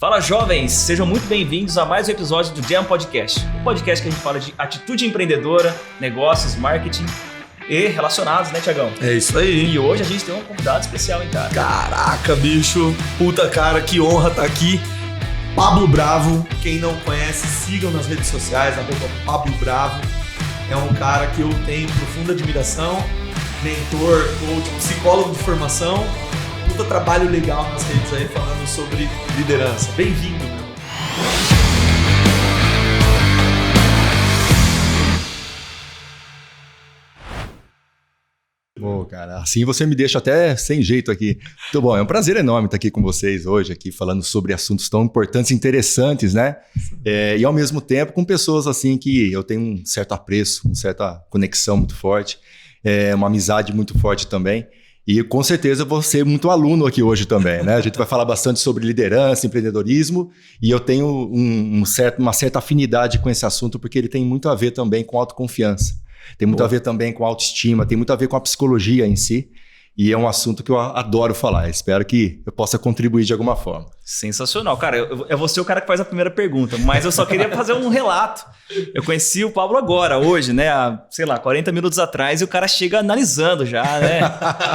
Fala jovens, sejam muito bem-vindos a mais um episódio do Jam Podcast, um podcast que a gente fala de atitude empreendedora, negócios, marketing e relacionados, né, Thiagão? É isso aí. E hoje a gente tem um convidado especial, hein, cara? Caraca, bicho, puta cara, que honra estar aqui. Pablo Bravo, quem não conhece, sigam nas redes sociais, @Pablo Bravo. É um cara que eu tenho profunda admiração, mentor, coach, psicólogo de formação. Puta trabalho legal nas redes aí falando sobre liderança. Bem-vindo, meu. Pô, cara, assim você me deixa até sem jeito aqui. Muito bom, é um prazer enorme estar aqui com vocês hoje, aqui falando sobre assuntos tão importantes e interessantes, né? E ao mesmo tempo com pessoas assim que eu tenho um certo apreço, uma certa conexão muito forte, uma amizade muito forte também. E com certeza eu vou ser muito aluno aqui hoje também, né? A gente vai falar bastante sobre liderança, empreendedorismo, e eu tenho uma certa afinidade com esse assunto porque ele tem muito a ver também com autoconfiança. Tem muito a ver também com autoestima, tem muito a ver com a psicologia em si. E é um assunto que eu adoro falar. Espero que eu possa contribuir de alguma forma. Sensacional. Cara, eu vou ser o cara que faz a primeira pergunta, mas eu só queria fazer um relato. Eu conheci o Pablo agora, hoje, né? Há, 40 minutos atrás, e o cara chega analisando já, né?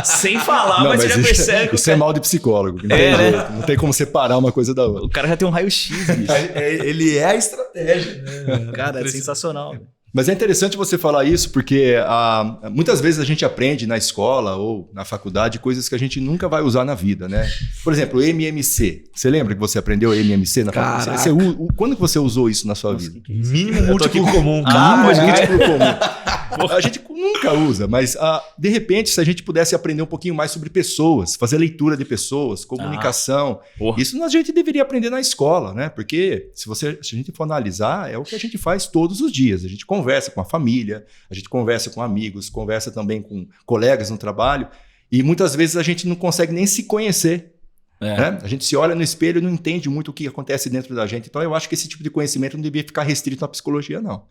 Sem falar, mas você já percebe. Isso é mal de psicólogo. Não tem jeito, não tem como separar uma coisa da outra. O cara já tem um raio-x, bicho. Ele é a estratégia, né? Cara, é sensacional. Mas é interessante você falar isso porque muitas vezes a gente aprende na escola ou na faculdade coisas que a gente nunca vai usar na vida, né? Por exemplo, MMC. Você lembra que você aprendeu MMC na faculdade? Quando que você usou isso na sua vida? Mínimo múltiplo comum. Múltiplo comum. A gente nunca usa, mas de repente, se a gente pudesse aprender um pouquinho mais sobre pessoas, fazer leitura de pessoas, comunicação, isso a gente deveria aprender na escola, né? Porque se a gente for analisar, é o que a gente faz todos os dias. A gente conversa com a família, a gente conversa com amigos, conversa também com colegas no trabalho, e muitas vezes a gente não consegue nem se conhecer. Né? A gente se olha no espelho e não entende muito o que acontece dentro da gente. Então eu acho que esse tipo de conhecimento não devia ficar restrito à psicologia, não.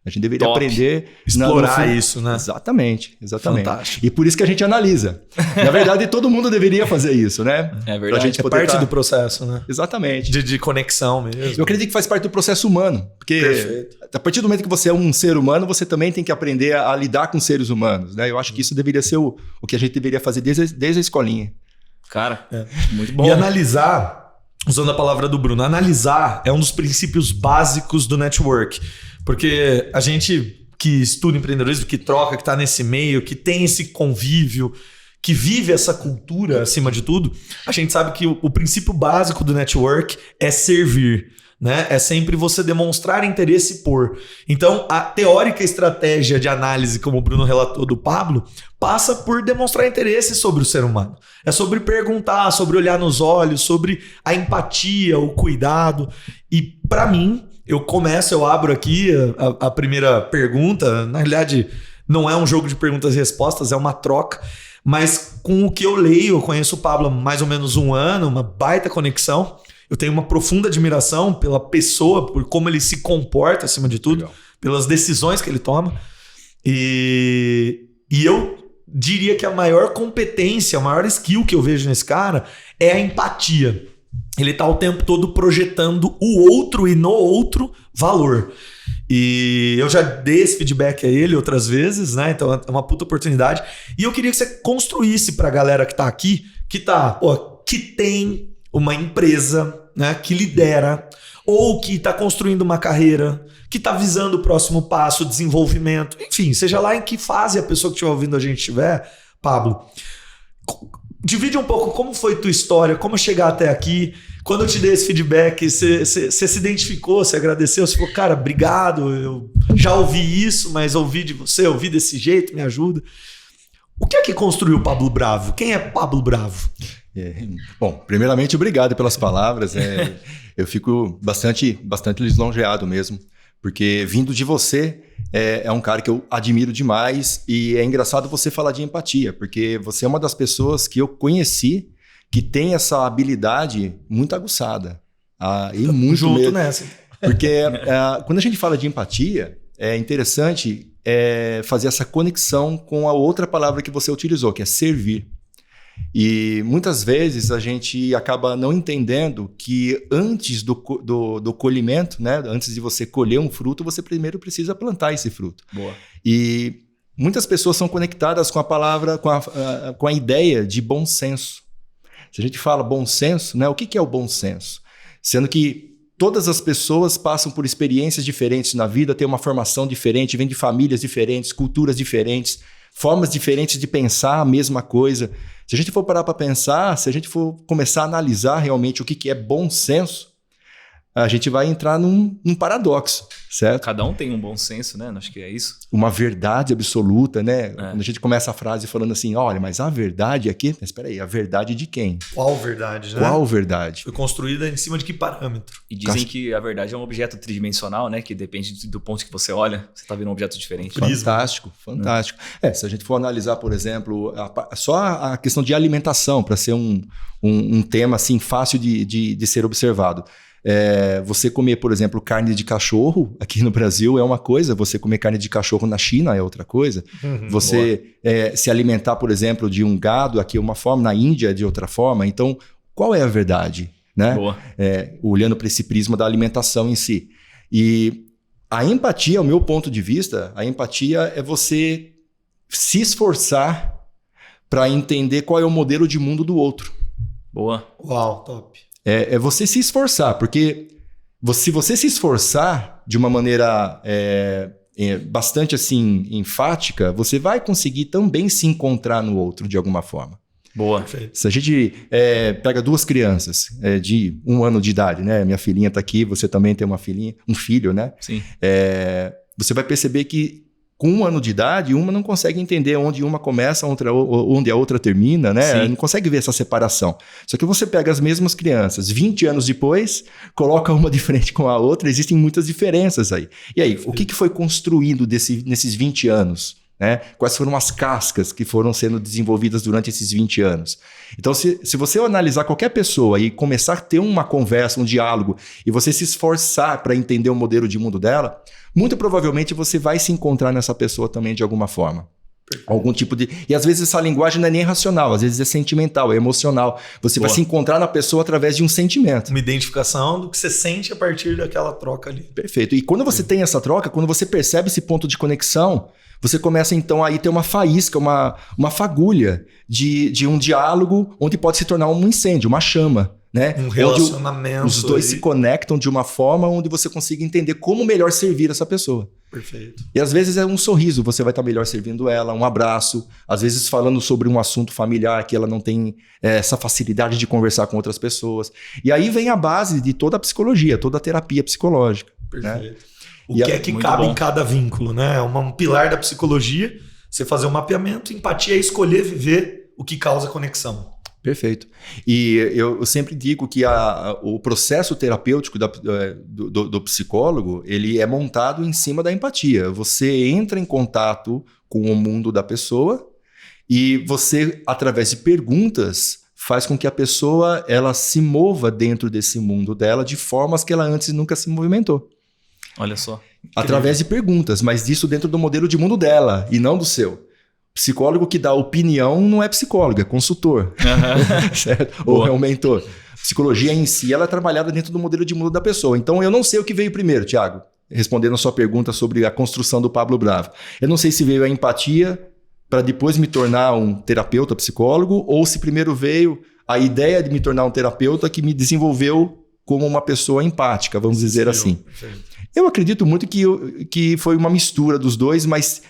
A gente deveria aprender... Explorar isso, né? Exatamente. Fantástico. E por isso que a gente analisa. Na verdade, todo mundo deveria fazer isso, né? É verdade. Pra gente poder parte do processo, né? Exatamente. De conexão mesmo. Eu acredito que faz parte do processo humano. Porque Perfeito. A partir do momento que você é um ser humano, você também tem que aprender a lidar com seres humanos, né? Eu acho que isso deveria ser o que a gente deveria fazer desde a escolinha. Cara, muito bom. E analisar, usando a palavra do Bruno, analisar é um dos princípios básicos do network. Porque a gente que estuda empreendedorismo, que troca, que está nesse meio, que tem esse convívio, que vive essa cultura acima de tudo, a gente sabe que o princípio básico do network é servir. Né? É sempre você demonstrar interesse por. Então, a teórica estratégia de análise, como o Bruno relatou do Pablo, passa por demonstrar interesse sobre o ser humano. É sobre perguntar, sobre olhar nos olhos, sobre a empatia, o cuidado. E para mim, eu abro aqui a primeira pergunta. Na realidade, não é um jogo de perguntas e respostas, é uma troca. Mas com o que eu leio, eu conheço o Pablo há mais ou menos um ano, uma baita conexão. Eu tenho uma profunda admiração pela pessoa, por como ele se comporta acima de tudo, pelas decisões que ele toma. E eu diria que a maior competência, a maior skill que eu vejo nesse cara é a empatia. Ele está o tempo todo projetando o outro e no outro valor. E eu já dei esse feedback a ele outras vezes, né? Então é uma puta oportunidade. E eu queria que você construísse para a galera que está aqui, que tem uma empresa, né, que lidera, ou que está construindo uma carreira, que está visando o próximo passo, desenvolvimento, enfim, seja lá em que fase a pessoa que estiver ouvindo a gente estiver, Pablo, divide um pouco como foi tua história, como chegar até aqui. Quando eu te dei esse feedback, você se identificou, você agradeceu, você falou, cara, obrigado, eu já ouvi isso, mas ouvi de você, ouvi desse jeito, me ajuda. O que é que construiu o Pablo Bravo? Quem é Pablo Bravo? Bom, primeiramente, obrigado pelas palavras. Eu fico bastante lisonjeado mesmo, porque vindo de você, é um cara que eu admiro demais, e é engraçado você falar de empatia, porque você é uma das pessoas que eu conheci que tem essa habilidade muito aguçada. E muito junto mesmo. Nessa. Porque quando a gente fala de empatia, é interessante fazer essa conexão com a outra palavra que você utilizou, que é servir. E muitas vezes a gente acaba não entendendo que antes do colhimento, né? Antes de você colher um fruto, você primeiro precisa plantar esse fruto. Boa. E muitas pessoas são conectadas com a palavra, com a ideia de bom senso. Se a gente fala bom senso, né? O que é o bom senso? Sendo que todas as pessoas passam por experiências diferentes na vida, têm uma formação diferente, vêm de famílias diferentes, culturas diferentes, formas diferentes de pensar a mesma coisa. Se a gente for parar para pensar, se a gente for começar a analisar realmente o que é bom senso, a gente vai entrar num paradoxo, certo? Cada um tem um bom senso, né? Acho que é isso. Uma verdade absoluta, né? Quando a gente começa a frase falando assim, olha, mas a verdade aqui... Mas espera aí, a verdade de quem? Qual verdade, né? Qual verdade? Foi construída em cima de que parâmetro? E dizem que a verdade é um objeto tridimensional, né? Que depende do ponto que você olha, você está vendo um objeto diferente. Fantástico, fantástico. Se a gente for analisar, por exemplo, só a questão de alimentação, para ser um tema assim, fácil de ser observado. Você comer, por exemplo, carne de cachorro aqui no Brasil é uma coisa, você comer carne de cachorro na China é outra coisa. Você se alimentar, por exemplo, de um gado aqui é uma forma, na Índia é de outra forma. Então, qual é a verdade? Né? Olhando para esse prisma da alimentação em si. E a empatia, ao meu ponto de vista, a empatia é você se esforçar para entender qual é o modelo de mundo do outro. Boa. Uau, top. É você se esforçar, porque se você se esforçar de uma maneira bastante assim enfática, você vai conseguir também se encontrar no outro de alguma forma. Boa. Perfeito. Se a gente pega duas crianças de 1 ano de idade, né? Minha filhinha está aqui, você também tem um filho, né? Sim. Você vai perceber que com 1 ano de idade, uma não consegue entender onde uma começa, onde a outra termina, né? Não consegue ver essa separação. Só que você pega as mesmas crianças, 20 anos depois, coloca uma de frente com a outra, existem muitas diferenças aí. E aí, o que foi construído nesses 20 anos? Né? Quais foram as cascas que foram sendo desenvolvidas durante esses 20 anos? Então, se você analisar qualquer pessoa e começar a ter uma conversa, um diálogo, e você se esforçar para entender o modelo de mundo dela, muito provavelmente você vai se encontrar nessa pessoa também de alguma forma. Algum tipo de... E às vezes essa linguagem não é nem racional, às vezes é sentimental, é emocional. Você vai se encontrar na pessoa através de um sentimento. Uma identificação do que você sente a partir daquela troca ali. Perfeito. E quando você tem essa troca, quando você percebe esse ponto de conexão, você começa então a ter uma faísca, uma fagulha de um diálogo onde pode se tornar um incêndio, uma chama. Né? Um relacionamento. Onde os dois se conectam de uma forma onde você consiga entender como melhor servir essa pessoa. Perfeito. E às vezes é um sorriso, você vai estar melhor servindo ela, um abraço, às vezes falando sobre um assunto familiar que ela não tem essa facilidade de conversar com outras pessoas. E aí vem a base de toda a psicologia, toda a terapia psicológica. Perfeito. Né? O que é que cabe em cada vínculo, né? É um pilar da psicologia, você fazer um mapeamento, empatia é escolher viver o que causa conexão. Perfeito. E eu sempre digo que o processo terapêutico do psicólogo, ele é montado em cima da empatia. Você entra em contato com o mundo da pessoa e você, através de perguntas, faz com que a pessoa ela se mova dentro desse mundo dela de formas que ela antes nunca se movimentou. Olha só. Através de perguntas, mas disso dentro do modelo de mundo dela e não do seu. Psicólogo que dá opinião não é psicólogo, é consultor. Certo? Ou é um mentor. Psicologia em si, ela é trabalhada dentro do modelo de mundo da pessoa. Então, eu não sei o que veio primeiro, Thiago, respondendo a sua pergunta sobre a construção do Pablo Bravo. Eu não sei se veio a empatia para depois me tornar um terapeuta psicólogo ou se primeiro veio a ideia de me tornar um terapeuta que me desenvolveu como uma pessoa empática, vamos dizer assim. Eu acredito muito que foi uma mistura dos dois, mas...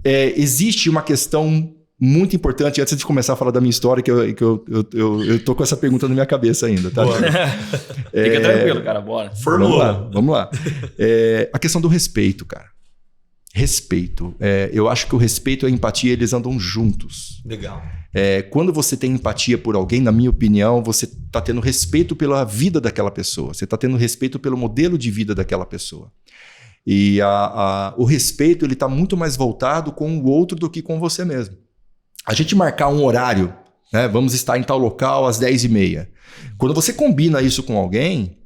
existe uma questão muito importante, antes de começar a falar da minha história, que eu tô com essa pergunta na minha cabeça ainda, tá? Fica tranquilo, cara, bora. Vamos lá. A questão do respeito, cara. Respeito. Eu acho que o respeito e a empatia, eles andam juntos. Legal. Quando você tem empatia por alguém, na minha opinião, você está tendo respeito pela vida daquela pessoa. Você está tendo respeito pelo modelo de vida daquela pessoa. E o respeito ele está muito mais voltado com o outro do que com você mesmo. A gente marcar um horário, né? Vamos estar em tal local às 10h30. Quando você combina isso com alguém,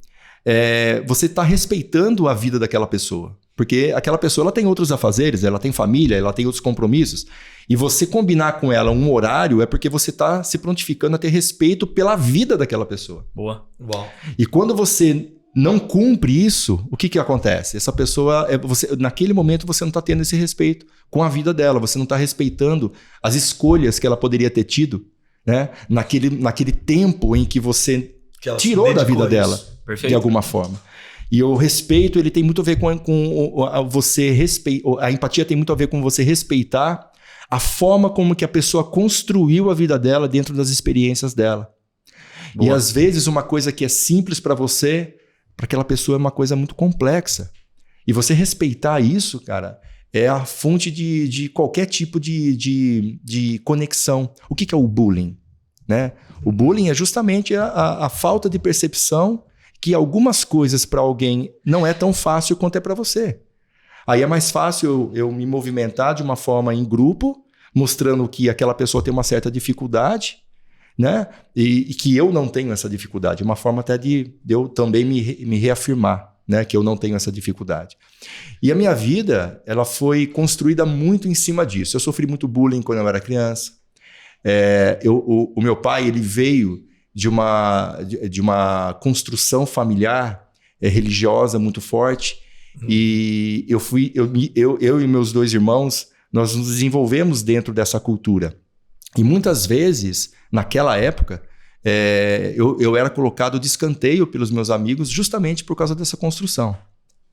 você está respeitando a vida daquela pessoa. Porque aquela pessoa ela tem outros afazeres, ela tem família, ela tem outros compromissos. E você combinar com ela um horário é porque você está se prontificando a ter respeito pela vida daquela pessoa. Boa. Uau. E quando você não cumpre isso, o que acontece? Essa pessoa, naquele momento você não está tendo esse respeito com a vida dela, você não está respeitando as escolhas que ela poderia ter tido, né? Naquele tempo em que você tirou da vida dela, de alguma forma. E o respeito, ele tem muito a ver com você respeitar, a empatia tem muito a ver com você respeitar a forma como que a pessoa construiu a vida dela dentro das experiências dela. Boa. E às vezes uma coisa que é simples para você, para aquela pessoa é uma coisa muito complexa. E você respeitar isso, cara, é a fonte de qualquer tipo de conexão. O que é o bullying? Né? O bullying é justamente a falta de percepção que algumas coisas para alguém não é tão fácil quanto é para você. Aí é mais fácil eu me movimentar de uma forma em grupo, mostrando que aquela pessoa tem uma certa dificuldade, né? E que eu não tenho essa dificuldade. Uma forma até de eu também me reafirmar, né? Que eu não tenho essa dificuldade. E a minha vida, ela foi construída muito em cima disso. Eu sofri muito bullying quando eu era criança. O meu pai, ele veio de uma construção familiar religiosa muito forte. E eu e meus 2 irmãos, nós nos desenvolvemos dentro dessa cultura. E muitas vezes, naquela época, eu era colocado de escanteio pelos meus amigos justamente por causa dessa construção.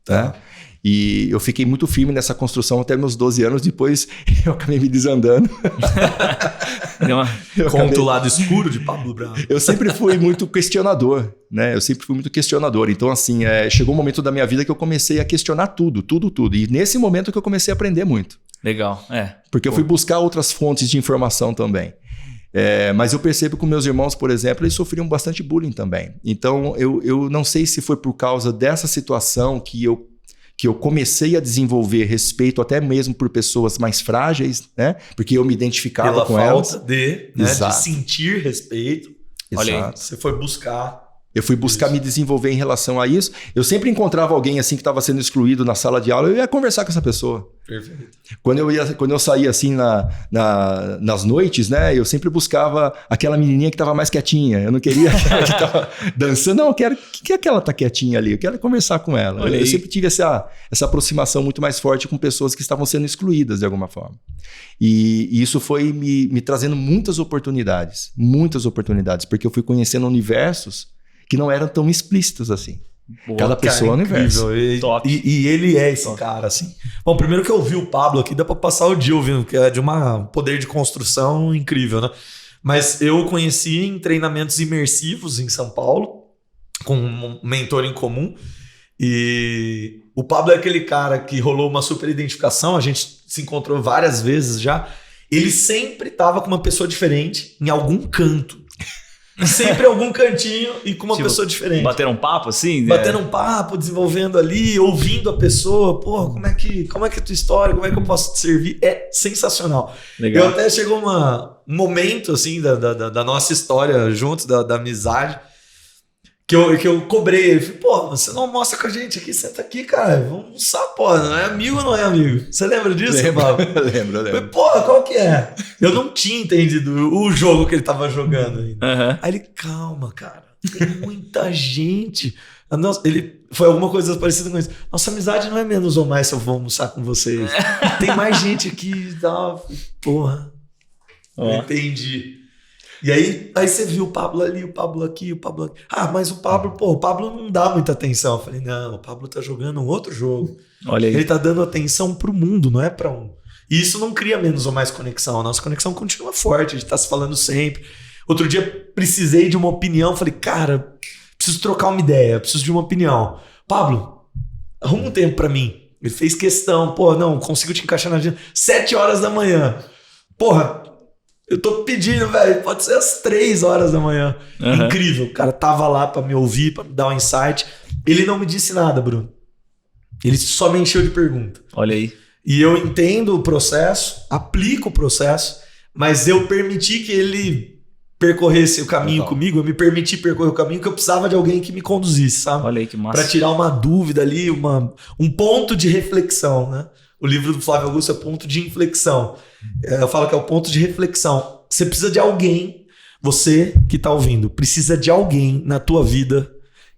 Tá? E eu fiquei muito firme nessa construção até meus 12 anos, depois eu acabei me desandando. Conta o lado escuro de Pablo Brown. Eu sempre fui muito questionador, né? Então, assim, chegou um momento da minha vida que eu comecei a questionar tudo. E nesse momento que eu comecei a aprender muito. Legal, Porque eu fui buscar outras fontes de informação também. Mas eu percebo que meus irmãos, por exemplo, eles sofriam bastante bullying também. Então, eu não sei se foi por causa dessa situação que eu comecei a desenvolver respeito até mesmo por pessoas mais frágeis, né? Porque eu me identificava com elas. Pela falta de sentir respeito. Olha aí. Você foi buscar. Eu fui buscar me desenvolver em relação a isso. Eu sempre encontrava alguém assim que estava sendo excluído na sala de aula, eu ia conversar com essa pessoa. Perfeito. Quando eu saía assim nas noites, né? Eu sempre buscava aquela menininha que estava mais quietinha. Eu não queria aquela que estava dançando. Não, eu quero que aquela tá quietinha ali. Eu quero conversar com ela. Eu sempre tive essa aproximação muito mais forte com pessoas que estavam sendo excluídas de alguma forma. E isso foi me trazendo muitas oportunidades, porque eu fui conhecendo universos que não eram tão explícitos assim. Boa, cada pessoa é um universo. E ele é esse cara, assim. Bom, primeiro que eu ouvi o Pablo aqui, dá pra passar o dia ouvindo, que é de um poder de construção incrível, né? Mas eu conheci em treinamentos imersivos em São Paulo, com um mentor em comum. E o Pablo é aquele cara que rolou uma super identificação, a gente se encontrou várias vezes já. Ele sempre tava com uma pessoa diferente em algum canto. Sempre algum cantinho e com uma pessoa diferente. Bateram um papo assim? Batendo um papo, desenvolvendo ali, ouvindo a pessoa. Pô, como é que é a tua história? Como é que eu posso te servir? É sensacional. Legal. Eu até chegou um momento assim da nossa história juntos, da amizade, que eu cobrei ele. Falei, pô, você não almoça com a gente aqui? Senta aqui, cara. Vamos almoçar, pô. Não é amigo ou não é amigo? Você lembra disso, Pablo? Lembro. Falei, pô, qual que é? Eu não tinha entendido o jogo que ele tava jogando ainda. Uhum. Aí ele, calma, cara. Tem muita gente. Ele foi alguma coisa parecida com isso. Nossa amizade não é menos ou mais se eu vou almoçar com vocês. Tem mais gente aqui. Porra. Entendi. E aí você viu o Pablo ali, o Pablo aqui, o Pablo aqui. Ah, mas o Pablo não dá muita atenção. Eu falei, não, o Pablo tá jogando um outro jogo. Olha aí. Ele tá dando atenção pro mundo, não é pra um. E isso não cria menos ou mais conexão. A nossa conexão continua forte, a gente tá se falando sempre. Outro dia precisei de uma opinião, falei, cara, preciso trocar uma ideia, preciso de uma opinião. Pablo, arruma um tempo pra mim. Ele fez questão, não, consigo te encaixar na agenda. 7 horas da manhã. Porra, eu tô pedindo, velho, pode ser às 3 horas da manhã. Uhum. Incrível, o cara tava lá pra me ouvir, pra me dar um insight. Ele não me disse nada, Bruno. Ele só me encheu de pergunta. Olha aí. E eu entendo o processo, aplico o processo, mas eu permiti que ele percorresse o caminho Total. comigo, eu me permiti percorrer o caminho que eu precisava de alguém que me conduzisse, sabe? Olha aí que massa. Para tirar uma dúvida ali, um ponto de reflexão, né? O livro do Flávio Augusto é ponto de inflexão. Eu falo que é o ponto de reflexão. Você precisa de alguém, você que tá ouvindo, precisa de alguém na tua vida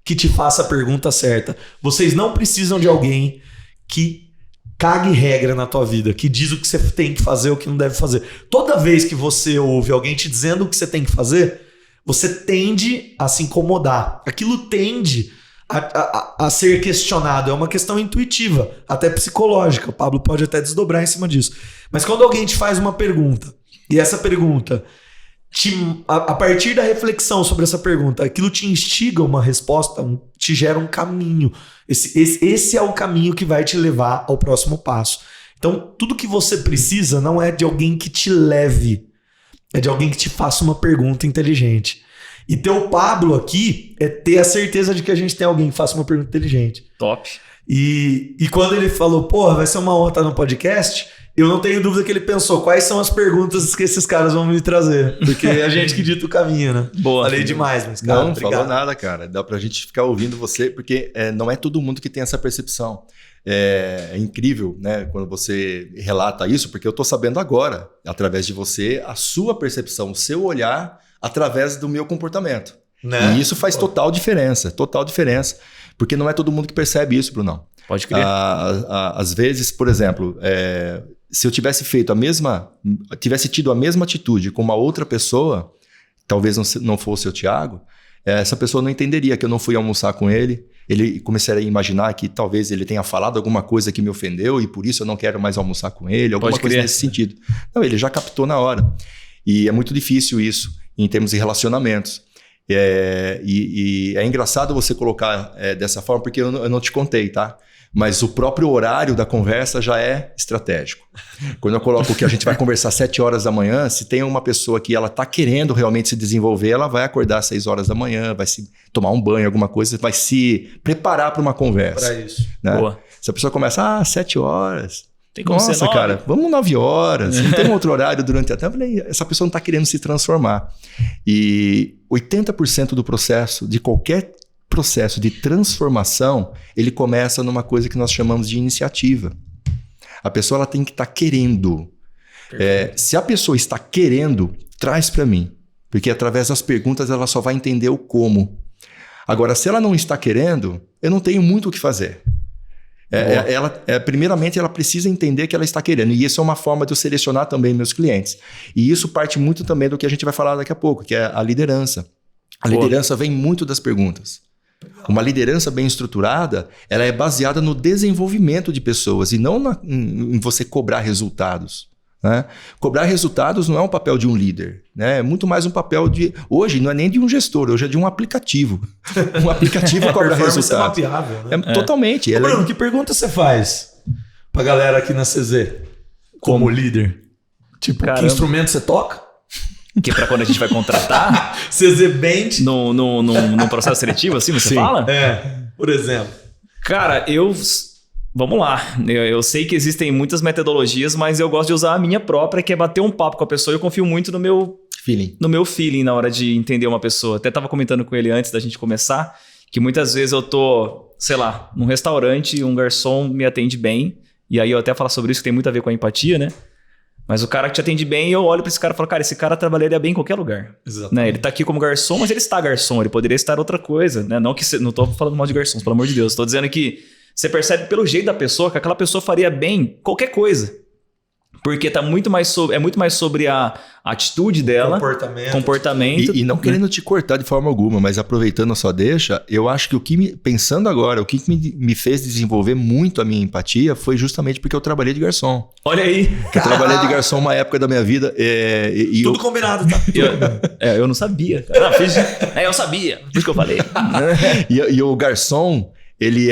que te faça a pergunta certa. Vocês não precisam de alguém que cague regra na tua vida, que diz o que você tem que fazer, o que não deve fazer. Toda vez que você ouve alguém te dizendo o que você tem que fazer, você tende a se incomodar. Aquilo tende a ser questionado. É uma questão intuitiva, até psicológica. O Pablo pode até desdobrar em cima disso. Mas quando alguém te faz uma pergunta, e essa pergunta, a partir da reflexão sobre essa pergunta, aquilo te instiga uma resposta, te gera um caminho. Esse é o caminho que vai te levar ao próximo passo. Então, tudo que você precisa não é de alguém que te leve, é de alguém que te faça uma pergunta inteligente. E ter o Pablo aqui é ter a certeza de que a gente tem alguém que faça uma pergunta inteligente. Top. E quando ele falou, porra, vai ser uma honra estar no podcast, eu não tenho dúvida que ele pensou quais são as perguntas que esses caras vão me trazer. Porque é a gente que dita o caminho, né? Boa. Falei demais, mas cara, Não obrigado. falou nada, cara. Dá pra gente ficar ouvindo você, porque não é todo mundo que tem essa percepção. É incrível, né, quando você relata isso, porque eu tô sabendo agora, através de você, a sua percepção, o seu olhar, através do meu comportamento. Né? E isso faz total diferença, porque não é todo mundo que percebe isso, Brunão. Pode crer. Às vezes, por exemplo, se eu tivesse tido a mesma atitude com uma outra pessoa, talvez não fosse o Thiago, essa pessoa não entenderia que eu não fui almoçar com ele, ele começaria a imaginar que talvez ele tenha falado alguma coisa que me ofendeu e por isso eu não quero mais almoçar com ele, alguma coisa nesse sentido. Não, ele já captou na hora. E é muito difícil isso em termos de relacionamentos. E é engraçado você colocar dessa forma, porque eu não te contei, tá? Mas o próprio horário da conversa já é estratégico. Quando eu coloco que a gente vai conversar às 7 horas da manhã, se tem uma pessoa que ela está querendo realmente se desenvolver, ela vai acordar às 6 horas da manhã, vai se tomar um banho, alguma coisa, vai se preparar para uma conversa. Para isso. Né? Boa. Se a pessoa começa, 7 horas... Tem como ser Nossa, 9? cara, vamos 9 horas. Não tem um outro horário durante a tempo. Essa pessoa não está querendo se transformar. E 80% do processo, de qualquer processo de transformação, ele começa numa coisa que nós chamamos de iniciativa. A pessoa ela tem que estar querendo. Se a pessoa está querendo, traz para mim. Porque através das perguntas ela só vai entender o como. Agora, se ela não está querendo, eu não tenho muito o que fazer. Primeiramente, ela precisa entender que ela está querendo. E isso é uma forma de eu selecionar também meus clientes. E isso parte muito também do que a gente vai falar daqui a pouco, que é a liderança. A liderança vem muito das perguntas. Uma liderança bem estruturada, ela é baseada no desenvolvimento de pessoas e não em você cobrar resultados. Né? Cobrar resultados não é um papel de um líder, né? É muito mais um papel de... Hoje não é nem de um gestor, hoje é de um aplicativo. Um aplicativo cobra resultados. É mapeável, né? Totalmente. Ô, Bruno, que pergunta você faz pra galera aqui na CZ como líder? Tipo, Caramba. que instrumento você toca? Que pra quando a gente vai contratar, CZ Band? no processo seletivo, assim, você fala? Por exemplo. Cara, vamos lá. Eu sei que existem muitas metodologias, mas eu gosto de usar a minha própria, que é bater um papo com a pessoa. Eu confio muito no meu feeling na hora de entender uma pessoa. Até tava comentando com ele antes da gente começar, que muitas vezes eu tô, sei lá, num restaurante, um garçom me atende bem, e aí eu até falo sobre isso, que tem muito a ver com a empatia, né? Mas o cara que te atende bem, eu olho pra esse cara e falo, cara, esse cara trabalharia bem em qualquer lugar. Exato. Né? Ele tá aqui como garçom, mas ele está garçom, ele poderia estar outra coisa, né? Não tô falando mal de garçons, pelo amor de Deus. Tô dizendo que você percebe pelo jeito da pessoa que aquela pessoa faria bem qualquer coisa. Porque tá muito mais sobre a atitude dela, comportamento. E não querendo te cortar de forma alguma, mas aproveitando a sua deixa, eu acho que pensando agora, o que me fez desenvolver muito a minha empatia foi justamente porque eu trabalhei de garçom. Olha aí. Eu trabalhei de garçom uma época da minha vida. Tudo combinado, tá? Eu não sabia. Cara. Eu sabia. Por isso que eu falei. E o garçom, ele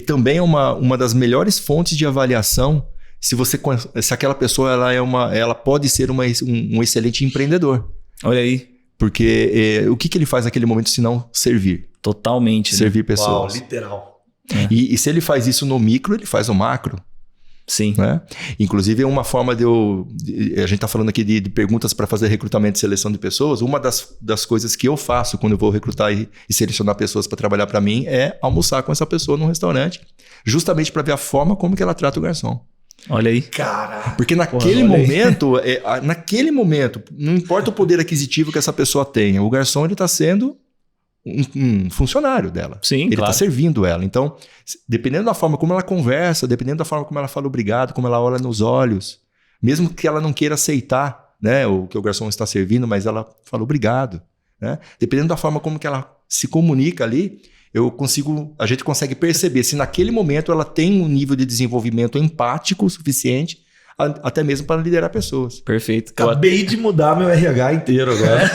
também é uma das melhores fontes de avaliação se aquela pessoa ela pode ser um excelente empreendedor. Olha aí. Porque o que ele faz naquele momento se não servir? Totalmente. Servir né? pessoas. Uau, literal. E se ele faz isso no micro, ele faz no macro. Sim. Né? Inclusive, uma forma a gente está falando aqui de perguntas para fazer recrutamento e seleção de pessoas. Uma das coisas que eu faço quando eu vou recrutar e selecionar pessoas para trabalhar para mim é almoçar com essa pessoa num restaurante, justamente para ver a forma como que ela trata o garçom. Olha aí. Caraca. Porque naquele momento, não importa o poder aquisitivo que essa pessoa tenha, o garçom ele está sendo um funcionário dela. Sim, ele claro. está servindo ela. Então, dependendo da forma como ela conversa, dependendo da forma como ela fala obrigado, como ela olha nos olhos, mesmo que ela não queira aceitar, né, o que o garçom está servindo, mas ela fala obrigado, né? Dependendo da forma como que ela se comunica ali, a gente consegue perceber se naquele momento ela tem um nível de desenvolvimento empático suficiente, até mesmo para liderar pessoas. Perfeito. Acabei de mudar meu RH inteiro agora.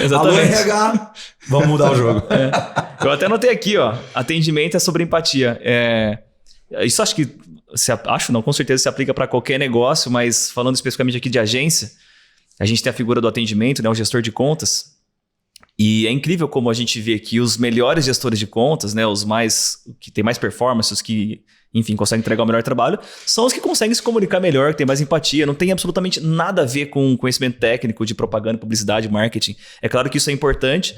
Exatamente. Alô, RH, vamos mudar o jogo. Eu até anotei aqui, ó, atendimento é sobre empatia. Isso acho que, com certeza se aplica para qualquer negócio, mas falando especificamente aqui de agência, a gente tem a figura do atendimento, né, o gestor de contas, e é incrível como a gente vê que os melhores gestores de contas, né, que têm mais performance, os que, enfim, conseguem entregar o melhor trabalho, são os que conseguem se comunicar melhor, que têm mais empatia, não tem absolutamente nada a ver com conhecimento técnico de propaganda, publicidade, marketing. É claro que isso é importante,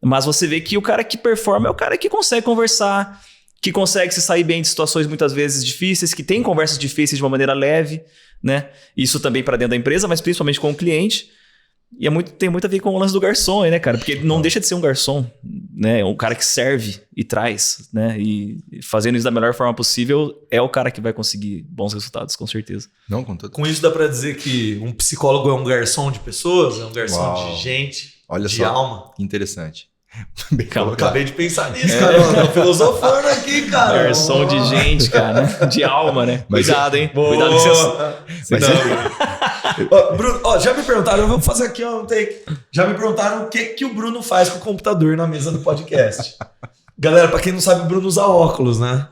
mas você vê que o cara que performa é o cara que consegue conversar, que consegue se sair bem de situações muitas vezes difíceis, que tem conversas difíceis de uma maneira leve, né? Isso também para dentro da empresa, mas principalmente com o cliente. E tem muito a ver com o lance do garçom, né, cara? Porque ele não deixa de ser um garçom, né? Um cara que serve e traz, né? E fazendo isso da melhor forma possível, é o cara que vai conseguir bons resultados, com certeza. Não, com todo. Com isso dá pra dizer que um psicólogo é um garçom de pessoas, é um garçom de gente, olha de só, alma. Interessante. Bem, acabei de pensar nisso, cara. Tô filosofando aqui, cara. Garçom de gente, cara. De alma, né? Mas cuidado, hein? Boa. Cuidado que Mas Bruno, já me perguntaram, eu vou fazer aqui um take. Já me perguntaram o que o Bruno faz com o computador na mesa do podcast. Galera, pra quem não sabe, o Bruno usa óculos, né?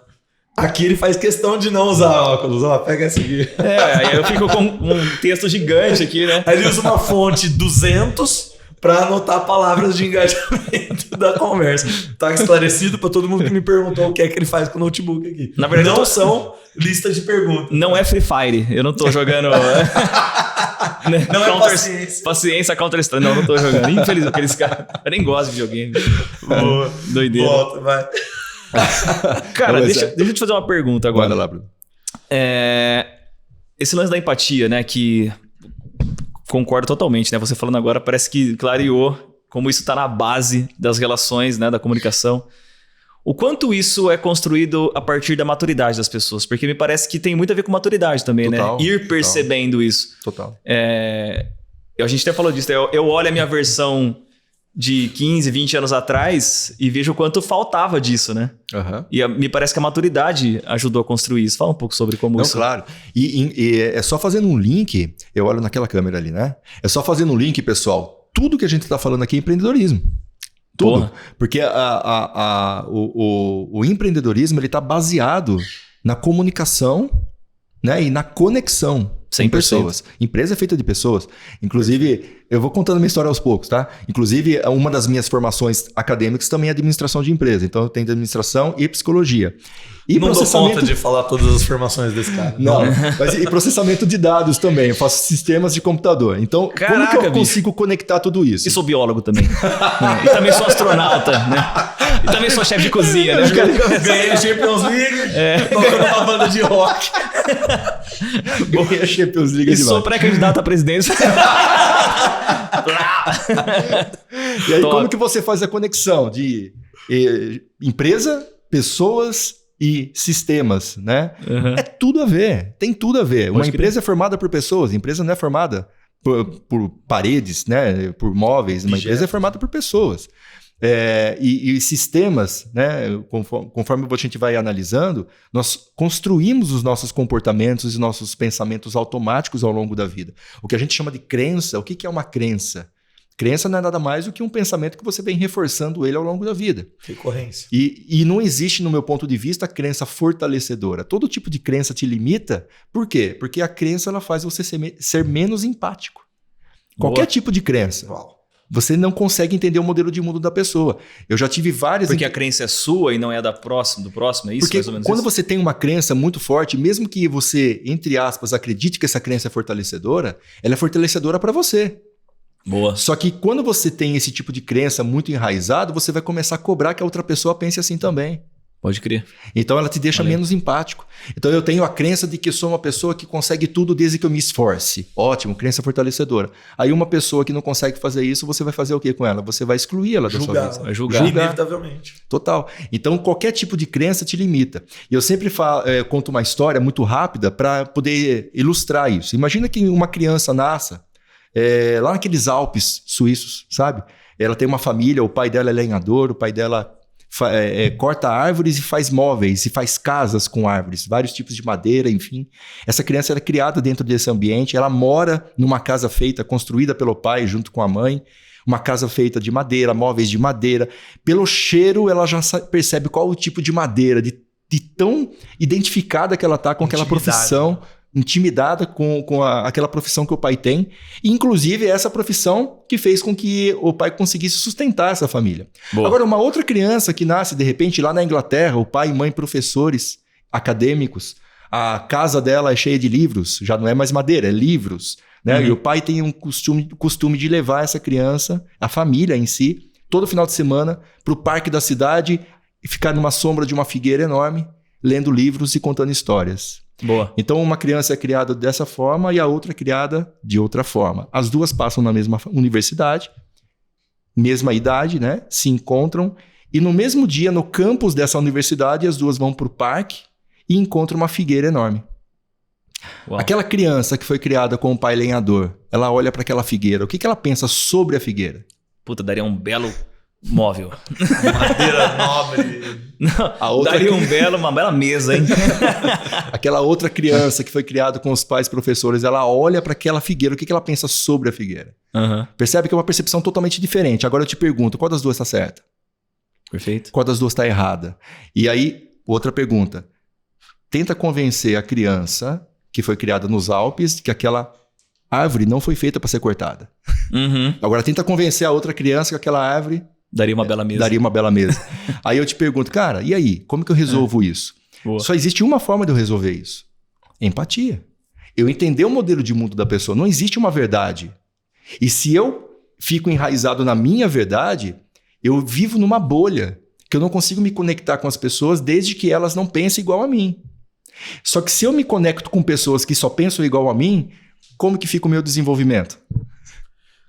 Aqui ele faz questão de não usar óculos. Ó, pega essa aqui. aí eu fico com um texto gigante aqui, né? Aí ele usa uma fonte 200 para anotar palavras de engajamento da conversa. Tá esclarecido para todo mundo que me perguntou o que é que ele faz com o notebook aqui. Na verdade, não são listas de perguntas. Não é Free Fire. Eu não tô jogando... Não é paciência. Paciência, Counter-Strike. Não tô jogando. Infelizmente, aqueles caras... Eu nem gosto de videogame. Boa. Doideira. Volta, vai. Cara, deixa eu te fazer uma pergunta agora. Bora lá, Bruno. Esse lance da empatia, né, que concordo totalmente, né? Você falando agora parece que clareou como isso está na base das relações, né, da comunicação. O quanto isso é construído a partir da maturidade das pessoas? Porque me parece que tem muito a ver com maturidade também, Total, né? Ir percebendo isso. Total. A gente até falou disso. Eu olho a minha versão de 15, 20 anos atrás e vejo o quanto faltava disso, né? Uhum. E me parece que a maturidade ajudou a construir isso. Fala um pouco sobre como isso... Não, claro. E é só fazendo um link, eu olho naquela câmera ali, né? É só fazendo um link, pessoal. Tudo que a gente está falando aqui é empreendedorismo. Tudo. Porra. Porque o empreendedorismo ele está baseado na comunicação, né? E na conexão com pessoas. Empresa é feita de pessoas. Inclusive, eu vou contando minha história aos poucos, tá? Inclusive, uma das minhas formações acadêmicas também é administração de empresa. Então, eu tenho administração e psicologia. E não dou conta de falar todas as formações desse cara. Não, mas e processamento de dados também. Eu faço sistemas de computador. Então, caraca, como que eu consigo conectar tudo isso? E sou biólogo também. E também sou astronauta, né? E também sou chefe de cozinha, né? Ganhei a Champions League, tocando uma banda de rock. Ganhei a Champions League. E sou pré-candidato à presidência. E aí, como que você faz a conexão de empresa, pessoas e sistemas, né? Uhum. É tudo a ver, tem tudo a ver. Uma empresa é formada por pessoas, a empresa não é formada por paredes, né? Por móveis, uma empresa é formada por pessoas. E sistemas, né? Conforme a gente vai analisando, nós construímos os nossos comportamentos e nossos pensamentos automáticos ao longo da vida. O que a gente chama de crença, o que é uma crença? Crença não é nada mais do que um pensamento que você vem reforçando ele ao longo da vida. Recorrência. E não existe, no meu ponto de vista, crença fortalecedora. Todo tipo de crença te limita. Por quê? Porque a crença ela faz você ser menos empático. Qualquer tipo de crença. Uau. você não consegue entender o modelo de mundo da pessoa. Eu já tive várias... Porque a crença é sua e não é do próximo, é isso? Porque mais ou menos quando isso? você tem uma crença muito forte, mesmo que você, entre aspas, acredite que essa crença é fortalecedora, ela é fortalecedora para você. Boa. Só que quando você tem esse tipo de crença muito enraizado, você vai começar a cobrar que a outra pessoa pense assim também. Pode crer. Então ela te deixa menos empático. Então eu tenho a crença de que eu sou uma pessoa que consegue tudo desde que eu me esforce. Ótimo, crença fortalecedora. Aí uma pessoa que não consegue fazer isso, você vai fazer o que com ela? Você vai excluir ela da sua vida. Vai julgar. Inevitavelmente. Total. Então qualquer tipo de crença te limita. E eu sempre conto uma história muito rápida para poder ilustrar isso. Imagina que uma criança nasça lá naqueles Alpes suíços, sabe? Ela tem uma família, o pai dela é lenhador, o pai dela... corta árvores e faz móveis, e faz casas com árvores, vários tipos de madeira, enfim. Essa criança era criada dentro desse ambiente, ela mora numa casa feita, construída pelo pai junto com a mãe, uma casa feita de madeira, móveis de madeira. Pelo cheiro, ela já percebe qual o tipo de madeira, de tão identificada que ela está com aquela profissão, intimidada com aquela profissão que o pai tem. E, inclusive, essa profissão que fez com que o pai conseguisse sustentar essa família. Boa. Agora, uma outra criança que nasce, de repente, lá na Inglaterra, o pai e mãe professores acadêmicos, a casa dela é cheia de livros, já não é mais madeira, é livros. Né? Uhum. E o pai tem um costume de levar essa criança, a família em si, todo final de semana, para o parque da cidade e ficar numa sombra de uma figueira enorme, lendo livros e contando histórias. Boa. Então, uma criança é criada dessa forma e a outra é criada de outra forma. As duas passam na mesma universidade, mesma idade, né? Se encontram e no mesmo dia, no campus dessa universidade, as duas vão para o parque e encontram uma figueira enorme. Uau. Aquela criança que foi criada com o pai lenhador, ela olha para aquela figueira. O que ela pensa sobre a figueira? Puta, daria um belo móvel. Madeira nobre. Não, daria uma bela mesa, hein? Aquela outra criança que foi criada com os pais professores, ela olha para aquela figueira. O que ela pensa sobre a figueira? Uhum. Percebe que é uma percepção totalmente diferente. Agora eu te pergunto, qual das duas está certa? Perfeito. Qual das duas está errada? E aí, outra pergunta. Tenta convencer a criança que foi criada nos Alpes que aquela árvore não foi feita para ser cortada. Uhum. Agora tenta convencer a outra criança que aquela árvore daria uma bela mesa. daria uma bela mesa. Aí eu te pergunto, cara, e aí? Como que eu resolvo isso? Boa. Só existe uma forma de eu resolver isso. Empatia. Eu entender o modelo de mundo da pessoa. Não existe uma verdade. E se eu fico enraizado na minha verdade, eu vivo numa bolha, que eu não consigo me conectar com as pessoas desde que elas não pensem igual a mim. Só que se eu me conecto com pessoas que só pensam igual a mim, como que fica o meu desenvolvimento?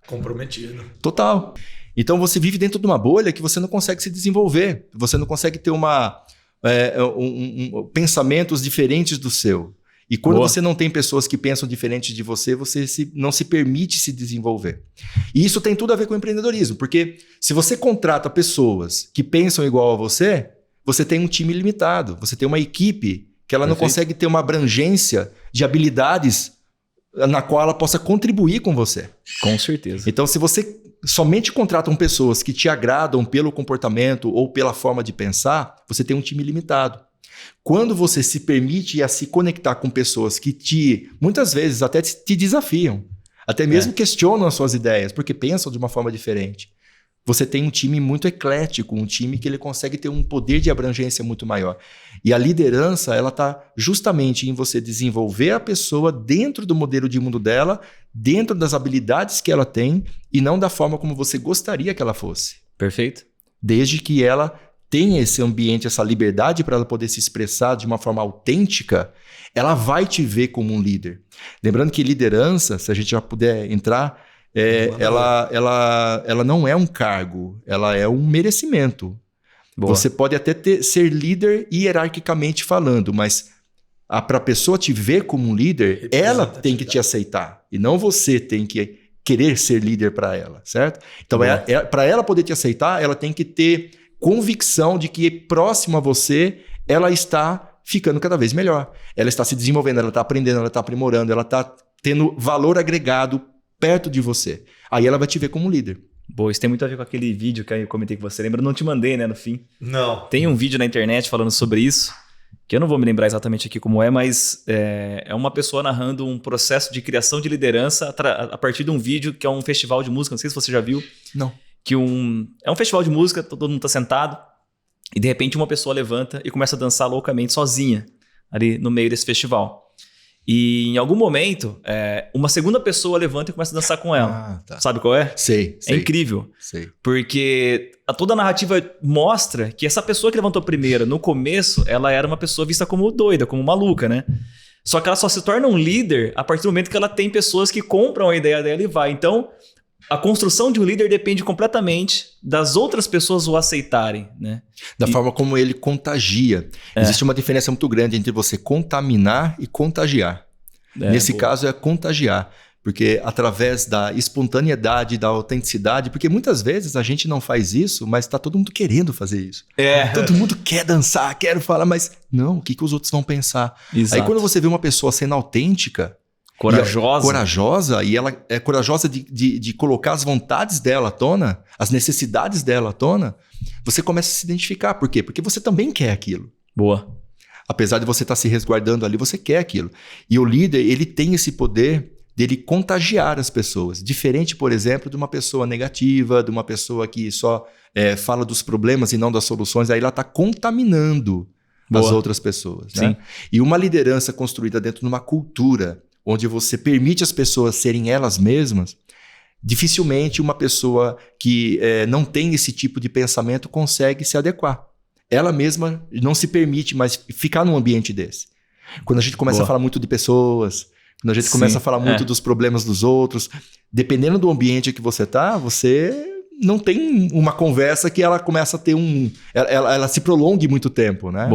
Comprometido. Total. Então você vive dentro de uma bolha que você não consegue se desenvolver. Você não consegue ter pensamentos diferentes do seu. E quando Boa. você não tem pessoas que pensam diferente de você, você não se permite se desenvolver. E isso tem tudo a ver com o empreendedorismo. Porque se você contrata pessoas que pensam igual a você, você tem um time limitado. Você tem uma equipe que ela não consegue ter uma abrangência de habilidades na qual ela possa contribuir com você. Com certeza. Então, se você somente contratam pessoas que te agradam pelo comportamento ou pela forma de pensar, você tem um time limitado. Quando você se permite a se conectar com pessoas que muitas vezes até te desafiam, até mesmo questionam as suas ideias, porque pensam de uma forma diferente, você tem um time muito eclético, um time que ele consegue ter um poder de abrangência muito maior. E a liderança, ela está justamente em você desenvolver a pessoa dentro do modelo de mundo dela, dentro das habilidades que ela tem e não da forma como você gostaria que ela fosse. Perfeito. Desde que ela tenha esse ambiente, essa liberdade para ela poder se expressar de uma forma autêntica, ela vai te ver como um líder. Lembrando que liderança, se a gente já puder entrar... ela não é um cargo, ela é um merecimento. Boa. Você pode até ser líder hierarquicamente falando, mas para a pessoa te ver como um líder, ela tem que te aceitar. E não você tem que querer ser líder para ela, certo? Então, para ela poder te aceitar, ela tem que ter convicção de que próximo a você, ela está ficando cada vez melhor. Ela está se desenvolvendo, ela está aprendendo, ela está aprimorando, ela está tendo valor agregado perto de você. Aí ela vai te ver como líder. Boa, isso tem muito a ver com aquele vídeo que eu comentei com você. Lembra? Eu não te mandei, né, no fim. Não. Tem um vídeo na internet falando sobre isso. que eu não vou me lembrar exatamente aqui como é, mas é uma pessoa narrando um processo de criação de liderança a partir de um vídeo que é um festival de música, não sei se você já viu. Não. É um festival de música, todo mundo tá sentado, e de repente uma pessoa levanta e começa a dançar loucamente sozinha, ali no meio desse festival. E em algum momento, uma segunda pessoa levanta e começa a dançar com ela. Tá. Sabe qual é? Sei. É incrível. Sei. Porque toda a narrativa mostra que essa pessoa que levantou primeiro, no começo, ela era uma pessoa vista como doida, como maluca, né? Só que ela só se torna um líder a partir do momento que ela tem pessoas que compram a ideia dela e vai. Então, a construção de um líder depende completamente das outras pessoas o aceitarem, né? Da forma como ele contagia. Existe uma diferença muito grande entre você contaminar e contagiar. Nesse caso é contagiar. Porque através da espontaneidade, da autenticidade, porque muitas vezes a gente não faz isso, mas tá todo mundo querendo fazer isso. Todo mundo quer dançar, quer falar, mas não, o que os outros vão pensar? Exato. Aí quando você vê uma pessoa sendo autêntica, corajosa, e ela é corajosa de colocar as vontades dela à tona, as necessidades dela à tona, você começa a se identificar. Por quê? Porque você também quer aquilo. Boa. Apesar de você estar se resguardando ali, você quer aquilo. E o líder, ele tem esse poder dele contagiar as pessoas. Diferente, por exemplo, de uma pessoa negativa, de uma pessoa que só fala dos problemas e não das soluções, aí ela está contaminando as outras pessoas. Né? E uma liderança construída dentro de uma cultura onde você permite as pessoas serem elas mesmas, dificilmente uma pessoa que não tem esse tipo de pensamento consegue se adequar. Ela mesma não se permite mais ficar num ambiente desse. Quando a gente começa a falar muito de pessoas, quando a gente começa a falar muito dos problemas dos outros, dependendo do ambiente que você tá, você não tem uma conversa que ela começa a ter ela se prolongue muito tempo, né?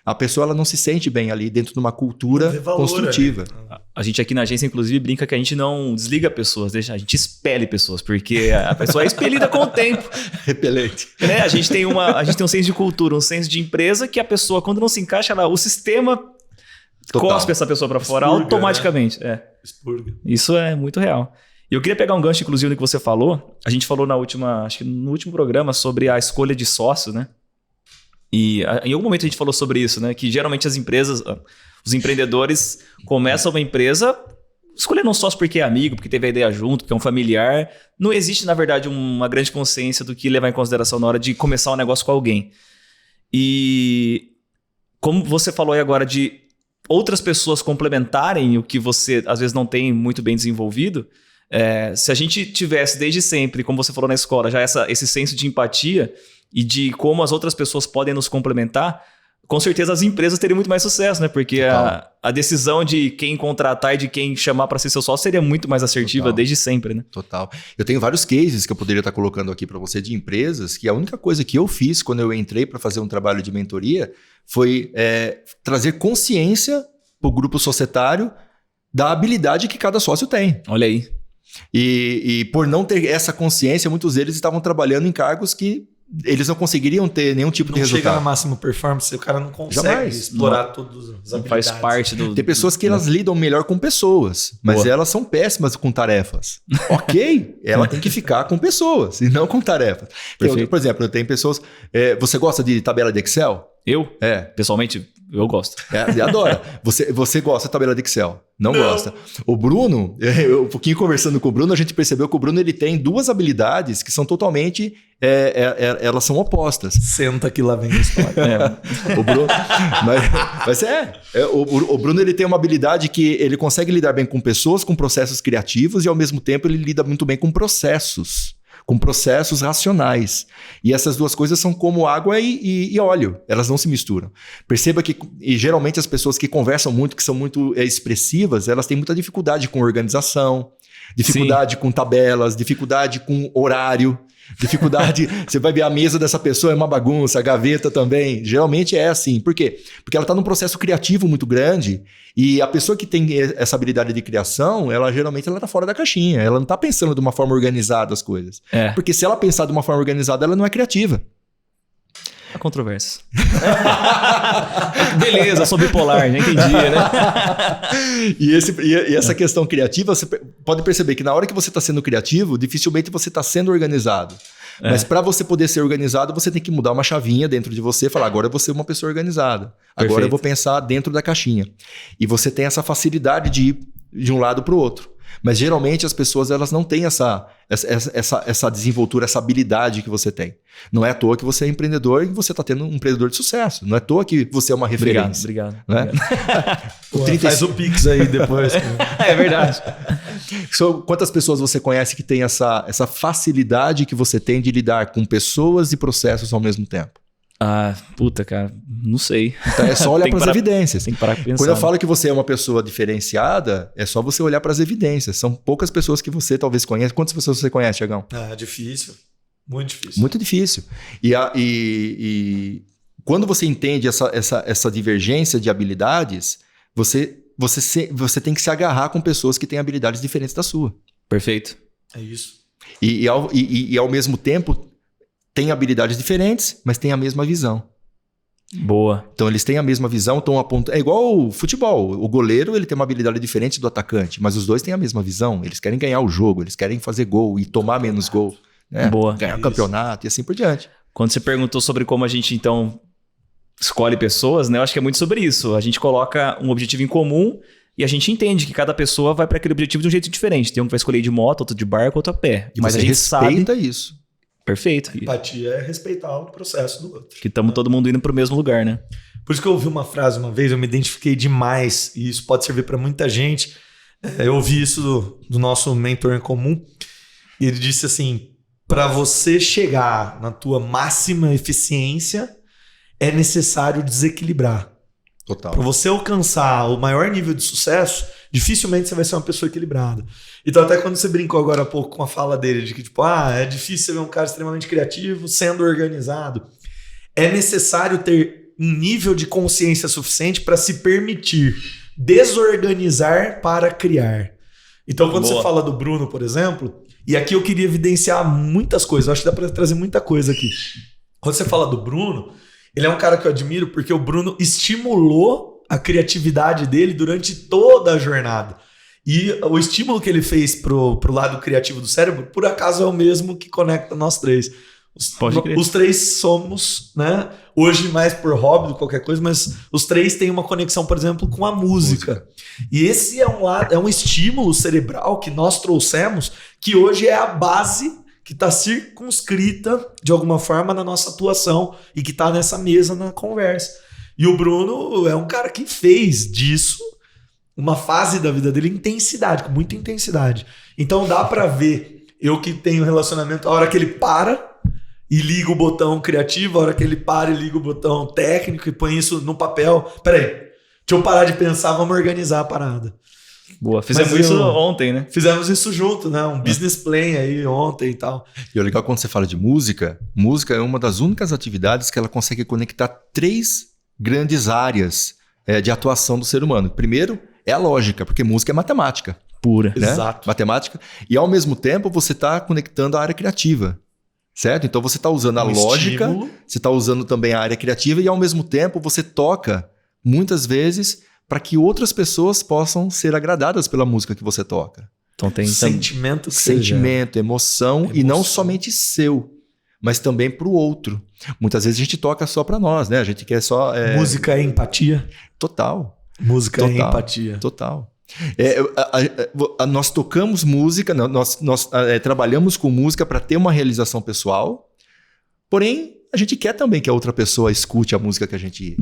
A pessoa ela não se sente bem ali dentro de uma cultura construtiva. A gente aqui na agência, inclusive, brinca que a gente não desliga pessoas, a gente expele pessoas, porque a pessoa é expelida com o tempo. Repelente. A gente tem um senso de cultura, um senso de empresa que a pessoa, quando não se encaixa, o sistema cospe essa pessoa para fora automaticamente. Expurga. Isso é muito real. E eu queria pegar um gancho, inclusive, no que você falou. A gente falou acho que no último programa sobre a escolha de sócio, né? E em algum momento a gente falou sobre isso, né? Que geralmente as empresas, os empreendedores começam uma empresa escolhendo um sócio porque é amigo, porque teve a ideia junto, porque é um familiar. Não existe, na verdade, uma grande consciência do que levar em consideração na hora de começar um negócio com alguém. E como você falou aí agora de outras pessoas complementarem o que você às vezes não tem muito bem desenvolvido, se a gente tivesse desde sempre, como você falou na escola, já esse senso de empatia e de como as outras pessoas podem nos complementar, com certeza as empresas teriam muito mais sucesso, né? Porque a decisão de quem contratar e de quem chamar para ser seu sócio seria muito mais assertiva desde sempre, né? Total. Eu tenho vários cases que eu poderia estar colocando aqui para você de empresas que a única coisa que eu fiz quando eu entrei para fazer um trabalho de mentoria foi trazer consciência para o grupo societário da habilidade que cada sócio tem. Olha aí. E por não ter essa consciência, muitos deles estavam trabalhando em cargos que eles não conseguiriam ter nenhum tipo de resultado. Não chega na máxima performance, o cara não consegue explorar todas as habilidades. Faz parte do... Tem pessoas que elas lidam melhor com pessoas, mas elas são péssimas com tarefas. Ok, ela tem que ficar com pessoas e não com tarefas. Por exemplo, tem pessoas... você gosta de tabela de Excel? Eu? Pessoalmente, eu gosto. Adora. Você gosta de tabela de Excel? Não gosta. O Bruno, um pouquinho conversando com o Bruno, a gente percebeu que o Bruno ele tem duas habilidades que são totalmente... elas são opostas. Senta que lá vem a história. O Bruno... o Bruno ele tem uma habilidade que ele consegue lidar bem com pessoas, com processos criativos e ao mesmo tempo ele lida muito bem com processos racionais. E essas duas coisas são como água e óleo. Elas não se misturam. Perceba que geralmente as pessoas que conversam muito, que são muito expressivas, elas têm muita dificuldade com organização, dificuldade com tabelas, dificuldade com horário, dificuldade... Você vai ver a mesa dessa pessoa é uma bagunça, a gaveta também. Geralmente é assim. Por quê? Porque ela está num processo criativo muito grande e a pessoa que tem essa habilidade de criação, geralmente ela está fora da caixinha. Ela não está pensando de uma forma organizada as coisas. Porque se ela pensar de uma forma organizada, ela não é criativa. A controvérsia. Beleza, sou bipolar, já entendi, né? E essa questão criativa, você pode perceber que na hora que você está sendo criativo, dificilmente você está sendo organizado. Mas para você poder ser organizado, você tem que mudar uma chavinha dentro de você e falar, agora eu vou ser uma pessoa organizada. Agora Perfeito. eu vou pensar dentro da caixinha. E você tem essa facilidade de ir de um lado para o outro. Mas geralmente as pessoas elas não têm essa desenvoltura, essa habilidade que você tem. Não é à toa que você é empreendedor e você está tendo um empreendedor de sucesso. Não é à toa que você é uma referência. Obrigado. Né? Faz o Pix aí depois. É verdade. Quantas pessoas você conhece que tem essa facilidade que você tem de lidar com pessoas e processos ao mesmo tempo? Ah, puta, cara, não sei. Então é só olhar para as evidências. Tem que parar pra pensar. Quando eu falo que você é uma pessoa diferenciada, é só você olhar para as evidências. São poucas pessoas que você talvez conheça. Quantas pessoas você conhece, Thiagão? Difícil. Muito difícil. Muito difícil. E quando você entende essa divergência de habilidades, você tem que se agarrar com pessoas que têm habilidades diferentes da sua. Perfeito. É isso. E ao mesmo tempo, têm habilidades diferentes, mas têm a mesma visão. Boa. Então eles têm a mesma visão, estão apontando. É igual o futebol. O goleiro ele tem uma habilidade diferente do atacante, mas os dois têm a mesma visão. Eles querem ganhar o jogo, eles querem fazer gol e tomar menos gol. Né? Boa. Ganhar o campeonato e assim por diante. Quando você perguntou sobre como a gente, então, escolhe pessoas, né? Eu acho que é muito sobre isso. A gente coloca um objetivo em comum e a gente entende que cada pessoa vai para aquele objetivo de um jeito diferente. Tem um que vai escolher ir de moto, outro de barco, outro a pé. E mas você a gente respeita sabe... isso. Perfeito. Empatia é respeitar o processo do outro. Que estamos todo mundo indo para o mesmo lugar, né? Por isso que eu ouvi uma frase uma vez, eu me identifiquei demais, e isso pode servir para muita gente. Eu ouvi isso do nosso mentor em comum, e ele disse assim, para você chegar na tua máxima eficiência, é necessário desequilibrar. Total. Para você alcançar o maior nível de sucesso, dificilmente você vai ser uma pessoa equilibrada. Então até quando você brincou agora há pouco com a fala dele, de que tipo, é difícil você ver um cara extremamente criativo sendo organizado. É necessário ter um nível de consciência suficiente para se permitir desorganizar para criar. Então quando Boa. você fala do Bruno, por exemplo, e aqui eu queria evidenciar muitas coisas, eu acho que dá para trazer muita coisa aqui. Quando você fala do Bruno, ele é um cara que eu admiro porque o Bruno estimulou a criatividade dele durante toda a jornada. E o estímulo que ele fez pro lado criativo do cérebro, por acaso é o mesmo que conecta nós três. Os três somos, né? Hoje mais por hobby do que qualquer coisa, mas os três têm uma conexão, por exemplo, com a música. E esse é um estímulo cerebral que nós trouxemos, que hoje é a base que está circunscrita de alguma forma na nossa atuação e que está nessa mesa na conversa. E o Bruno é um cara que fez disso uma fase da vida dele, intensidade, com muita intensidade. Então dá pra ver, eu que tenho relacionamento, a hora que ele para e liga o botão criativo, a hora que ele para e liga o botão técnico e põe isso no papel. Peraí, deixa eu parar de pensar, vamos organizar a parada. Boa, fizemos isso ontem, né? Fizemos isso junto, né? Um business plan aí ontem e tal. E o legal quando você fala de música, música é uma das únicas atividades que ela consegue conectar 3 grandes áreas de atuação do ser humano. Primeiro, é a lógica, porque música é matemática. Pura. Né? Exato. Matemática. E ao mesmo tempo você está conectando a área criativa. Certo? Então você está usando a lógica, estímulo. você está usando também a área criativa e ao mesmo tempo você toca, muitas vezes, para que outras pessoas possam ser agradadas pela música que você toca. Então tem Sentimento, emoção, e não somente seu, mas também para o outro. Muitas vezes a gente toca só para nós, né? A gente quer só... Música é empatia. Total. Música é empatia. Total. Nós tocamos música, nós trabalhamos com música para ter uma realização pessoal, porém a gente quer também que a outra pessoa escute a música que a gente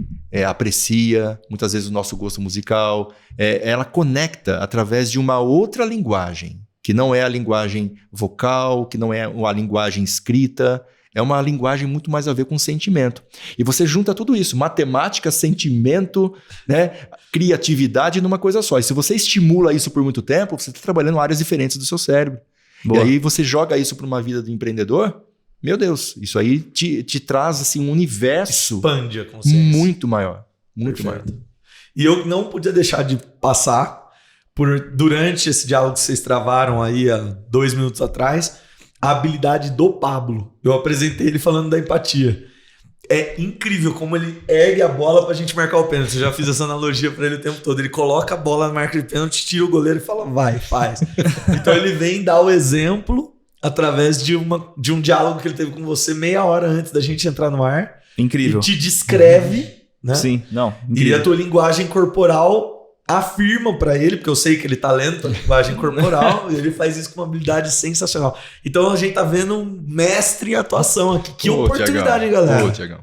aprecia, muitas vezes o nosso gosto musical, ela conecta através de uma outra linguagem, que não é a linguagem vocal, que não é a linguagem escrita, é uma linguagem muito mais a ver com sentimento. E você junta tudo isso, matemática, sentimento, né, criatividade numa coisa só. E se você estimula isso por muito tempo, você está trabalhando áreas diferentes do seu cérebro. Boa. E aí você joga isso para uma vida de empreendedor, meu Deus, isso aí te traz assim, um universo expande a consciência. Muito maior. Muito maior. E eu não podia deixar de passar durante esse diálogo que vocês travaram aí há 2 minutos atrás, a habilidade do Pablo. Eu apresentei ele falando da empatia. É incrível como ele ergue a bola pra gente marcar o pênalti. Eu já fiz essa analogia pra ele o tempo todo. Ele coloca a bola na marca de pênalti, tira o goleiro e fala, vai, faz. Então ele vem dar o exemplo através de um diálogo que ele teve com você meia hora antes da gente entrar no ar. Incrível. E te descreve, né? Sim, não. E Incrível. a tua linguagem corporal afirma pra ele, porque eu sei que ele tá lendo a linguagem corporal, e ele faz isso com uma habilidade sensacional. Então a gente tá vendo um mestre em atuação aqui. Que oportunidade, hein, galera? Ô, Tiagão.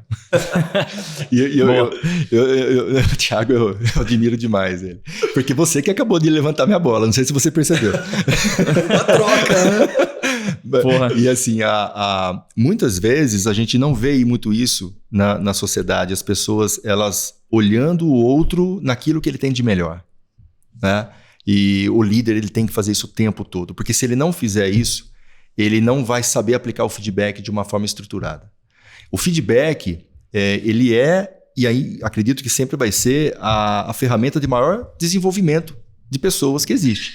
Thiago, eu admiro demais ele. Porque você que acabou de levantar minha bola, não sei se você percebeu. Uma troca, né? Porra. E assim, muitas vezes a gente não vê muito isso na sociedade. As pessoas, elas olhando o outro naquilo que ele tem de melhor, né? E o líder, ele tem que fazer isso o tempo todo. Porque se ele não fizer isso, ele não vai saber aplicar o feedback de uma forma estruturada. O feedback, ele e aí acredito que sempre vai ser a ferramenta de maior desenvolvimento de pessoas que existe.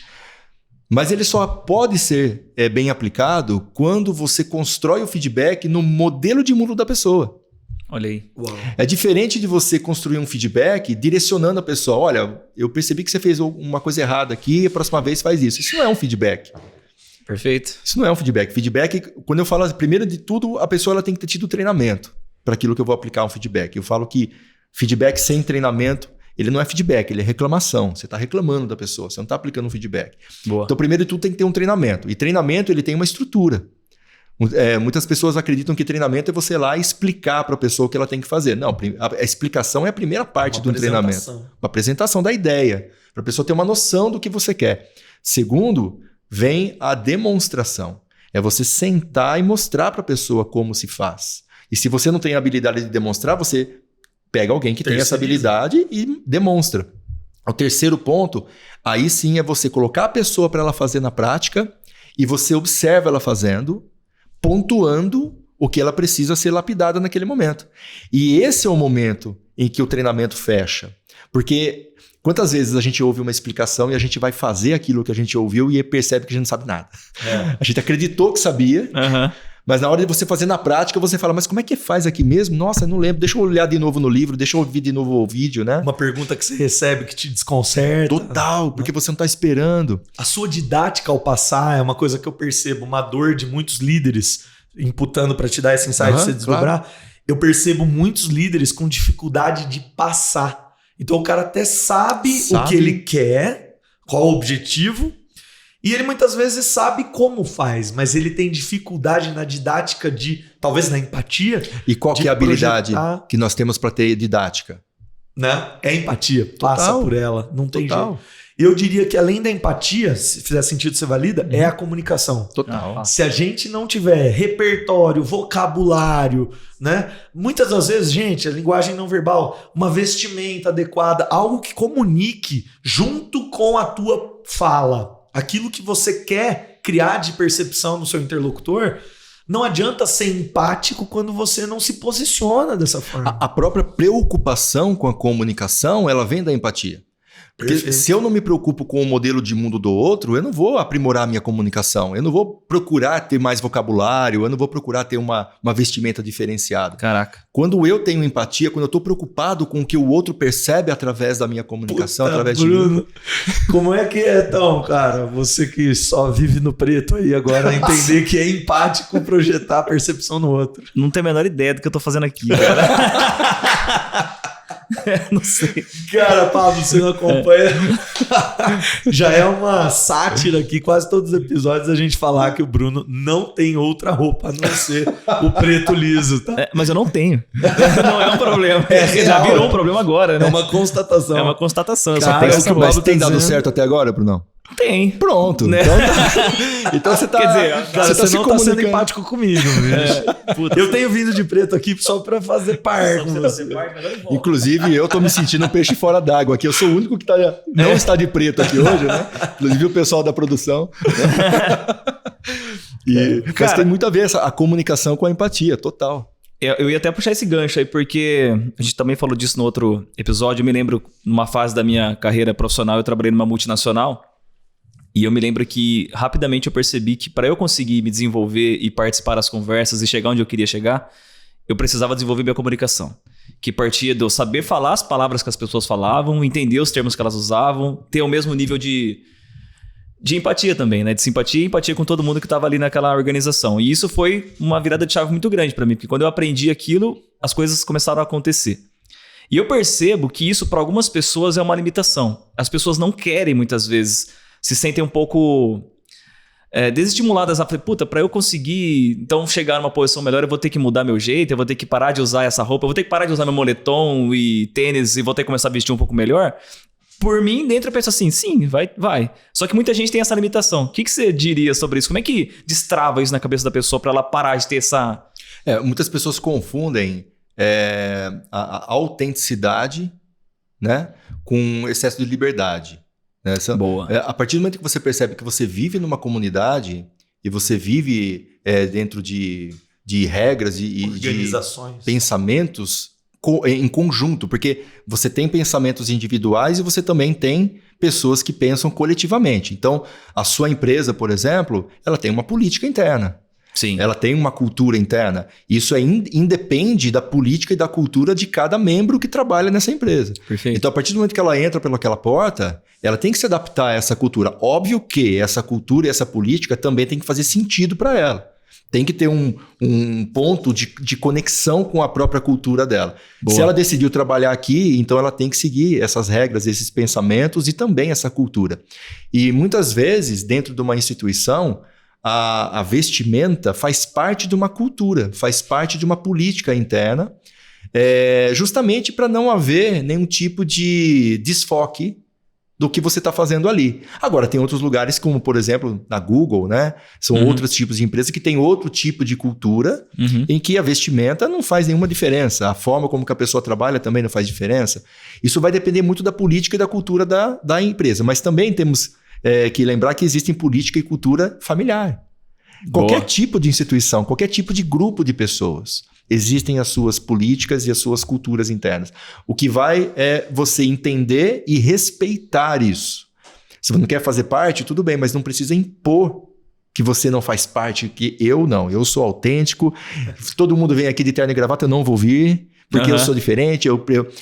Mas ele só pode ser bem aplicado quando você constrói o feedback no modelo de mundo da pessoa. Olha aí. Uau. É diferente de você construir um feedback direcionando a pessoa. Olha, eu percebi que você fez uma coisa errada aqui, a próxima vez faz isso. Isso não é um feedback. Perfeito. Isso não é um feedback. Feedback, quando eu falo, primeiro de tudo, a pessoa ela tem que ter tido treinamento para aquilo que eu vou aplicar um feedback. Eu falo que feedback sem treinamento, ele não é feedback, ele é reclamação. Você está reclamando da pessoa, você não está aplicando um feedback. Boa. Então, primeiro de tudo, tem que ter um treinamento. E treinamento, ele tem uma estrutura. Muitas pessoas acreditam que treinamento é você ir lá e explicar para a pessoa o que ela tem que fazer. Não, a explicação é a primeira parte do treinamento. Uma apresentação da ideia, para a pessoa ter uma noção do que você quer. Segundo, vem a demonstração. É você sentar e mostrar para a pessoa como se faz. E se você não tem a habilidade de demonstrar, você pega alguém que tem essa habilidade e demonstra. O terceiro ponto, aí sim é você colocar a pessoa para ela fazer na prática e você observa ela fazendo, pontuando o que ela precisa ser lapidada naquele momento. E esse é o momento em que o treinamento fecha. Porque quantas vezes a gente ouve uma explicação e a gente vai fazer aquilo que a gente ouviu e percebe que a gente não sabe nada. A gente acreditou que sabia, mas na hora de você fazer na prática, você fala, mas como é que faz aqui mesmo? Nossa, eu não lembro. Deixa eu olhar de novo no livro, deixa eu ouvir de novo o vídeo, né? Uma pergunta que você recebe que te desconcerta. Total, porque você não está esperando. A sua didática ao passar é uma coisa que eu percebo, uma dor de muitos líderes, imputando para te dar esse insight, você desdobrar. Claro. Eu percebo muitos líderes com dificuldade de passar. Então o cara até sabe o que ele quer, qual o objetivo, e ele muitas vezes sabe como faz, mas ele tem dificuldade na didática talvez na empatia. E qual que é a habilidade que nós temos para ter didática? Né? É empatia, passa por ela, não tem jeito. Eu diria que além da empatia, se fizer sentido você valida, é a comunicação. Total. Se a gente não tiver repertório, vocabulário, né? Muitas das vezes, gente, a linguagem não verbal, uma vestimenta adequada, algo que comunique junto com a tua fala, aquilo que você quer criar de percepção no seu interlocutor. Não adianta ser empático quando você não se posiciona dessa forma. A própria preocupação com a comunicação, ela vem da empatia. Porque se eu não me preocupo com o modelo de mundo do outro, eu não vou aprimorar a minha comunicação. Eu não vou procurar ter mais vocabulário, eu não vou procurar ter uma vestimenta diferenciada. Caraca. Quando eu tenho empatia, quando eu estou preocupado com o que o outro percebe através da minha comunicação, através de mim. Como é que é então, cara? Você que só vive no preto aí agora, entender que é empático projetar a percepção no outro. Não tenho a menor ideia do que eu tô fazendo aqui, cara. Não sei. Cara, Pablo, você não acompanha. Já é uma sátira aqui, quase todos os episódios, a gente falar que o Bruno não tem outra roupa a não ser o preto liso, tá? Mas eu não tenho. Não é um problema. Real. Já virou um problema agora, né? É uma constatação. É uma constatação. Cara, só tenho essa mas tem dado certo até agora, Brunão? Tem. Pronto. Né? Então você tá... Quer dizer, cara, você não tá sendo empático comigo. Eu tenho vindo de preto aqui só pra fazer par com você. Inclusive, eu tô me sentindo um peixe fora d'água aqui. Eu sou o único que não está de preto aqui hoje, né? Inclusive o pessoal da produção. Mas tem muito a ver a comunicação com a empatia, total. Eu ia até puxar esse gancho aí, porque a gente também falou disso no outro episódio. Eu me lembro, numa fase da minha carreira profissional, eu trabalhei numa multinacional. E eu me lembro que rapidamente eu percebi que para eu conseguir me desenvolver e participar das conversas e chegar onde eu queria chegar, eu precisava desenvolver minha comunicação. Que partia de eu saber falar as palavras que as pessoas falavam, entender os termos que elas usavam, ter o mesmo nível de de empatia também, né? De simpatia e empatia com todo mundo que estava ali naquela organização. E isso foi uma virada de chave muito grande para mim, porque quando eu aprendi aquilo, as coisas começaram a acontecer. E eu percebo que isso para algumas pessoas é uma limitação. As pessoas não querem muitas vezes, se sentem um pouco desestimuladas a falar, puta, para eu conseguir então chegar numa posição melhor, eu vou ter que mudar meu jeito, eu vou ter que parar de usar essa roupa, eu vou ter que parar de usar meu moletom e tênis e vou ter que começar a vestir um pouco melhor. Por mim, dentro eu penso assim, sim, vai. Só que muita gente tem essa limitação. O que você diria sobre isso? Como é que destrava isso na cabeça da pessoa para ela parar de ter essa... Muitas pessoas confundem a autenticidade, né, com excesso de liberdade. Né? Boa. A partir do momento que você percebe que você vive numa comunidade e você vive dentro de regras e organizações, de pensamentos em conjunto, porque você tem pensamentos individuais e você também tem pessoas que pensam coletivamente. Então, a sua empresa, por exemplo, ela tem uma política interna. Sim. Ela tem uma cultura interna. Isso independe da política e da cultura de cada membro que trabalha nessa empresa. Perfeito. Então, a partir do momento que ela entra pelaquela porta, ela tem que se adaptar a essa cultura. Óbvio que essa cultura e essa política também tem que fazer sentido para ela. Tem que ter um ponto de conexão com a própria cultura dela. Boa. Se ela decidiu trabalhar aqui, então ela tem que seguir essas regras, esses pensamentos e também essa cultura. E muitas vezes, dentro de uma instituição, a vestimenta faz parte de uma cultura, faz parte de uma política interna, justamente para não haver nenhum tipo de desfoque do que você está fazendo ali. Agora, tem outros lugares, como por exemplo, na Google, né? São outros tipos de empresas que têm outro tipo de cultura, em que a vestimenta não faz nenhuma diferença. A forma como que a pessoa trabalha também não faz diferença. Isso vai depender muito da política e da cultura da empresa. Mas também temos que lembrar que existem política e cultura familiar. Qualquer tipo de instituição, qualquer tipo de grupo de pessoas, existem as suas políticas e as suas culturas internas. O que vai é você entender e respeitar isso. Se você não quer fazer parte, tudo bem, mas não precisa impor que você não faz parte, que eu sou autêntico, todo mundo vem aqui de terno e gravata, eu não vou vir, porque eu sou diferente,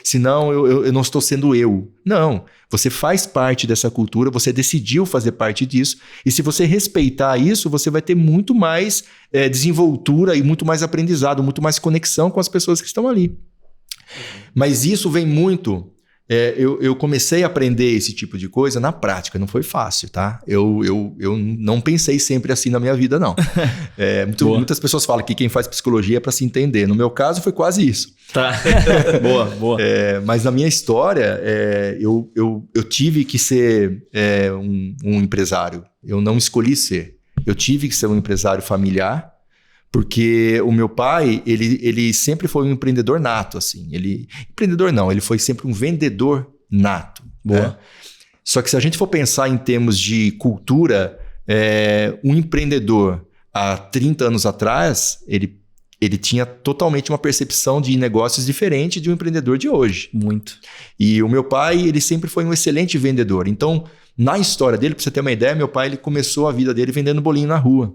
senão eu não estou sendo eu. Não, você faz parte dessa cultura, você decidiu fazer parte disso, e se você respeitar isso, você vai ter muito mais desenvoltura e muito mais aprendizado, muito mais conexão com as pessoas que estão ali. Mas isso vem muito... Eu comecei a aprender esse tipo de coisa na prática, não foi fácil, tá? Eu não pensei sempre assim na minha vida, não. Muitas pessoas falam que quem faz psicologia é para se entender. No meu caso, foi quase isso. Tá. Boa. Mas na minha história, eu tive que ser um empresário. Eu não escolhi ser. Eu tive que ser um empresário familiar, porque o meu pai, ele sempre foi um empreendedor nato, assim. Empreendedor não, ele foi sempre um vendedor nato. Boa. Né? Só que se a gente for pensar em termos de cultura, um empreendedor há 30 anos atrás, ele tinha totalmente uma percepção de negócios diferente de um empreendedor de hoje. Muito. E o meu pai, ele sempre foi um excelente vendedor. Então, na história dele, para você ter uma ideia, meu pai ele começou a vida dele vendendo bolinho na rua.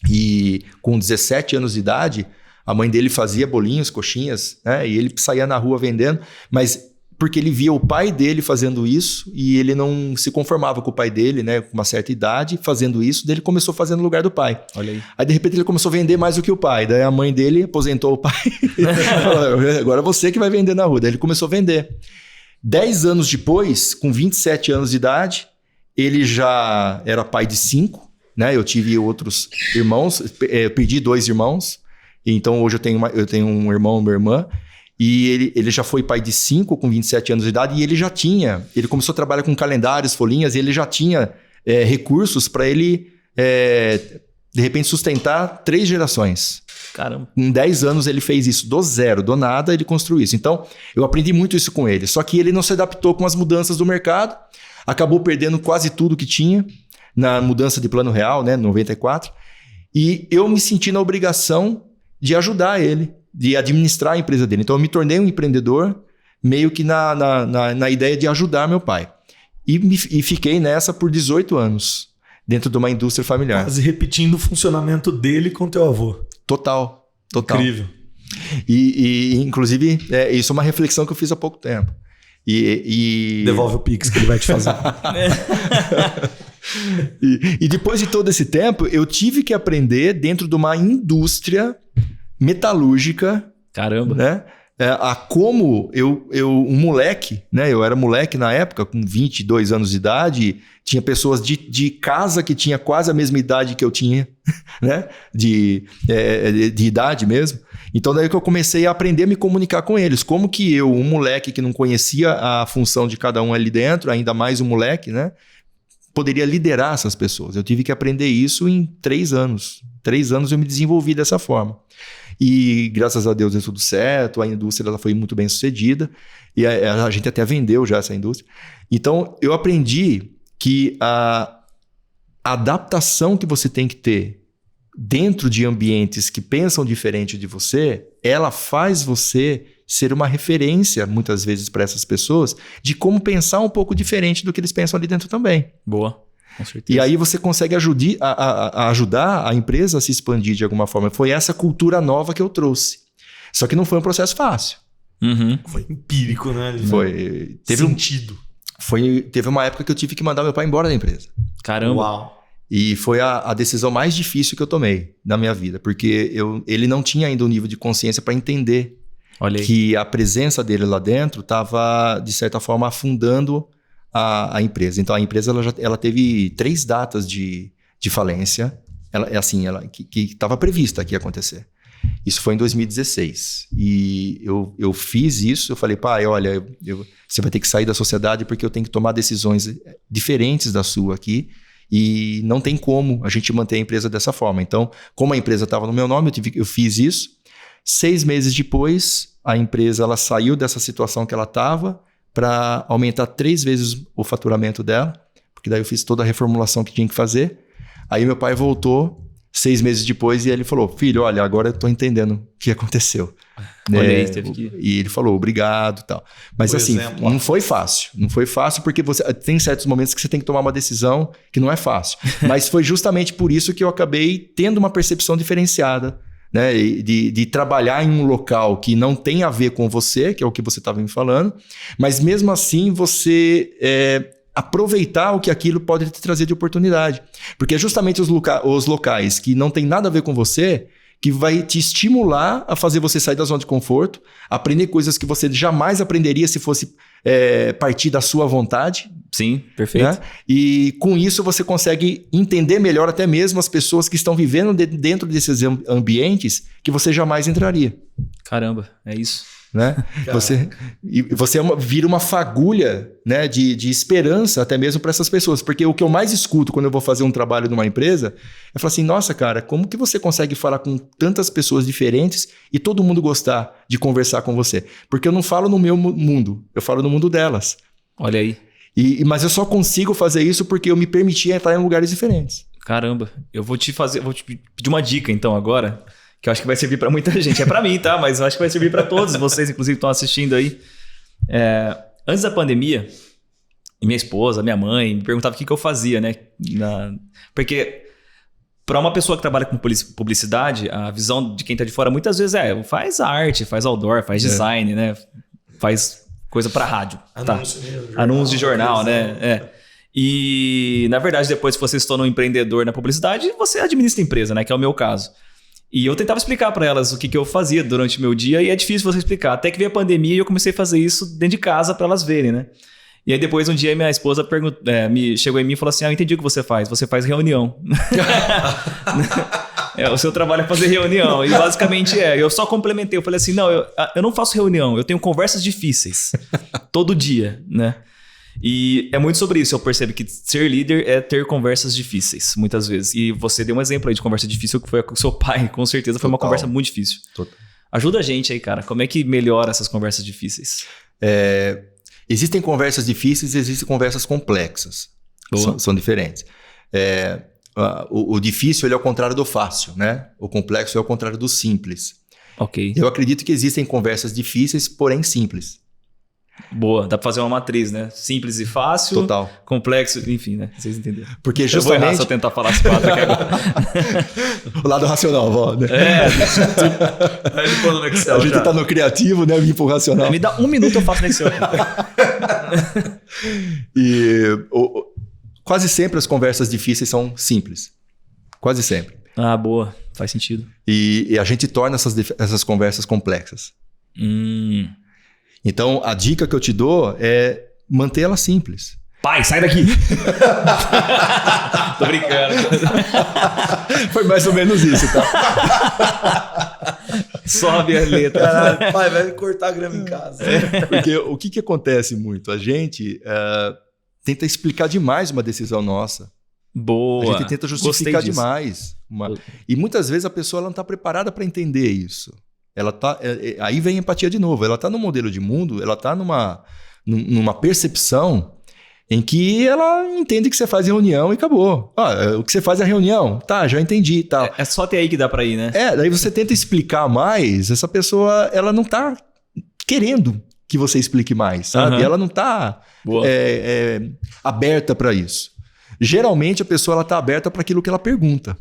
E com 17 anos de idade, a mãe dele fazia bolinhos, coxinhas, né? E ele saía na rua vendendo, mas porque ele via o pai dele fazendo isso e ele não se conformava com o pai dele, né? Com uma certa idade, fazendo isso, daí ele começou fazendo no lugar do pai. Olha aí. Aí de repente ele começou a vender mais do que o pai, daí a mãe dele aposentou o pai, agora você que vai vender na rua, daí ele começou a vender. 10 anos depois, com 27 anos de idade, ele já era pai de 5, né? Eu tive outros irmãos, eu perdi 2 irmãos, então hoje eu tenho um irmão e uma irmã, e ele já foi pai de 5 com 27 anos de idade, e ele começou a trabalhar com calendários, folhinhas, e ele já tinha recursos para ele, de repente, sustentar 3 gerações. Caramba. Em 10 anos ele fez isso, do zero, do nada ele construiu isso. Então, eu aprendi muito isso com ele, só que ele não se adaptou com as mudanças do mercado, acabou perdendo quase tudo que tinha, na mudança de plano real, né, 94, e eu me senti na obrigação de ajudar ele, de administrar a empresa dele. Então eu me tornei um empreendedor meio que na ideia de ajudar meu pai. E fiquei nessa por 18 anos, dentro de uma indústria familiar. Quase repetindo o funcionamento dele com teu avô. Total. Incrível. E inclusive, isso é uma reflexão que eu fiz há pouco tempo. Devolve o Pix que ele vai te fazer. E depois de todo esse tempo, eu tive que aprender dentro de uma indústria metalúrgica, Caramba. né? A como um moleque, né? Eu era moleque na época, com 22 anos de idade, tinha pessoas de casa que tinha quase a mesma idade que eu tinha, né? De idade mesmo. Então daí que eu comecei a aprender a me comunicar com eles. Como que eu, um moleque que não conhecia a função de cada um ali dentro, ainda mais um moleque, né? Poderia liderar essas pessoas. Eu tive que aprender isso em 3 anos. 3 anos eu me desenvolvi dessa forma. E graças a Deus deu tudo certo, a indústria ela foi muito bem sucedida e a gente até vendeu já essa indústria. Então eu aprendi que a adaptação que você tem que ter dentro de ambientes que pensam diferente de você, ela faz você ser uma referência muitas vezes para essas pessoas de como pensar um pouco diferente do que eles pensam ali dentro também. Boa. Com certeza. E aí você consegue ajudar a empresa a se expandir de alguma forma. Foi essa cultura nova que eu trouxe. Só que não foi um processo fácil. Uhum. Foi empírico, né? Foi. Teve uma época que eu tive que mandar meu pai embora da empresa. Caramba. Uau. E foi a decisão mais difícil que eu tomei na minha vida. Porque ele não tinha ainda um nível de consciência para entender que a presença dele lá dentro estava, de certa forma, afundando a empresa. Então a empresa ela teve 3 datas de falência, que estava prevista que ia acontecer. Isso foi em 2016. E eu fiz isso, eu falei, pai, olha, você vai ter que sair da sociedade porque eu tenho que tomar decisões diferentes da sua aqui e não tem como a gente manter a empresa dessa forma. Então, como a empresa estava no meu nome, eu fiz isso. 6 meses depois, a empresa ela saiu dessa situação que ela estava para aumentar 3 vezes o faturamento dela, porque daí eu fiz toda a reformulação que tinha que fazer. Aí meu pai voltou 6 meses depois e ele falou, filho, olha, agora eu tô entendendo o que aconteceu. E ele falou, obrigado e tal. Mas assim, não foi fácil. Não foi fácil porque tem certos momentos que você tem que tomar uma decisão que não é fácil. Mas foi justamente por isso que eu acabei tendo uma percepção diferenciada, né, de trabalhar em um local que não tem a ver com você, que é o que você estava me falando, mas mesmo assim você aproveitar o que aquilo pode te trazer de oportunidade. Porque é justamente os locais que não tem nada a ver com você que vai te estimular a fazer você sair da zona de conforto, aprender coisas que você jamais aprenderia se fosse partir da sua vontade. Sim, perfeito. Né? E com isso você consegue entender melhor até mesmo as pessoas que estão vivendo dentro desses ambientes que você jamais entraria. Caramba, é isso. Né? Você vira uma fagulha, né, de esperança até mesmo para essas pessoas. Porque o que eu mais escuto quando eu vou fazer um trabalho numa empresa é falar assim, nossa, cara, como que você consegue falar com tantas pessoas diferentes e todo mundo gostar de conversar com você? Porque eu não falo no meu mundo, eu falo no mundo delas. Olha aí. Mas eu só consigo fazer isso porque eu me permiti entrar em lugares diferentes. Caramba, eu vou te pedir uma dica então agora, que eu acho que vai servir para muita gente. É para mim, tá? Mas eu acho que vai servir para todos vocês, inclusive, que estão assistindo aí. Antes da pandemia, minha esposa, minha mãe, me perguntavam o que eu fazia, né? Porque para uma pessoa que trabalha com publicidade, a visão de quem tá de fora muitas vezes faz arte, faz outdoor, faz design, né? Faz coisa para rádio. Anúncio de jornal, né? E, na verdade, depois que você se torna um empreendedor na publicidade, você administra a empresa, né? Que é o meu caso. E eu tentava explicar para elas o que eu fazia durante o meu dia e é difícil você explicar. Até que veio a pandemia e eu comecei a fazer isso dentro de casa para elas verem, né? E aí depois um dia minha esposa chegou em mim e falou assim, eu entendi o que você faz reunião. O seu trabalho é fazer reunião. E basicamente eu só complementei, eu falei assim, não, eu não faço reunião, eu tenho conversas difíceis todo dia, né? E é muito sobre isso, eu percebo que ser líder é ter conversas difíceis, muitas vezes. E você deu um exemplo aí de conversa difícil, que foi com o seu pai, com certeza foi uma conversa muito difícil. Total. Ajuda a gente aí, cara, como é que melhora essas conversas difíceis? Existem conversas difíceis e existem conversas complexas. São diferentes. O difícil ele é o contrário do fácil, né? O complexo é o contrário do simples. Ok. Eu acredito que existem conversas difíceis, porém simples. Boa, dá pra fazer uma matriz, né? Simples e fácil. Total. Complexo, enfim, né? Vocês entenderam. Porque justamente... Eu vou errar se eu tentar falar as 4 aqui agora. O lado racional, vó. Né? No Excel, a gente tá no criativo, né? Vim pro racional. Me dá 1 minuto eu faço no Excel. quase sempre as conversas difíceis são simples. Quase sempre. Ah, boa. Faz sentido. E a gente torna essas conversas complexas. Então, a dica que eu te dou é manter ela simples. Pai, sai daqui! Tô brincando. Foi mais ou menos isso, tá? Sobe a letra. Caralho, pai, vai cortar a grama em casa. Porque o que acontece muito? A gente tenta explicar demais uma decisão nossa. Boa. A gente tenta justificar demais. E muitas vezes a pessoa não está preparada para entender isso. Ela tá, aí vem a empatia de novo. Ela está num modelo de mundo, ela está numa percepção em que ela entende que você faz reunião e acabou. O que você faz é reunião. Tá, já entendi e tal. É só até aí que dá para ir, né? Daí você tenta explicar mais, essa pessoa ela não está querendo que você explique mais, sabe? Ela não está aberta para isso. Geralmente a pessoa ela está aberta para aquilo que ela pergunta.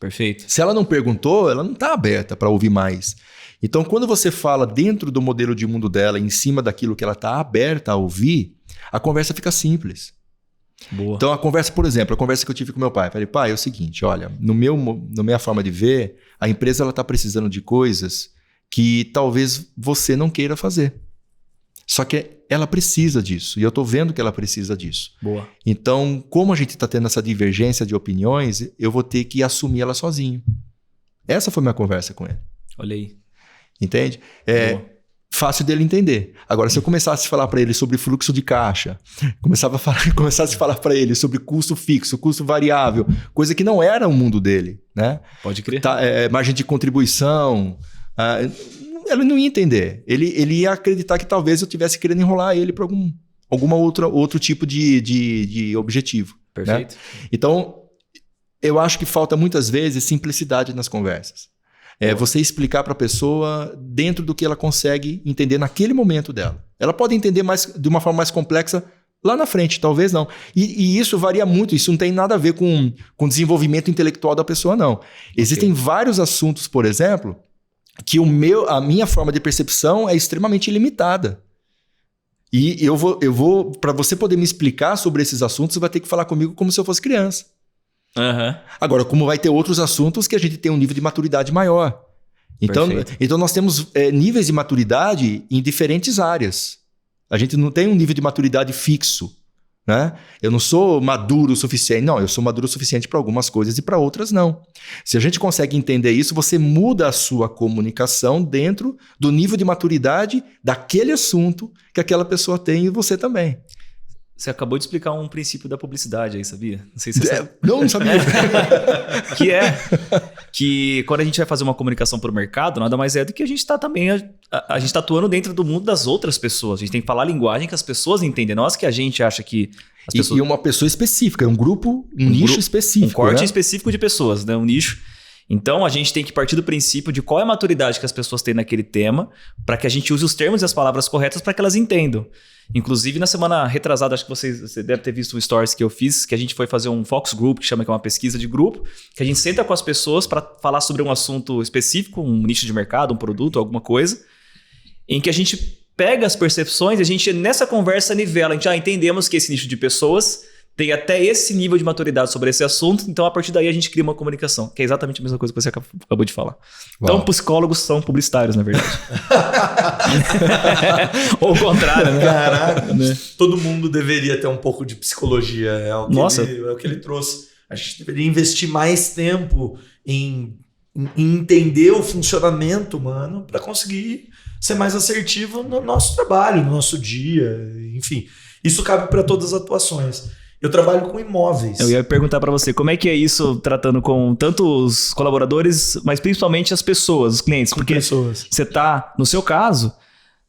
Perfeito. Se ela não perguntou, ela não está aberta para ouvir mais. Então, quando você fala dentro do modelo de mundo dela, em cima daquilo que ela está aberta a ouvir, a conversa fica simples. Boa. Então, por exemplo, a conversa que eu tive com meu pai. Falei, pai, é o seguinte, olha, na minha forma de ver, a empresa está precisando de coisas que talvez você não queira fazer. Só que ela precisa disso, e eu estou vendo que ela precisa disso. Boa. Então, como a gente está tendo essa divergência de opiniões, eu vou ter que assumir ela sozinho. Essa foi minha conversa com ele. Olha aí. Entende? Fácil dele entender. Agora, se eu começasse a falar para ele sobre fluxo de caixa, começasse a falar para ele sobre custo fixo, custo variável, coisa que não era o mundo dele, né? Pode crer. Margem de contribuição, ele não ia entender. Ele ia acreditar que talvez eu estivesse querendo enrolar ele para algum outro tipo de objetivo. Perfeito. Né? Então, eu acho que falta muitas vezes simplicidade nas conversas. Você explicar para a pessoa dentro do que ela consegue entender naquele momento dela. Ela pode entender de uma forma mais complexa lá na frente, talvez não. E isso varia muito, isso não tem nada a ver com o desenvolvimento intelectual da pessoa, não. Existem vários assuntos, por exemplo, que a minha forma de percepção é extremamente limitada. E eu vou para você poder me explicar sobre esses assuntos, você vai ter que falar comigo como se eu fosse criança. Agora, como vai ter outros assuntos que a gente tem um nível de maturidade maior. Então nós temos níveis de maturidade em diferentes áreas. A gente não tem um nível de maturidade fixo. Né? Eu não sou maduro o suficiente. Não, eu sou maduro o suficiente para algumas coisas e para outras não. Se a gente consegue entender isso, você muda a sua comunicação dentro do nível de maturidade daquele assunto que aquela pessoa tem e você também. Você acabou de explicar um princípio da publicidade aí, sabia? Não sei se você sabe. Não sabia. Que quando a gente vai fazer uma comunicação para o mercado, nada mais é do que a gente está também... A gente está atuando dentro do mundo das outras pessoas. A gente tem que falar a linguagem que as pessoas entendem. Não as que a gente acha que... As pessoas... E uma pessoa específica, um grupo, um nicho específico. Um corte né? específico de pessoas, né? Um nicho. Então, a gente tem que partir do princípio de qual é a maturidade que as pessoas têm naquele tema para que a gente use os termos e as palavras corretas para que elas entendam. Inclusive, na semana retrasada, acho que você deve ter visto um stories que eu fiz, que a gente foi fazer um focus group, que é uma pesquisa de grupo, que a gente senta com as pessoas para falar sobre um assunto específico, um nicho de mercado, um produto, alguma coisa, em que a gente pega as percepções e a gente, nessa conversa, nivela. A gente entendemos que esse nicho de pessoas tem até esse nível de maturidade sobre esse assunto, então a partir daí a gente cria uma comunicação, que é exatamente a mesma coisa que você acabou de falar. Uau. Então, psicólogos são publicitários, na verdade. Ou o contrário, né? Caraca, né? Todo mundo deveria ter um pouco de psicologia, é o que ele trouxe. A gente deveria investir mais tempo em entender o funcionamento humano para conseguir ser mais assertivo no nosso trabalho, no nosso dia, enfim. Isso cabe para todas as atuações. Eu trabalho com imóveis. Eu ia perguntar para você, como é que é isso tratando com tanto os colaboradores, mas principalmente as pessoas, os clientes? Porque você está, no seu caso,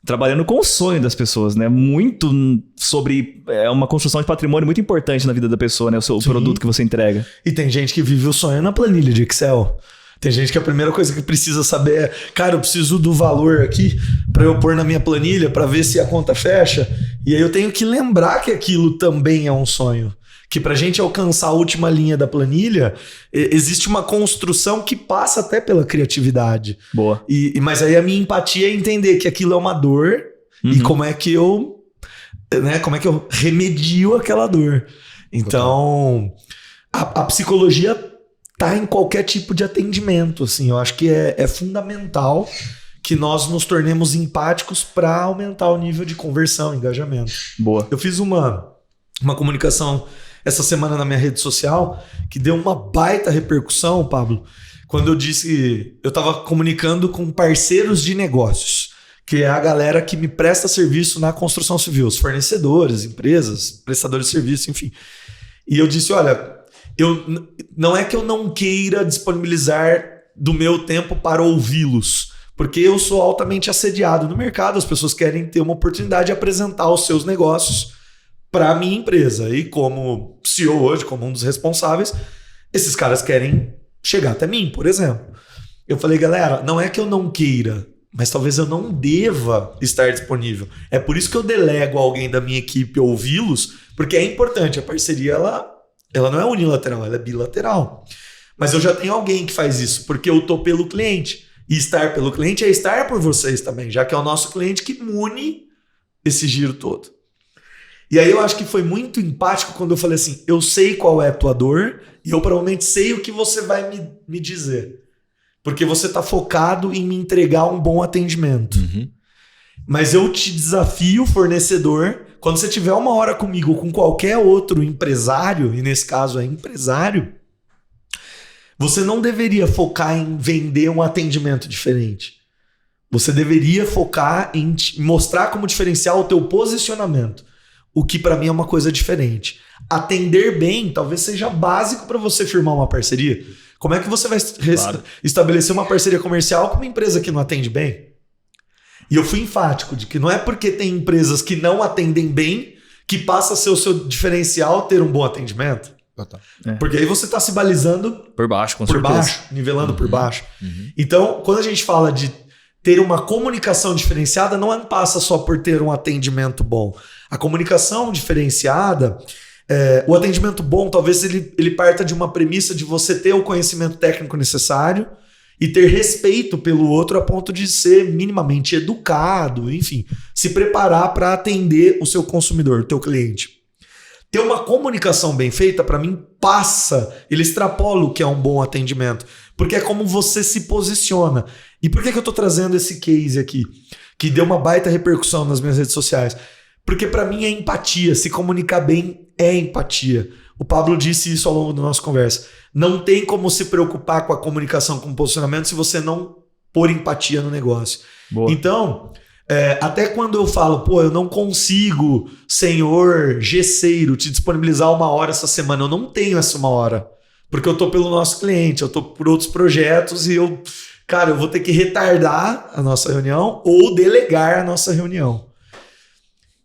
trabalhando com o sonho das pessoas, né? Muito sobre uma construção de patrimônio muito importante na vida da pessoa, né? O produto que você entrega. E tem gente que vive o sonho na planilha de Excel. Tem gente que a primeira coisa que precisa saber é, cara, eu preciso do valor aqui para eu pôr na minha planilha para ver se a conta fecha. E aí eu tenho que lembrar que aquilo também é um sonho. Que pra gente alcançar a última linha da planilha, existe uma construção que passa até pela criatividade. Boa. Mas aí a minha empatia é entender que aquilo é uma dor e como é que eu remedio aquela dor. Então, a psicologia tá em qualquer tipo de atendimento, assim. Eu acho que é fundamental que nós nos tornemos empáticos para aumentar o nível de conversão, engajamento. Boa. Eu fiz uma comunicação essa semana na minha rede social que deu uma baita repercussão, Pablo, quando eu disse... Eu estava comunicando com parceiros de negócios, que é a galera que me presta serviço na construção civil, os fornecedores, empresas, prestadores de serviço, enfim. E eu disse, olha, não é que eu não queira disponibilizar do meu tempo para ouvi-los, porque eu sou altamente assediado no mercado, as pessoas querem ter uma oportunidade de apresentar os seus negócios para a minha empresa. E como CEO hoje, como um dos responsáveis, esses caras querem chegar até mim, por exemplo. Eu falei, galera, não é que eu não queira, mas talvez eu não deva estar disponível. É por isso que eu delego a alguém da minha equipe ouvi-los, porque é importante. A parceria, ela não é unilateral, ela é bilateral. Mas eu já tenho alguém que faz isso, porque eu tô pelo cliente. E estar pelo cliente é estar por vocês também, já que é o nosso cliente que mune esse giro todo. E aí eu acho que foi muito empático quando eu falei assim, eu sei qual é a tua dor e eu provavelmente sei o que você vai me dizer. Porque você está focado em me entregar um bom atendimento. Uhum. Mas eu te desafio, fornecedor, quando você tiver uma hora comigo ou com qualquer outro empresário, e nesse caso é empresário, você não deveria focar em vender um atendimento diferente. Você deveria focar em mostrar como diferenciar o teu posicionamento. O que para mim é uma coisa diferente. Atender bem talvez seja básico para você firmar uma parceria. Como é que você vai estabelecer uma parceria comercial com uma empresa que não atende bem? E eu fui enfático de que não é porque tem empresas que não atendem bem que passa a ser o seu diferencial ter um bom atendimento. Porque aí você está se balizando por baixo, com por certeza. baixo, nivelando por baixo. Então, quando a gente fala de ter uma comunicação diferenciada, não passa só por ter um atendimento bom. A comunicação diferenciada, o atendimento bom, talvez ele parta de uma premissa de você ter o conhecimento técnico necessário e ter respeito pelo outro a ponto de ser minimamente educado, enfim, se preparar para atender o seu consumidor, o teu cliente. Ter uma comunicação bem feita, para mim, ele extrapola o que é um bom atendimento, porque é como você se posiciona. E por que eu estou trazendo esse case aqui, que deu uma baita repercussão nas minhas redes sociais? Porque para mim é empatia, se comunicar bem é empatia. O Pablo disse isso ao longo da nossa conversa. Não tem como se preocupar com a comunicação, com o posicionamento, se você não pôr empatia no negócio. Boa. Então, até quando eu falo, eu não consigo, senhor gesseiro, te disponibilizar 1 hora essa semana, eu não tenho essa 1 hora, porque eu tô pelo nosso cliente, eu tô por outros projetos e eu vou ter que retardar a nossa reunião ou delegar a nossa reunião.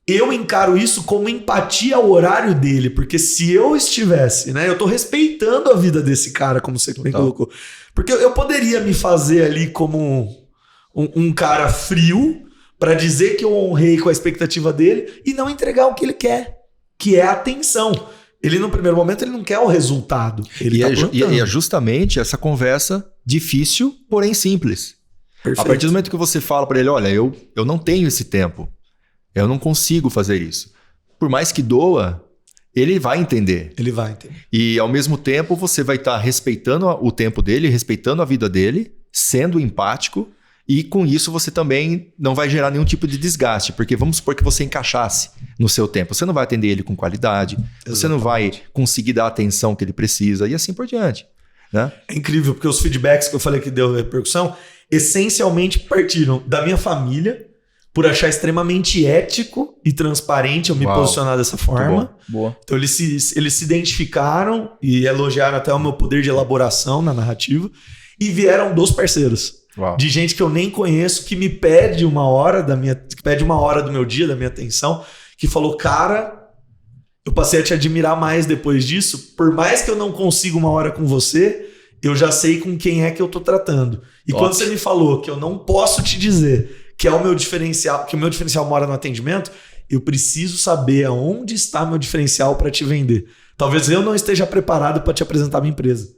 Eu encaro isso como empatia ao horário dele, porque se eu estivesse, eu tô respeitando a vida desse cara, como você bem colocou. Porque eu poderia me fazer ali como um cara frio para dizer que eu honrei com a expectativa dele e não entregar o que ele quer, que é a atenção. Ele, no primeiro momento, ele não quer o resultado. Ele e é justamente essa conversa difícil, porém simples. Perfeito. A partir do momento que você fala para ele, olha, eu não tenho esse tempo. Eu não consigo fazer isso. Por mais que doa, ele vai entender. Ele vai entender. E, ao mesmo tempo, você vai estar respeitando o tempo dele, respeitando a vida dele, sendo empático, e com isso você também não vai gerar nenhum tipo de desgaste, porque vamos supor que você encaixasse no seu tempo. Você não vai atender ele com qualidade, Exatamente. Você não vai conseguir dar a atenção que ele precisa, e assim por diante. Né? É incrível, porque os feedbacks que eu falei que deu repercussão, essencialmente partiram da minha família, por achar extremamente ético e transparente eu me posicionar dessa forma. Boa. Então eles se identificaram e elogiaram até o meu poder de elaboração na narrativa e vieram dos parceiros. Uau. De gente que eu nem conheço, que me pede 1 hora que pede 1 hora do meu dia, da minha atenção, que falou, cara, eu passei a te admirar mais depois disso, por mais que eu não consiga 1 hora com você, eu já sei com quem é que eu tô tratando. E quando você me falou que eu não posso te dizer que é o meu diferencial, que o meu diferencial mora no atendimento, eu preciso saber aonde está meu diferencial para te vender. Talvez eu não esteja preparado para te apresentar a minha empresa.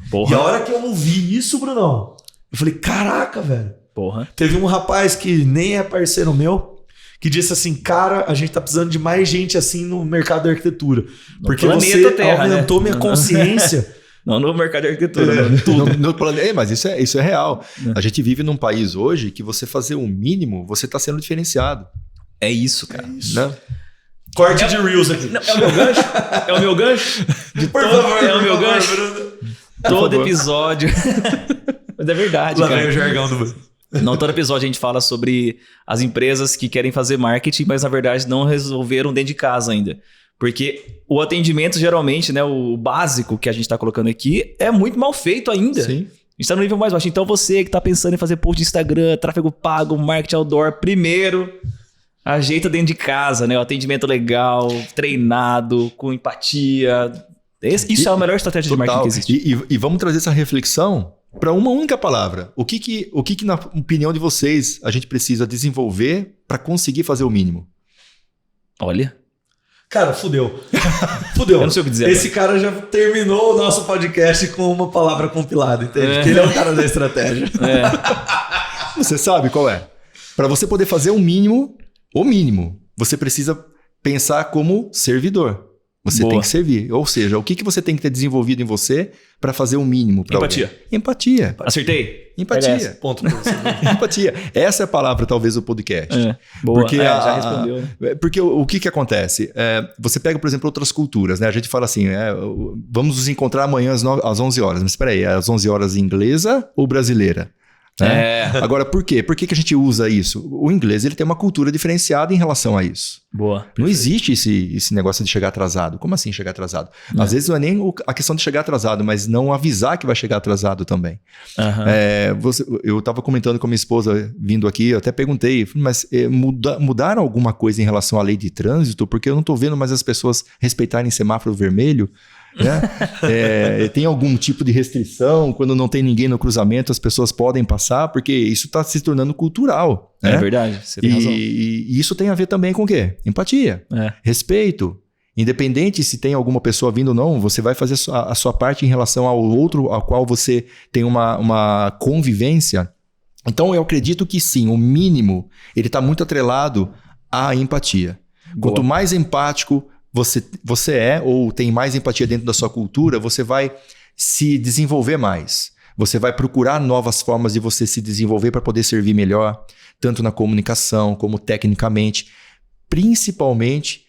Porra. E a hora que eu ouvi isso, Brunão, eu falei, caraca, velho. Porra. Teve um rapaz que nem é parceiro meu, que disse assim, cara, a gente tá precisando de mais gente assim no mercado da arquitetura. Porque planeta você Terra, aumentou minha consciência. Não no mercado de arquitetura, não, tudo. Mas isso é real. A gente vive num país hoje que você fazer o mínimo, você está sendo diferenciado. É isso, cara. Né? Corte de Reels aqui. Não, é o meu gancho? É o meu gancho? Por favor, é o meu gancho? Bruno. Todo episódio. Mas é verdade, Lá cara. vem o jargão do Bruno. Não, todo episódio a gente fala sobre as empresas que querem fazer marketing, mas na verdade não resolveram dentro de casa ainda. Porque o atendimento, geralmente, né, o básico que a gente está colocando aqui, é muito mal feito ainda. Sim. A gente está no nível mais baixo. Então você que está pensando em fazer post de Instagram, tráfego pago, marketing outdoor, primeiro, ajeita dentro de casa, né? O atendimento legal, treinado, com empatia. Isso é a melhor estratégia de marketing que existe. E vamos trazer essa reflexão para uma única palavra. O que, na opinião de vocês, a gente precisa desenvolver para conseguir fazer o mínimo? Olha. Cara, fudeu. Fudeu. Eu não sei o que dizer. Esse cara já terminou o nosso podcast com uma palavra compilada, entende? Porque ele é o cara da estratégia. Você sabe qual é? Para você poder fazer o mínimo, você precisa pensar como servidor. Você Boa. tem que servir. Ou seja, o que você tem que ter desenvolvido em você para fazer o mínimo para alguém? Empatia. Acertei? Empatia. Ponto pra você. Empatia. Essa é a palavra, talvez, do podcast. Boa. Porque já respondeu. Porque o que acontece? Você pega, por exemplo, outras culturas, né? A gente fala assim, vamos nos encontrar amanhã às 11 horas. Mas espera aí, às 11 horas inglesa ou brasileira? Né? Agora, por quê? Por que a gente usa isso? O inglês ele tem uma cultura diferenciada em relação a isso. Boa. Não existe esse negócio de chegar atrasado. Como assim chegar atrasado? Às vezes não é nem a questão de chegar atrasado, mas não avisar que vai chegar atrasado também. Eu estava comentando com a minha esposa vindo aqui, eu até perguntei, mas mudaram alguma coisa em relação à lei de trânsito? Porque eu não estou vendo mais as pessoas respeitarem semáforo vermelho. Né? Tem algum tipo de restrição? Quando não tem ninguém no cruzamento, as pessoas podem passar, porque isso está se tornando cultural. Né? É verdade, você tem razão. E isso tem a ver também com o quê? Empatia, respeito. Independente se tem alguma pessoa vindo ou não, você vai fazer a sua parte em relação ao outro, ao qual você tem uma convivência. Então eu acredito que sim, o mínimo ele está muito atrelado à empatia. Boa. Quanto mais empático você é, ou tem mais empatia dentro da sua cultura, você vai se desenvolver mais. Você vai procurar novas formas de você se desenvolver para poder servir melhor, tanto na comunicação como tecnicamente, principalmente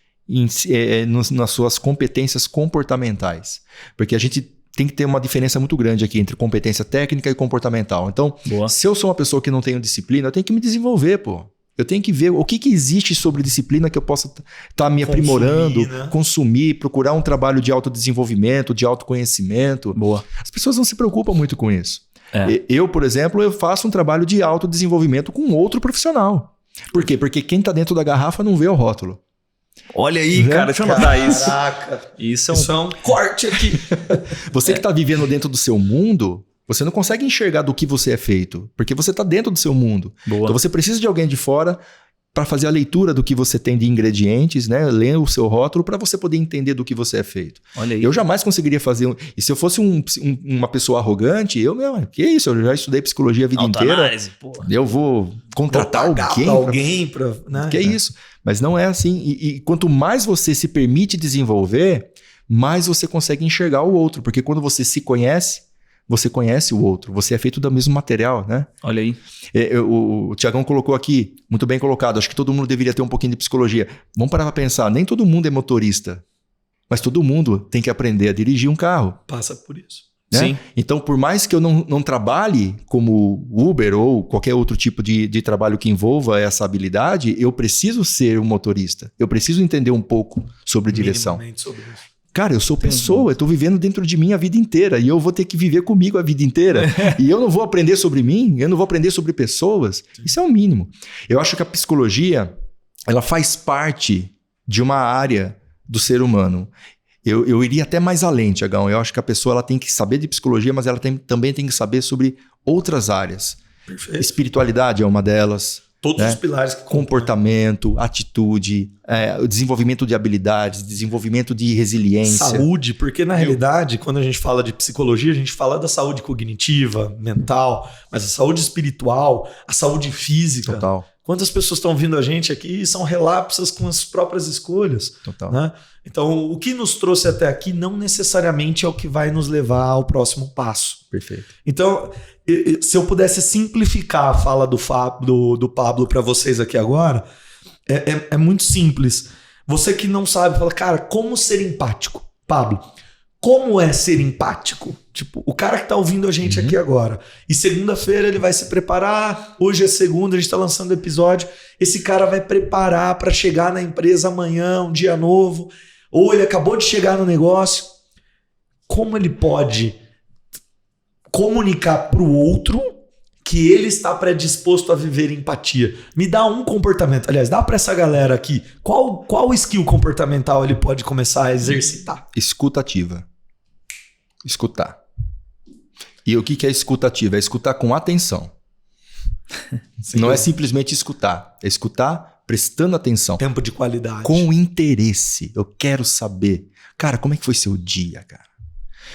nas suas competências comportamentais. Porque a gente tem que ter uma diferença muito grande aqui entre competência técnica e comportamental. Então, se eu sou uma pessoa que não tenho disciplina, eu tenho que me desenvolver, pô. Eu tenho que ver o que existe sobre disciplina que eu possa estar me aprimorando, consumir, procurar um trabalho de autodesenvolvimento, de autoconhecimento. Boa. As pessoas não se preocupam muito com isso. Eu, por exemplo, eu faço um trabalho de autodesenvolvimento com outro profissional. Por quê? Porque quem está dentro da garrafa não vê o rótulo. Olha aí, cara, deixa eu anotar isso. Caraca. Isso é um corte aqui. Você que está vivendo dentro do seu mundo, você não consegue enxergar do que você é feito, porque você está dentro do seu mundo. Boa. Então você precisa de alguém de fora para fazer a leitura do que você tem de ingredientes, né? Ler o seu rótulo para você poder entender do que você é feito. Olha aí. Eu jamais conseguiria fazer... E se eu fosse uma pessoa arrogante, que isso? Eu já estudei psicologia a vida inteira. Eu vou contratar alguém para... Né? Que é isso? Mas não é assim. E quanto mais você se permite desenvolver, mais você consegue enxergar o outro. Porque quando você se conhece, você conhece o outro. Você é feito do mesmo material, né? Olha aí. O Tiagão colocou aqui, muito bem colocado. Acho que todo mundo deveria ter um pouquinho de psicologia. Vamos parar para pensar. Nem todo mundo é motorista. Mas todo mundo tem que aprender a dirigir um carro. Passa por isso. Né? Sim. Então, por mais que eu não trabalhe como Uber ou qualquer outro tipo de trabalho que envolva essa habilidade, eu preciso ser um motorista. Eu preciso entender um pouco sobre direção. Sobre isso. Cara, eu sou pessoa, eu tô vivendo dentro de mim a vida inteira e eu vou ter que viver comigo a vida inteira. E eu não vou aprender sobre mim, eu não vou aprender sobre pessoas. Isso é o mínimo. Eu acho que a psicologia, ela faz parte de uma área do ser humano. Eu iria até mais além, Tiagão. Eu acho que a pessoa ela tem que saber de psicologia, mas ela também tem que saber sobre outras áreas. Perfeito. Espiritualidade é uma delas. Todos os pilares. Comportamento, atitude, o desenvolvimento de habilidades, desenvolvimento de resiliência. Saúde, porque na realidade, quando a gente fala de psicologia, a gente fala da saúde cognitiva, mental, mas a saúde espiritual, a saúde física. Total. Quantas pessoas estão vindo a gente aqui e são relapsas com as próprias escolhas? Total. Né? Então, o que nos trouxe até aqui não necessariamente é o que vai nos levar ao próximo passo. Perfeito. Então, se eu pudesse simplificar a fala do Pablo para vocês aqui agora, é muito simples. Você que não sabe, fala, cara, como ser empático? Pablo, como é ser empático? Tipo, o cara que tá ouvindo a gente aqui agora, e segunda-feira ele vai se preparar, hoje é segunda, a gente tá lançando o episódio, esse cara vai preparar para chegar na empresa amanhã, um dia novo, ou ele acabou de chegar no negócio. Como ele pode comunicar para o outro que ele está predisposto a viver empatia? Me dá um comportamento. Aliás, dá para essa galera aqui. Qual skill comportamental ele pode começar a exercitar? Escutativa. Escutar. E o que é escutativa? É escutar com atenção. Não é simplesmente escutar. É escutar prestando atenção. Tempo de qualidade. Com interesse. Eu quero saber. Cara, como é que foi seu dia, cara?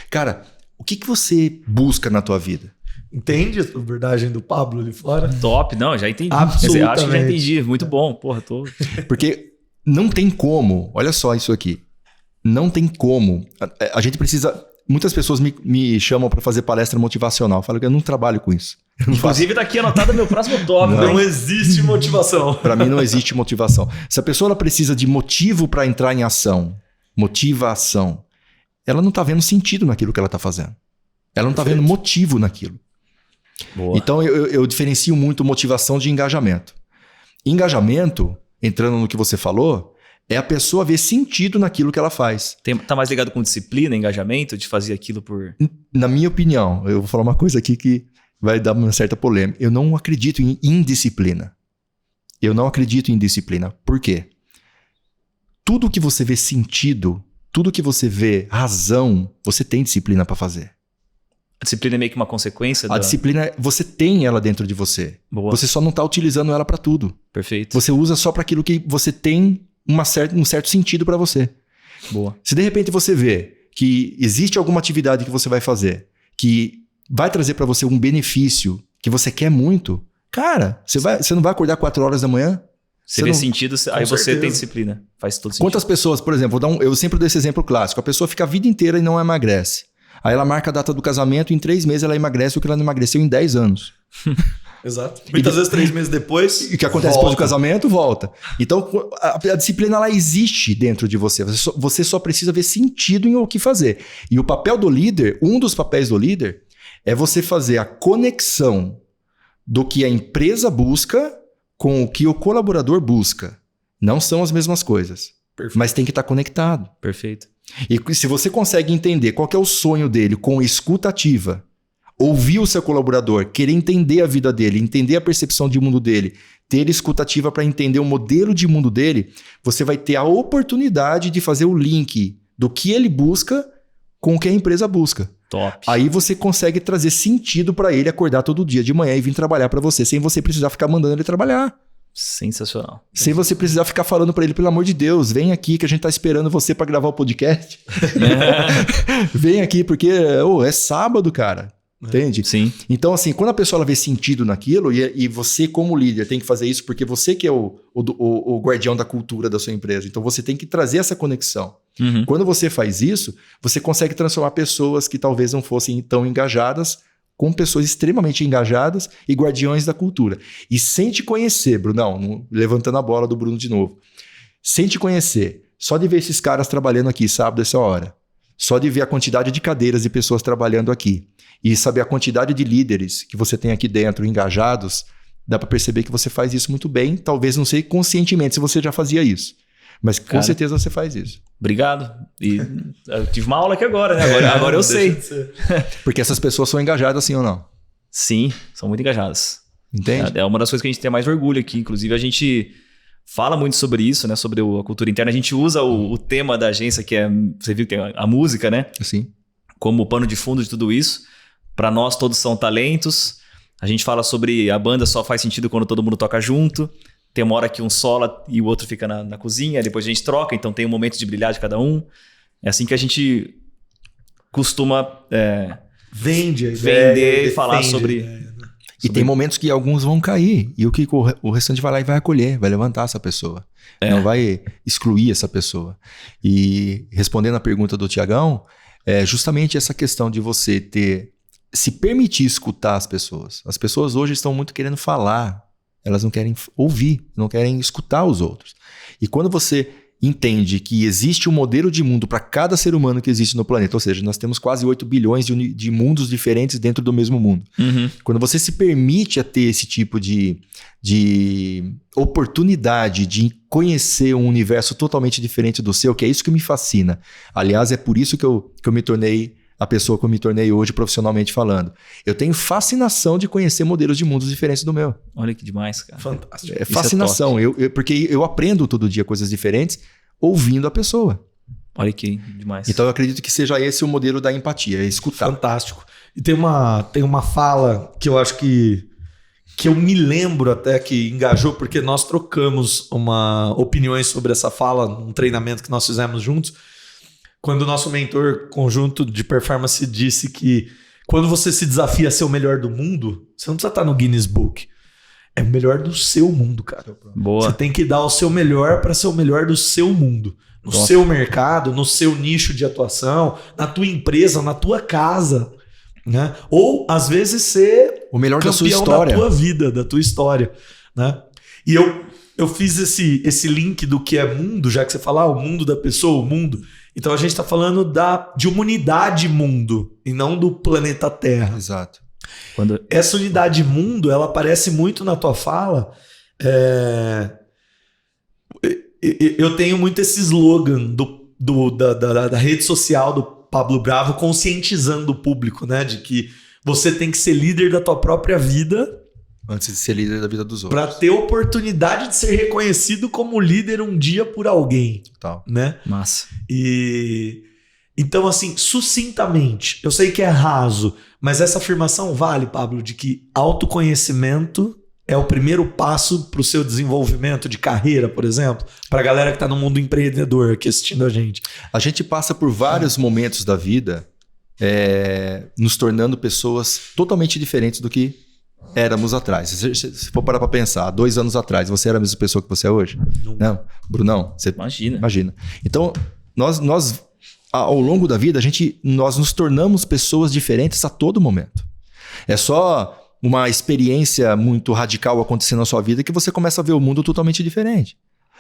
Cara, o que você busca na tua vida? Entende a abordagem do Pablo ali fora? Top, não, já entendi. Absolutamente. Acho que já entendi. Muito bom. Porra, tô... Porque não tem como, olha só isso aqui. Não tem como. A gente precisa... Muitas pessoas me chamam para fazer palestra motivacional. Eu falo que eu não trabalho com isso. Inclusive, tá aqui anotado meu próximo tópico. Não existe motivação. Para mim não existe motivação. Se a pessoa ela precisa de motivo para entrar em ação, motivação, ela não tá vendo sentido naquilo que ela tá fazendo. Ela não tá vendo motivo naquilo. Boa. Então eu diferencio muito motivação de engajamento. Engajamento, entrando no que você falou, é a pessoa ver sentido naquilo que ela faz. Tá mais ligado com disciplina, engajamento, de fazer aquilo por... Na minha opinião, eu vou falar uma coisa aqui que vai dar uma certa polêmica. Eu não acredito em indisciplina. Eu não acredito em disciplina. Por quê? Tudo que você vê sentido, tudo que você vê razão, você tem disciplina para fazer. A disciplina é meio que uma consequência A disciplina, você tem ela dentro de você. Boa. Você só não está utilizando ela para tudo. Perfeito. Você usa só para aquilo que você tem um certo sentido para você. Boa. Se de repente você vê que existe alguma atividade que você vai fazer que vai trazer para você um benefício que você quer muito, cara, você não vai acordar 4 horas da manhã? Você vê sentido, aí você tem disciplina. Faz todo sentido. Quantas pessoas, por exemplo, eu sempre dou esse exemplo clássico, a pessoa fica a vida inteira e não emagrece. Aí ela marca a data do casamento, em 3 meses ela emagrece o que ela não emagreceu em 10 anos. Exato. Muitas vezes 3 meses depois... E o que acontece depois do casamento, volta. Então, a disciplina, ela existe dentro de você. Você só precisa ver sentido em o que fazer. E o papel do líder, um dos papéis do líder, é você fazer a conexão do que a empresa busca com o que o colaborador busca. Não são as mesmas coisas. Perfeito. Mas tem que estar conectado. Perfeito. E se você consegue entender qual que é o sonho dele com escuta ativa, ouvir o seu colaborador, querer entender a vida dele, entender a percepção de mundo dele, ter escuta ativa para entender o modelo de mundo dele, você vai ter a oportunidade de fazer o link do que ele busca com o que a empresa busca. Top. Aí você consegue trazer sentido para ele acordar todo dia de manhã e vir trabalhar para você, sem você precisar ficar mandando ele trabalhar. Sensacional. Sem você precisar ficar falando para ele, pelo amor de Deus, vem aqui que a gente tá esperando você para gravar o podcast. Vem aqui porque é sábado, cara. Entende? Sim. Então, assim, quando a pessoa ela vê sentido naquilo, e você, como líder, tem que fazer isso porque você que é o guardião da cultura da sua empresa. Então, você tem que trazer essa conexão. Uhum. Quando você faz isso, você consegue transformar pessoas que talvez não fossem tão engajadas com pessoas extremamente engajadas e guardiões da cultura. E sem te conhecer, Brunão, levantando a bola do Bruno de novo, sem te conhecer, só de ver esses caras trabalhando aqui sábado essa hora, só de ver a quantidade de cadeiras de pessoas trabalhando aqui e saber a quantidade de líderes que você tem aqui dentro engajados, dá para perceber que você faz isso muito bem, talvez não sei conscientemente se você já fazia isso, mas com certeza você faz isso. Obrigado. E eu tive uma aula aqui agora, né? Agora eu sei. Porque essas pessoas são engajadas sim ou não? Sim, são muito engajadas. Entende? É uma das coisas que a gente tem mais orgulho aqui. Inclusive, a gente fala muito sobre isso, né? Sobre a cultura interna. A gente usa o tema da agência, que é... Você viu que tem a música, né? Sim. Como pano de fundo de tudo isso. Para nós, todos são talentos. A gente fala sobre a banda só faz sentido quando todo mundo toca junto. Tem uma hora que um sola e o outro fica na cozinha. Depois a gente troca, então tem um momento de brilhar de cada um. É assim que a gente costuma vender e falar E tem momentos que alguns vão cair. E o restante vai lá e vai acolher, vai levantar essa pessoa. Não vai excluir essa pessoa. E respondendo a pergunta do Tiagão, é justamente essa questão de você se permitir escutar as pessoas. As pessoas hoje estão muito querendo falar. Elas não querem ouvir, não querem escutar os outros. E quando você entende que existe um modelo de mundo para cada ser humano que existe no planeta, ou seja, nós temos quase 8 bilhões de mundos diferentes dentro do mesmo mundo. Quando você se permite a ter esse tipo de oportunidade de conhecer um universo totalmente diferente do seu, que é isso que me fascina. Aliás, é por isso que eu me tornei a pessoa que eu me tornei hoje profissionalmente falando. Eu tenho fascinação de conhecer modelos de mundos diferentes do meu. Olha que demais, cara. Fantástico. É fascinação, porque eu aprendo todo dia coisas diferentes ouvindo a pessoa. Olha que demais. Então eu acredito que seja esse o modelo da empatia, é escutar. Fantástico. E tem uma fala que eu acho que eu me lembro até que engajou, porque nós trocamos opiniões sobre essa fala num treinamento que nós fizemos juntos, quando o nosso mentor conjunto de performance disse que quando você se desafia a ser o melhor do mundo, você não precisa estar no Guinness Book. É o melhor do seu mundo, cara. Boa. Você tem que dar o seu melhor para ser o melhor do seu mundo. No seu mercado, no seu nicho de atuação, na tua empresa, na tua casa. Né? Ou, às vezes, ser o melhor da sua da história. tua vida, da tua história. Né? E eu fiz esse link do que é mundo, já que você fala o mundo da pessoa, o mundo. Então a gente está falando de uma unidade mundo e não do planeta Terra. Exato. Essa unidade mundo, ela aparece muito na tua fala. Eu tenho muito esse slogan da rede social do Pablo Bravo, conscientizando o público, né, de que você tem que ser líder da tua própria vida antes de ser líder da vida dos outros. Para ter oportunidade de ser reconhecido como líder um dia por alguém. Total. Né? Massa. Então, assim, sucintamente, eu sei que é raso, mas essa afirmação vale, Pablo, de que autoconhecimento é o primeiro passo para o seu desenvolvimento de carreira, por exemplo, para a galera que está no mundo empreendedor aqui assistindo a gente. A gente passa por vários momentos da vida nos tornando pessoas totalmente diferentes do que éramos atrás. Se for parar para pensar, 2 anos atrás, você era a mesma pessoa que você é hoje? Não. Brunão, você imagina. Então, nós ao longo da vida, nós nos tornamos pessoas diferentes a todo momento. É só uma experiência muito radical acontecendo na sua vida que você começa a ver o mundo totalmente diferente.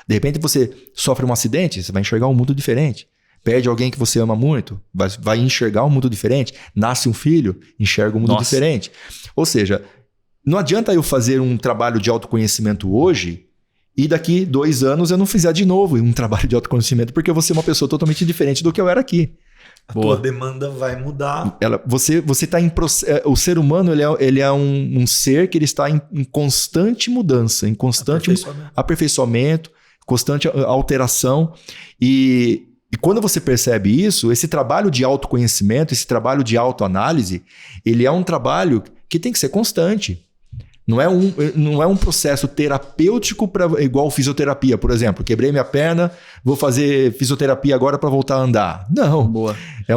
De repente você sofre um acidente, você vai enxergar um mundo diferente. Perde alguém que você ama muito, vai enxergar um mundo diferente. Nasce um filho, enxerga um mundo diferente. Ou seja, não adianta eu fazer um trabalho de autoconhecimento hoje e daqui 2 anos eu não fizer de novo um trabalho de autoconhecimento, porque eu vou ser uma pessoa totalmente diferente do que eu era aqui. A tua demanda vai mudar. Você tá o ser humano ele é um ser que ele está em constante mudança, em constante aperfeiçoamento, constante alteração. E quando você percebe isso, esse trabalho de autoconhecimento, esse trabalho de autoanálise, ele é um trabalho que tem que ser constante. Não é um processo terapêutico igual fisioterapia, por exemplo. Quebrei minha perna, vou fazer fisioterapia agora para voltar a andar. Não. Boa.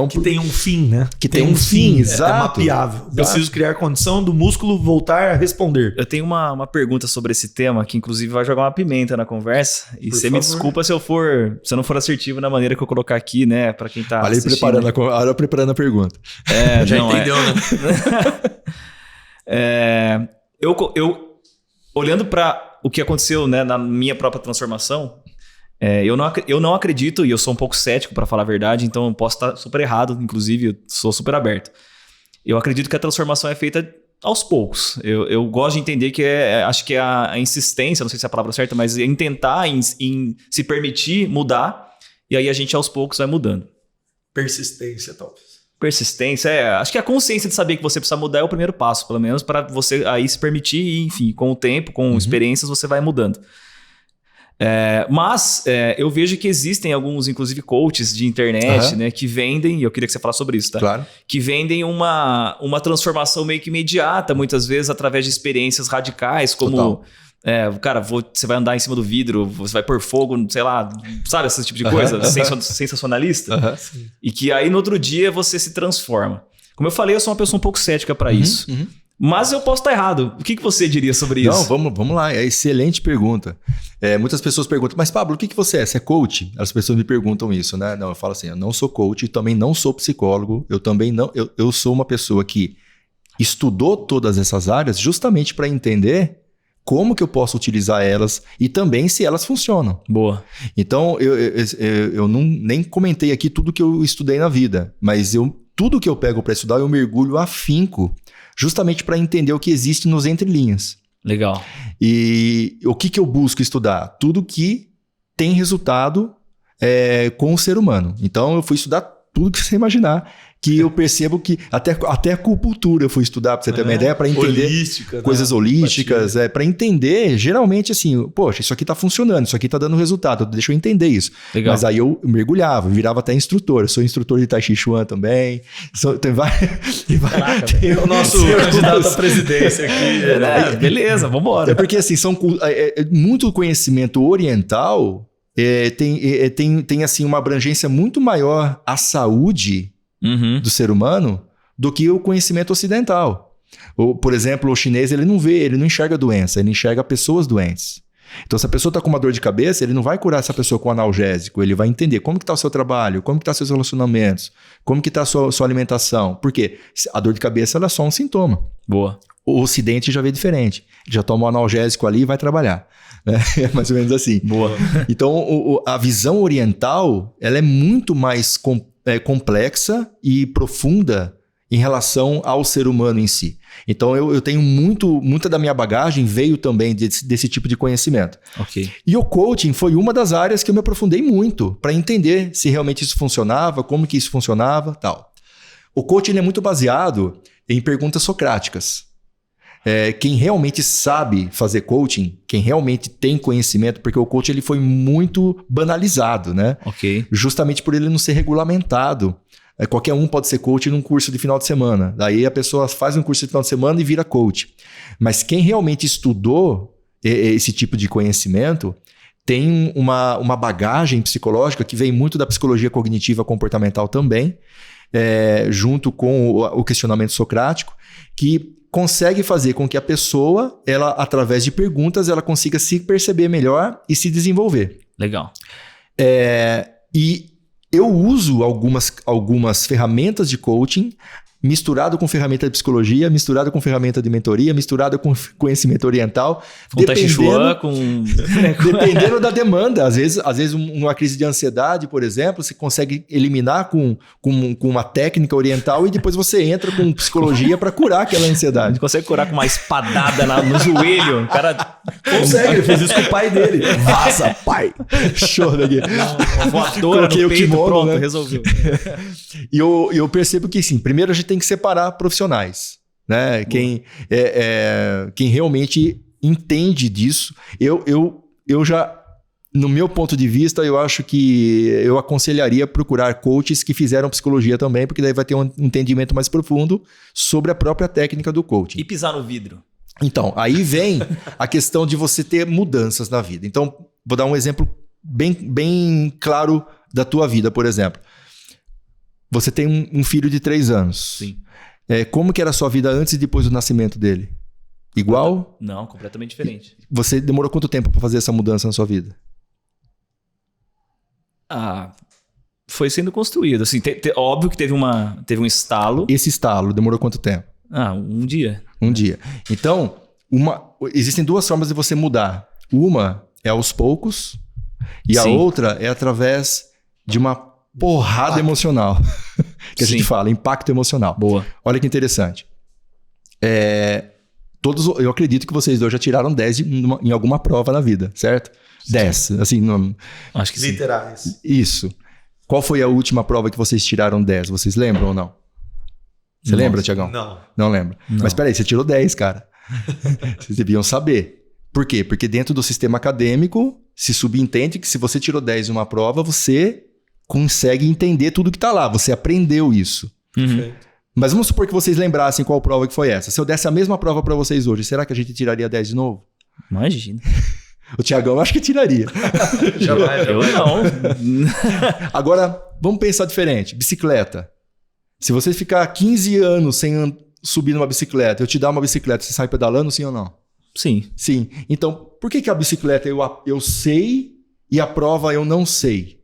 Que tem um fim, né? Que tem um fim, exato. É mapeável. Exato. Preciso criar condição do músculo voltar a responder. Eu tenho uma pergunta sobre esse tema, que inclusive vai jogar uma pimenta na conversa. E você me desculpa se eu não for assertivo na maneira que eu colocar aqui, né? Para quem tá assistindo. Preparando a pergunta. Já entendeu, né? Eu olhando para o que aconteceu, né, na minha própria transformação, eu não acredito, e eu sou um pouco cético para falar a verdade, então eu posso estar super errado, inclusive eu sou super aberto. Eu acredito que a transformação é feita aos poucos. Eu gosto de entender que acho que a insistência, não sei se é a palavra certa, mas em tentar, em se permitir mudar, e aí a gente aos poucos vai mudando. Persistência, talvez. Persistência, acho que a consciência de saber que você precisa mudar é o primeiro passo, pelo menos para você aí se permitir e, enfim, com o tempo, com experiências, você vai mudando. Mas eu vejo que existem alguns, inclusive, coaches de internet, né, que vendem, e eu queria que você falasse sobre isso, tá? Claro. Que vendem uma transformação meio que imediata, muitas vezes através de experiências radicais, como... Total. Você vai andar em cima do vidro, você vai pôr fogo, sei lá, sabe, esse tipo de coisa sensacionalista. E que aí no outro dia você se transforma. Como eu falei, eu sou uma pessoa um pouco cética para isso. Mas eu posso estar errado. O que você diria sobre isso? Não, vamos lá. É excelente pergunta. Muitas pessoas perguntam, mas Pablo, o que você é? Você é coach? As pessoas me perguntam isso, né? Não, eu falo assim, eu não sou coach, também não sou psicólogo, eu também não... Eu sou uma pessoa que estudou todas essas áreas justamente para entender como que eu posso utilizar elas e também se elas funcionam. Boa. Então, eu nem comentei aqui tudo que eu estudei na vida, mas tudo que eu pego para estudar, eu mergulho afinco, justamente para entender o que existe nos entrelinhas. Legal. E o que eu busco estudar? Tudo que tem resultado com o ser humano. Então, eu fui estudar tudo que você imaginar, que eu percebo que até a acupuntura eu fui estudar, para você ter uma ideia, para entender coisas holísticas, para entender, geralmente assim, poxa, isso aqui tá funcionando, isso aqui tá dando resultado, deixa eu entender isso. Legal. Mas aí eu mergulhava, virava até instrutor, eu sou instrutor de Tai Chi Chuan também, tem o nosso candidato à presidência aqui. Beleza, vambora. É porque assim, muito conhecimento oriental tem assim uma abrangência muito maior à saúde do ser humano do que o conhecimento ocidental. Por exemplo, o chinês ele não enxerga doença, ele enxerga pessoas doentes. Então, se a pessoa está com uma dor de cabeça, ele não vai curar essa pessoa com analgésico, ele vai entender como que está o seu trabalho, como que está seus relacionamentos, como que está a sua alimentação. Por quê? A dor de cabeça ela é só um sintoma. Boa. O Ocidente já vê diferente. Já toma um analgésico ali e vai trabalhar. É mais ou menos assim. Boa. Então, a visão oriental ela é muito mais complexa e profunda em relação ao ser humano em si. Então, eu tenho muita da minha bagagem veio também desse tipo de conhecimento. Ok. E o coaching foi uma das áreas que eu me aprofundei muito para entender se realmente isso funcionava, como que isso funcionava, tal. O coaching ele é muito baseado em perguntas socráticas. Quem realmente sabe fazer coaching, quem realmente tem conhecimento, porque o coaching ele foi muito banalizado, né? Ok. Justamente por ele não ser regulamentado. Qualquer um pode ser coach num curso de final de semana. Daí a pessoa faz um curso de final de semana e vira coach. Mas quem realmente estudou esse tipo de conhecimento tem uma bagagem psicológica que vem muito da psicologia cognitiva comportamental também, junto com o questionamento socrático, que consegue fazer com que a pessoa, ela, através de perguntas, ela consiga se perceber melhor e se desenvolver. Legal. E eu uso algumas ferramentas de coaching misturado com ferramenta de psicologia, misturado com ferramenta de mentoria, misturado com conhecimento oriental. Com Tai Chi Chuan, dependendo da demanda. Às vezes uma crise de ansiedade, por exemplo, você consegue eliminar com uma técnica oriental e depois você entra com psicologia para curar aquela ansiedade. Você consegue curar com uma espadada no joelho. O cara consegue, ele fez isso com o pai dele. Vaza, pai! Show daqui. Uma voadora no peito, kimono, pronto, né? Resolveu. E eu percebo que, sim, primeiro a gente tem que separar profissionais, né? Quem realmente entende disso. Eu já, no meu ponto de vista, eu acho que eu aconselharia procurar coaches que fizeram psicologia também, porque daí vai ter um entendimento mais profundo sobre a própria técnica do coaching. E pisar no vidro. Então, aí vem a questão de você ter mudanças na vida. Então, vou dar um exemplo bem claro da tua vida, por exemplo. Você tem um filho de 3 anos. Sim. Como que era a sua vida antes e depois do nascimento dele? Igual? Não, completamente diferente. Você demorou quanto tempo para fazer essa mudança na sua vida? Foi sendo construído. Assim, óbvio que teve um estalo. Esse estalo demorou quanto tempo? Um dia. Um dia. Então, existem 2 formas de você mudar. Uma é aos poucos e a outra é através de uma porrada emocional. Que a gente fala, impacto emocional. Boa. Olha que interessante. Eu acredito que vocês dois já tiraram 10 em alguma prova na vida, certo? 10. Assim, acho que sim. Literais. Isso. Qual foi a última prova que vocês tiraram 10? Vocês lembram ou não? Você lembra, Tiagão? Não. Não lembra. Não. Mas peraí, você tirou 10, cara. Vocês deviam saber. Por quê? Porque dentro do sistema acadêmico se subentende que se você tirou 10 em uma prova, você consegue entender tudo que está lá. Você aprendeu isso. Uhum. Mas vamos supor que vocês lembrassem qual prova que foi essa. Se eu desse a mesma prova para vocês hoje, será que a gente tiraria 10 de novo? Imagina. O Tiagão eu acho que tiraria. Jamais. Eu não. Agora, vamos pensar diferente. Bicicleta. Se você ficar 15 anos subir numa bicicleta, eu te dar uma bicicleta, você sai pedalando, sim ou não? Sim. Sim. Então, por que a bicicleta eu sei e a prova eu não sei?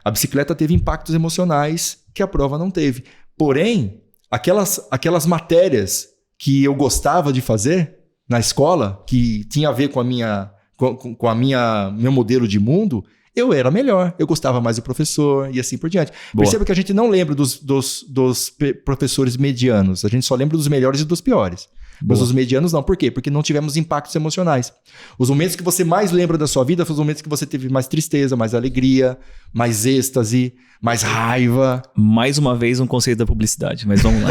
A bicicleta teve impactos emocionais que a prova não teve. Porém, aquelas matérias que eu gostava de fazer na escola, que tinha a ver com meu modelo de mundo, eu era melhor, eu gostava mais do professor e assim por diante. Boa. Perceba que a gente não lembra dos professores medianos, a gente só lembra dos melhores e dos piores. Mas os medianos não. Por quê? Porque não tivemos impactos emocionais. Os momentos que você mais lembra da sua vida foram os momentos que você teve mais tristeza, mais alegria, mais êxtase, mais raiva. Mais uma vez um conceito da publicidade, mas vamos lá.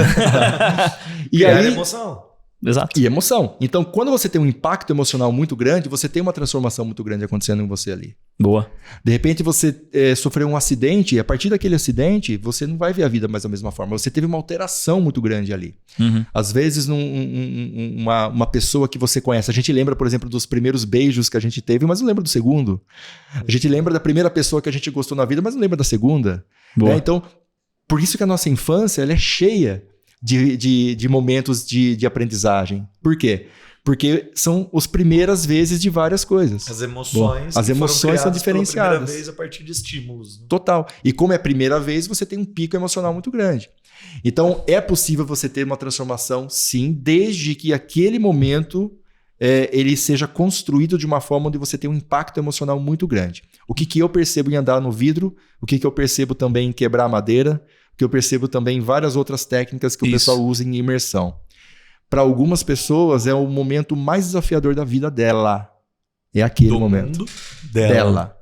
E Criar aí, emoção. Exato. e emoção. Então, quando você tem um impacto emocional muito grande, você tem uma transformação muito grande acontecendo em você ali. Boa. De repente você sofreu um acidente e a partir daquele acidente você não vai ver a vida mais da mesma forma. Você teve uma alteração muito grande ali. Uhum. Às vezes uma pessoa que você conhece, a gente lembra, por exemplo, dos primeiros beijos que a gente teve, mas não lembra do segundo. A gente lembra da primeira pessoa que a gente gostou na vida, mas não lembra da segunda. Boa. Né? Então, por isso que a nossa infância ela é cheia de momentos de aprendizagem. Por quê? Porque são as primeiras vezes de várias coisas. As emoções. As emoções são diferenciadas. Pela primeira vez a partir de estímulos. Né? Total. E como é a primeira vez, você tem um pico emocional muito grande. Então, é possível você ter uma transformação, sim, desde que aquele momento ele seja construído de uma forma onde você tem um impacto emocional muito grande. O que eu percebo em andar no vidro, o que eu percebo também em quebrar a madeira, o que eu percebo também em várias outras técnicas que o pessoal usa em imersão. Para algumas pessoas é o momento mais desafiador da vida dela. É aquele momento. Mundo dela.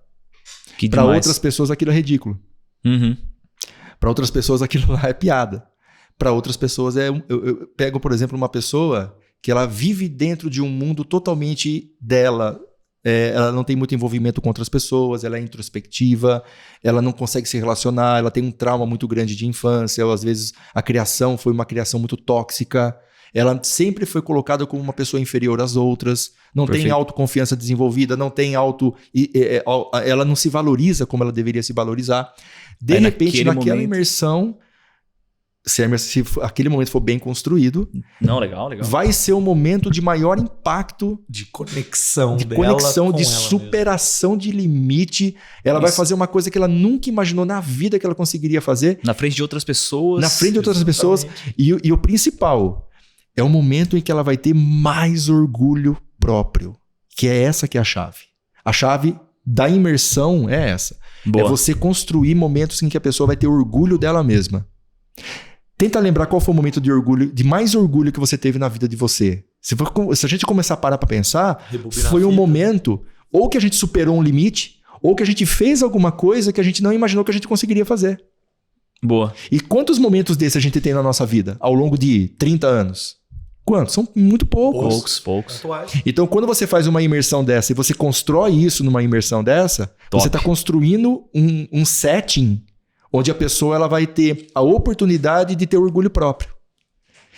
Para outras pessoas aquilo é ridículo. Uhum. Para outras pessoas aquilo lá é piada. Para outras pessoas eu pego, por exemplo, uma pessoa que ela vive dentro de um mundo totalmente dela. Ela não tem muito envolvimento com outras pessoas, ela é introspectiva, ela não consegue se relacionar, ela tem um trauma muito grande de infância, ou às vezes a criação foi uma criação muito tóxica. Ela sempre foi colocada como uma pessoa inferior às outras, não tem autoconfiança desenvolvida, não tem ela não se valoriza como ela deveria se valorizar. De repente, naquela imersão, se aquele momento for bem construído, legal. vai ser um momento de maior impacto, de conexão, de superação de limite. Ela vai fazer uma coisa que ela nunca imaginou na vida que ela conseguiria fazer. Na frente de outras pessoas. Na frente de outras pessoas. E o principal... é o momento em que ela vai ter mais orgulho próprio, que é essa que é a chave. A chave da imersão é essa. Boa. É você construir momentos em que a pessoa vai ter orgulho dela mesma. Tenta lembrar qual foi o momento de mais orgulho que você teve na vida de você. Se a gente começar a parar para pensar, foi um momento ou que a gente superou um limite, ou que a gente fez alguma coisa que a gente não imaginou que a gente conseguiria fazer. Boa. E quantos momentos desses a gente tem na nossa vida ao longo de 30 anos? Quantos? São muito poucos. Então, quando você faz uma imersão dessa e você constrói isso numa imersão dessa, você está construindo um setting onde a pessoa ela vai ter a oportunidade de ter orgulho próprio.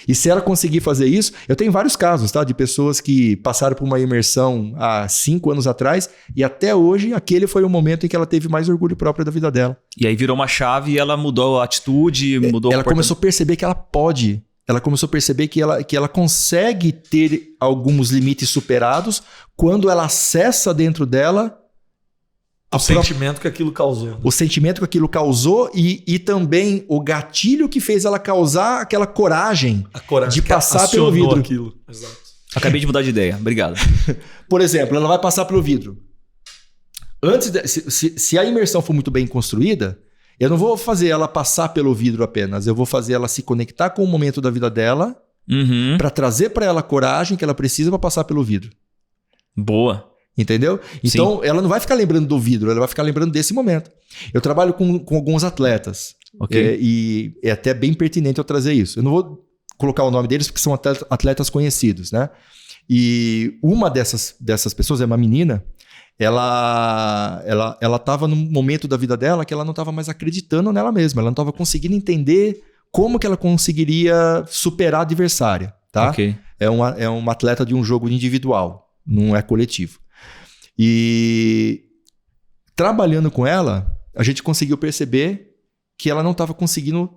E se ela conseguir fazer isso, eu tenho vários casos, tá? De pessoas que passaram por uma imersão há 5 anos atrás e até hoje aquele foi o momento em que ela teve mais orgulho próprio da vida dela. E aí virou uma chave e ela mudou a atitude, mudou Ela começou a perceber que ela pode. Ela começou a perceber que ela consegue ter alguns limites superados quando ela acessa dentro dela o sentimento que aquilo causou. Né? O sentimento que aquilo causou e também o gatilho que fez ela causar aquela coragem, de passar pelo vidro. Aquilo. Exato. Acabei de mudar de ideia. Obrigado. Por exemplo, ela vai passar pelo vidro. Se a imersão for muito bem construída, eu não vou fazer ela passar pelo vidro apenas. Eu vou fazer ela se conectar com o momento da vida dela para trazer para ela a coragem que ela precisa para passar pelo vidro. Boa. Entendeu? Então, ela não vai ficar lembrando do vidro, ela vai ficar lembrando desse momento. Eu trabalho com alguns atletas. E é até bem pertinente eu trazer isso. Eu não vou colocar o nome deles porque são atletas conhecidos, né? E uma dessas pessoas é uma menina. Ela estava num momento da vida dela que ela não estava mais acreditando nela mesma. Ela não estava conseguindo entender como que ela conseguiria superar a adversária, tá? É uma atleta de um jogo individual, não é coletivo. E trabalhando com ela, a gente conseguiu perceber que ela não estava conseguindo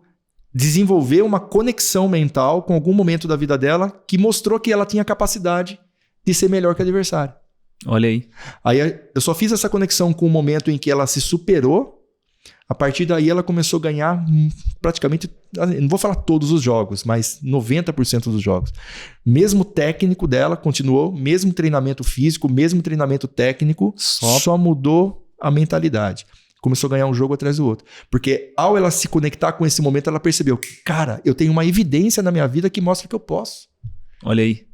desenvolver uma conexão mental com algum momento da vida dela que mostrou que ela tinha capacidade de ser melhor que o adversário. Olha aí. Aí eu só fiz essa conexão com o momento em que ela se superou. A partir daí ela começou a ganhar praticamente, não vou falar todos os jogos, mas 90% dos jogos. Mesmo técnico dela continuou, mesmo treinamento físico, mesmo treinamento técnico, só mudou a mentalidade. Começou a ganhar um jogo atrás do outro. Porque ao ela se conectar com esse momento, ela percebeu, cara, eu tenho uma evidência na minha vida que mostra que eu posso. Olha aí.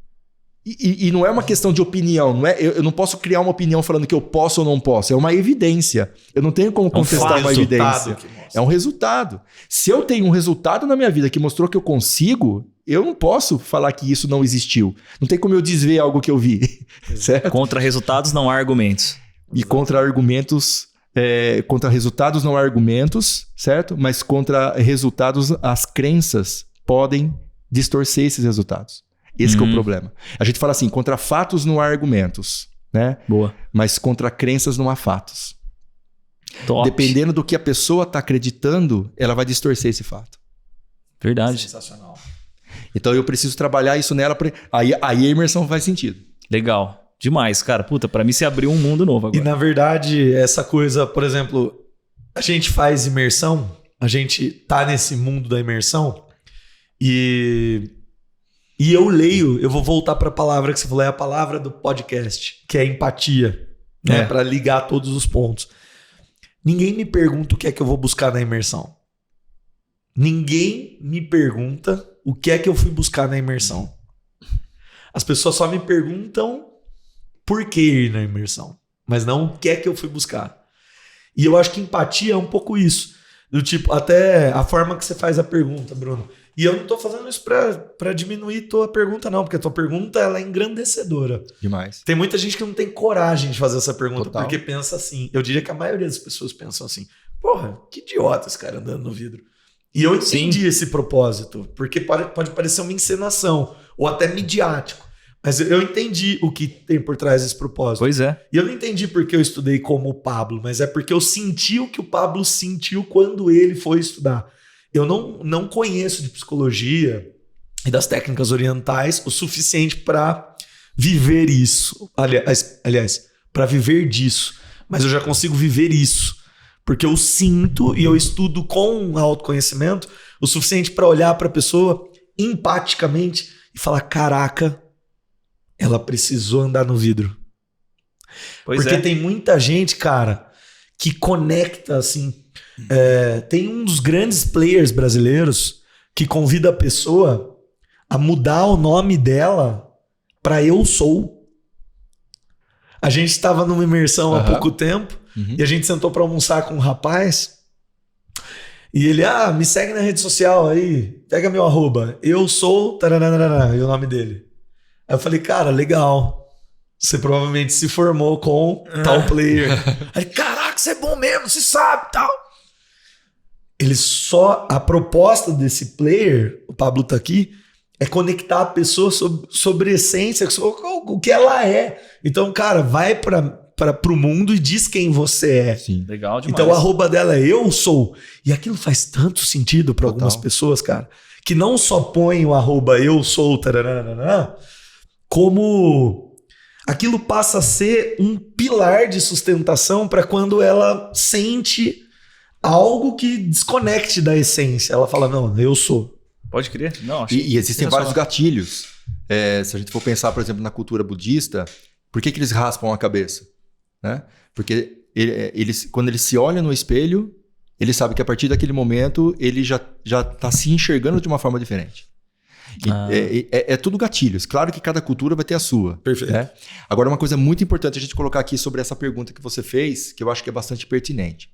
E não é uma questão de opinião, não é? Eu não posso criar uma opinião falando que eu posso ou não posso. É uma evidência. Eu não tenho como contestar uma evidência. É um resultado. Se eu tenho um resultado na minha vida que mostrou que eu consigo, eu não posso falar que isso não existiu. Não tem como eu desver algo que eu vi. Certo? Contra resultados não há argumentos. E contra argumentos... contra resultados não há argumentos, certo? Mas contra resultados, as crenças podem distorcer esses resultados. Esse que é o problema. A gente fala assim, contra fatos não há argumentos, né? Boa. Mas contra crenças não há fatos. Top. Dependendo do que a pessoa está acreditando, ela vai distorcer esse fato. Verdade. Sensacional. Então eu preciso trabalhar isso nela. Aí a imersão faz sentido. Legal. Demais, cara. Puta, pra mim se abriu um mundo novo agora. E na verdade, essa coisa, por exemplo, a gente faz imersão, a gente tá nesse mundo da imersão e eu leio, eu vou voltar para a palavra que você falou, é a palavra do podcast, que é empatia, né? Para ligar todos os pontos. Ninguém me pergunta o que é que eu vou buscar na imersão. Ninguém me pergunta o que é que eu fui buscar na imersão. As pessoas só me perguntam por que ir na imersão, mas não o que é que eu fui buscar. E eu acho que empatia é um pouco isso. Do tipo, até a forma que você faz a pergunta, Bruno. E eu não tô fazendo isso pra diminuir tua pergunta, não, porque a tua pergunta ela é engrandecedora. Demais. Tem muita gente que não tem coragem de fazer essa pergunta, Total. porque pensa assim. Eu diria que a maioria das pessoas pensam assim: porra, que idiota esse cara andando no vidro. E eu entendi esse propósito, porque pode parecer uma encenação, ou até midiático. Mas eu entendi o que tem por trás desse propósito. Pois é. E eu não entendi porque eu estudei como o Pablo, mas é porque eu senti o que o Pablo sentiu quando ele foi estudar. Eu não conheço de psicologia e das técnicas orientais o suficiente para viver isso. Aliás, para viver disso. Mas eu já consigo viver isso. Porque eu sinto e eu estudo com autoconhecimento o suficiente para olhar para a pessoa empaticamente e falar: caraca, ela precisou andar no vidro. Porque tem muita gente, cara, que conecta assim. Tem um dos grandes players brasileiros que convida a pessoa a mudar o nome dela para Eu Sou. A gente estava numa imersão há pouco tempo e a gente sentou para almoçar com um rapaz e ele, me segue na rede social aí, pega meu @, Eu Sou, taranana, e o nome dele. Aí eu falei: cara, legal. Você provavelmente se formou com tal player. Aí, caraca, você é bom mesmo, você sabe, tal. A proposta desse player, o Pablo tá aqui, é conectar a pessoa sobre a essência, sobre o que ela é. Então, cara, vai pro mundo e diz quem você é. Sim. Legal demais. Então, o @ dela é Eu Sou. E aquilo faz tanto sentido para algumas pessoas, cara, que não só põem o @ Eu Sou, taranana, como aquilo passa a ser um pilar de sustentação para quando ela sente algo que desconecte da essência. Ela fala: não, eu sou. Pode crer. Não, E existem vários gatilhos. Se a gente for pensar, por exemplo, na cultura budista, por que eles raspam a cabeça? Né? Porque quando ele se olha no espelho, ele sabe que a partir daquele momento ele já está se enxergando de uma forma diferente. É tudo gatilhos. Claro que cada cultura vai ter a sua. Perfeito. Né? Agora, uma coisa muito importante a gente colocar aqui sobre essa pergunta que você fez, que eu acho que é bastante pertinente.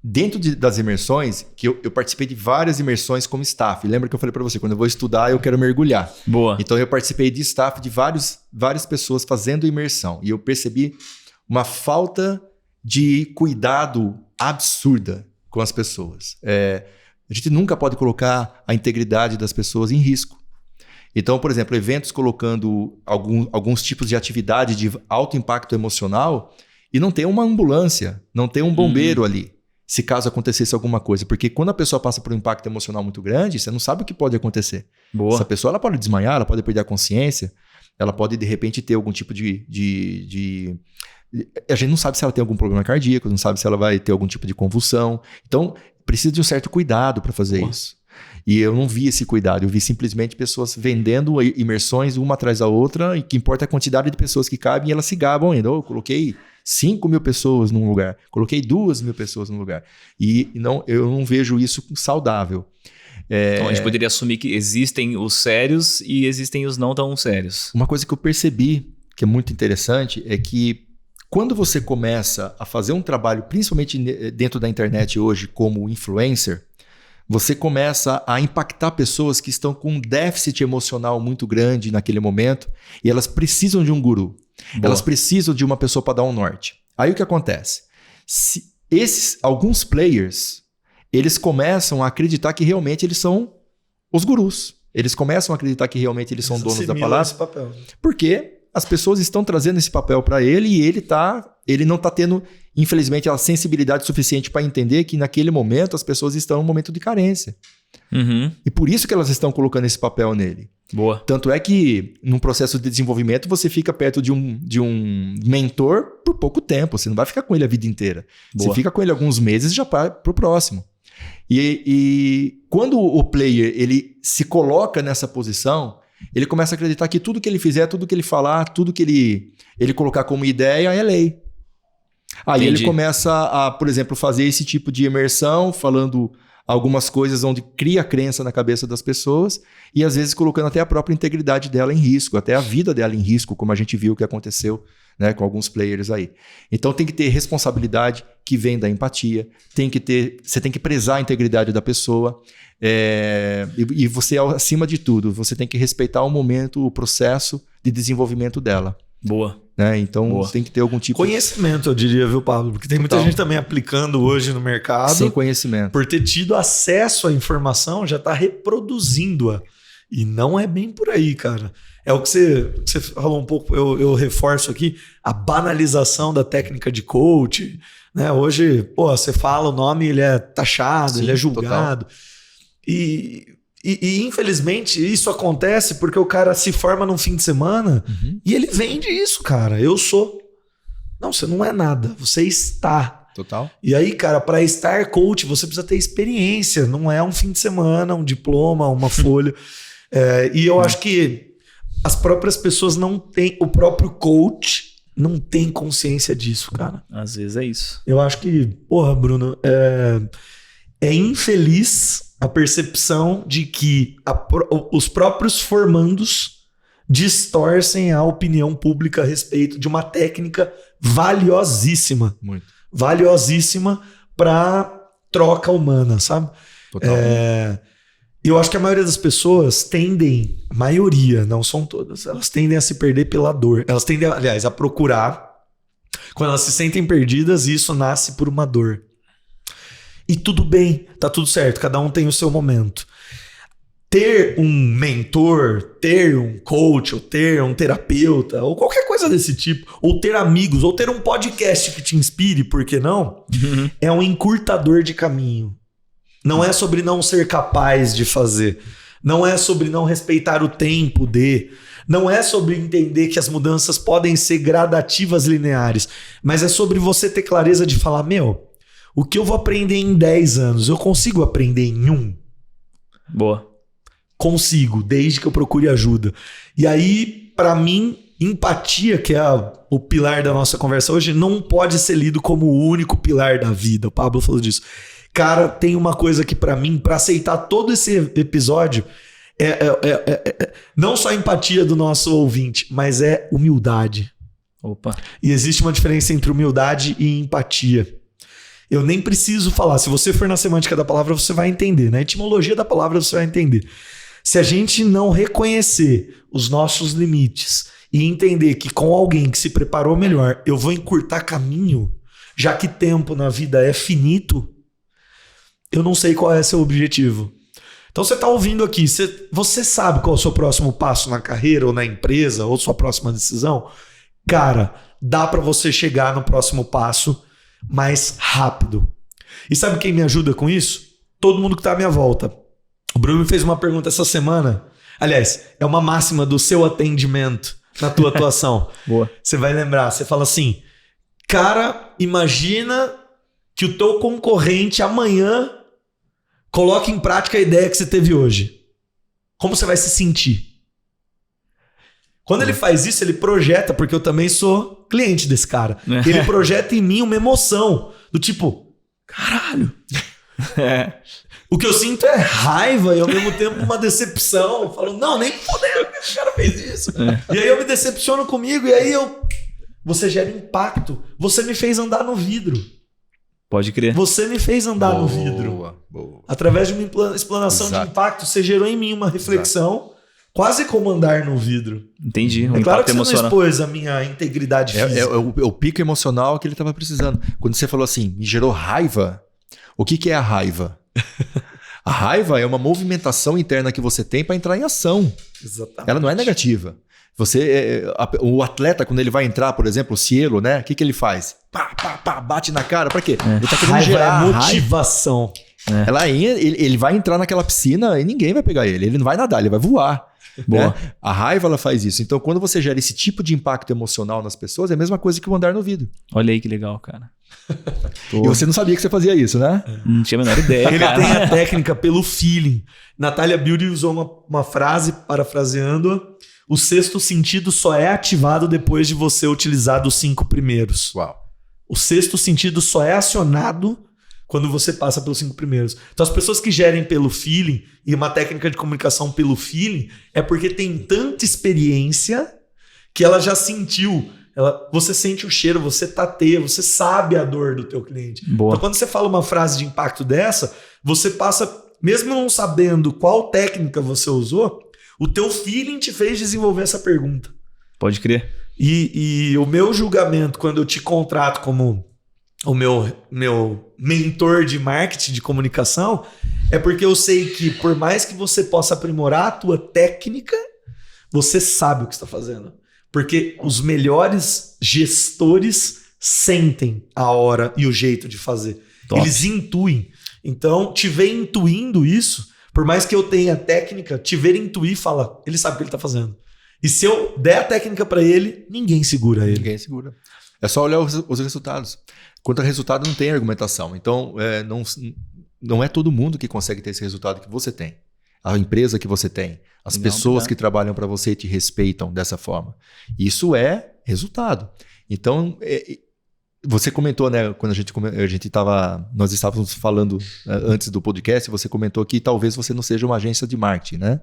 Dentro das imersões, que eu participei de várias imersões como staff. Lembra que eu falei para você, quando eu vou estudar, eu quero mergulhar. Boa. Então, eu participei de staff de várias pessoas fazendo imersão. E eu percebi uma falta de cuidado absurda com as pessoas. A gente nunca pode colocar a integridade das pessoas em risco. Então, por exemplo, eventos colocando alguns tipos de atividade de alto impacto emocional e não tem uma ambulância, não tem um bombeiro ali. se caso acontecesse alguma coisa. Porque quando a pessoa passa por um impacto emocional muito grande, você não sabe o que pode acontecer. Boa. Essa pessoa ela pode desmaiar, ela pode perder a consciência, ela pode, de repente, ter algum tipo de... A gente não sabe se ela tem algum problema cardíaco, não sabe se ela vai ter algum tipo de convulsão. Então, precisa de um certo cuidado para fazer isso. E eu não vi esse cuidado, eu vi simplesmente pessoas vendendo imersões uma atrás da outra, e que importa a quantidade de pessoas que cabem, e elas se gabam ainda. Eu coloquei 5.000 pessoas num lugar, coloquei 2.000 pessoas num lugar. E eu não vejo isso saudável. Então a gente poderia assumir que existem os sérios e existem os não tão sérios. Uma coisa que eu percebi, que é muito interessante, é que quando você começa a fazer um trabalho, principalmente dentro da internet hoje, como influencer, você começa a impactar pessoas que estão com um déficit emocional muito grande naquele momento, e elas precisam de um guru. Boa. Elas precisam de uma pessoa para dar um norte. Aí o que acontece? Alguns players, eles começam a acreditar que realmente eles são os gurus. Eles começam a acreditar que realmente eles são donos da palavra. Esse papel. Porque as pessoas estão trazendo esse papel para ele, e ele não está tendo, infelizmente, a sensibilidade suficiente para entender que naquele momento as pessoas estão em um momento de carência. Uhum. E por isso que elas estão colocando esse papel nele. Boa. Tanto é que num processo de desenvolvimento você fica perto de um mentor por pouco tempo. Você não vai ficar com ele a vida inteira. Boa. Você fica com ele alguns meses e já para o próximo. E quando o player ele se coloca nessa posição, ele começa a acreditar que tudo que ele fizer, tudo que ele falar, tudo que ele colocar como ideia é lei. Aí Entendi. Ele começa a, por exemplo, fazer esse tipo de imersão, falando algumas coisas onde cria crença na cabeça das pessoas, e às vezes colocando até a própria integridade dela em risco, até a vida dela em risco, como a gente viu que aconteceu, né, com alguns players aí. Então tem que ter responsabilidade que vem da empatia, você tem que prezar a integridade da pessoa, e você, acima de tudo, você tem que respeitar o momento, o processo de desenvolvimento dela. Boa. Né? Então Boa. Tem que ter algum tipo conhecimento, eu diria, viu, Pablo? Porque tem muita gente também aplicando hoje no mercado. Sem conhecimento. Por ter tido acesso à informação, já está reproduzindo-a. E não é bem por aí, cara. É o que você falou um pouco, eu reforço aqui, a banalização da técnica de coach. Né? Hoje, você fala o nome, ele é taxado, Sim, ele é julgado. Total. E infelizmente isso acontece porque o cara se forma num fim de semana e ele vende isso, cara. Eu sou. Não, você não é nada, você está. Total. E aí, cara, para estar coach, você precisa ter experiência. Não é um fim de semana, um diploma, uma folha. E eu acho que as próprias pessoas não têm, o próprio coach não tem consciência disso, cara. Às vezes é isso. Eu acho que, Bruno, é infeliz a percepção de que os próprios formandos distorcem a opinião pública a respeito de uma técnica valiosíssima. Muito. Valiosíssima para troca humana, sabe? Total. Eu acho que a maioria das pessoas maioria, não são todas, elas tendem a se perder pela dor. Elas tendem, aliás, a procurar. Quando elas se sentem perdidas, isso nasce por uma dor. E tudo bem, tá tudo certo, cada um tem o seu momento. Ter um mentor, ter um coach, ou ter um terapeuta, ou qualquer coisa desse tipo, ou ter amigos, ou ter um podcast que te inspire, por que não? Uhum. É um encurtador de caminho. Não é sobre não ser capaz de fazer. Não é sobre não respeitar o tempo de... Não é sobre entender que as mudanças podem ser gradativas, lineares. Mas é sobre você ter clareza de falar, o que eu vou aprender em 10 anos, eu consigo aprender em 1? Boa. Consigo, desde que eu procure ajuda. E aí, para mim, empatia, que é o pilar da nossa conversa hoje, não pode ser lido como o único pilar da vida. O Pablo falou disso. Cara, tem uma coisa que para mim, para aceitar todo esse episódio, não só a empatia do nosso ouvinte, mas é humildade. Opa. E existe uma diferença entre humildade e empatia. Eu nem preciso falar. Se você for na semântica da palavra, você vai entender. Na etimologia da palavra, você vai entender. Se a gente não reconhecer os nossos limites e entender que com alguém que se preparou melhor, eu vou encurtar caminho, já que tempo na vida é finito, eu não sei qual é seu objetivo. Então você está ouvindo aqui, você sabe qual é o seu próximo passo na carreira ou na empresa ou sua próxima decisão? Cara, dá para você chegar no próximo passo mais rápido. E sabe quem me ajuda com isso? Todo mundo que tá à minha volta. O Bruno me fez uma pergunta essa semana. Aliás, é uma máxima do seu atendimento na tua atuação. Boa. Você vai lembrar, você fala assim, cara, imagina que o teu concorrente amanhã coloque em prática a ideia que você teve hoje. Como você vai se sentir? Quando ele faz isso, ele projeta, porque eu também sou cliente desse cara. Ele projeta em mim uma emoção do tipo, caralho. O que eu sinto é raiva e ao mesmo tempo uma decepção. Eu falo, não, nem fodendo que esse cara fez isso. E aí eu me decepciono comigo e aí você gera impacto. Você me fez andar no vidro. Pode crer. Você me fez andar no vidro. Boa. Através de uma explanação de impacto, você gerou em mim uma reflexão, quase como andar no vidro. Entendi. É claro que você não expôs a minha integridade física. É o pico emocional que ele estava precisando. Quando você falou assim, me gerou raiva, o que é a raiva? A raiva é uma movimentação interna que você tem para entrar em ação. Exatamente. Ela não é negativa. O atleta, quando ele vai entrar, por exemplo, o Cielo, né? O que ele faz? Pá, bate na cara. Pra quê? Ele tá querendo Raiva gerar é motivação. Ele vai entrar naquela piscina e ninguém vai pegar ele. Ele não vai nadar, ele vai voar. Boa. Né? A raiva, ela faz isso. Então, quando você gera esse tipo de impacto emocional nas pessoas, é a mesma coisa que o andar no vidro. Olha aí que legal, cara. E você não sabia que você fazia isso, né? Não tinha a menor ideia, Ele cara. tem a técnica pelo feeling. Natália Beauty usou uma frase, parafraseando, o sexto sentido só é ativado depois de você utilizar os 5 primeiros. Uau. O sexto sentido só é acionado quando você passa pelos 5 primeiros. Então as pessoas que gerem pelo feeling, e uma técnica de comunicação pelo feeling, é porque tem tanta experiência que ela já sentiu. Você sente o cheiro, você tateia, você sabe a dor do teu cliente. Boa. Então quando você fala uma frase de impacto dessa, você passa, mesmo não sabendo qual técnica você usou, o teu feeling te fez desenvolver essa pergunta. Pode crer. E o meu julgamento, quando eu te contrato como o meu mentor de marketing, de comunicação, é porque eu sei que por mais que você possa aprimorar a tua técnica, você sabe o que está fazendo. Porque os melhores gestores sentem a hora e o jeito de fazer. Top. Eles intuem. Então, te ver intuindo isso, por mais que eu tenha técnica, te ver intuir, fala, ele sabe o que ele está fazendo. E se eu der a técnica para ele, ninguém segura ele. Ninguém segura. É só olhar os resultados. Quanto a resultado, não tem argumentação. Então, não é todo mundo que consegue ter esse resultado que você tem. A empresa que você tem. As pessoas que trabalham para você e te respeitam dessa forma. Isso é resultado. Então, você comentou, né? Quando nós estávamos falando antes do podcast, você comentou que talvez você não seja uma agência de marketing, né?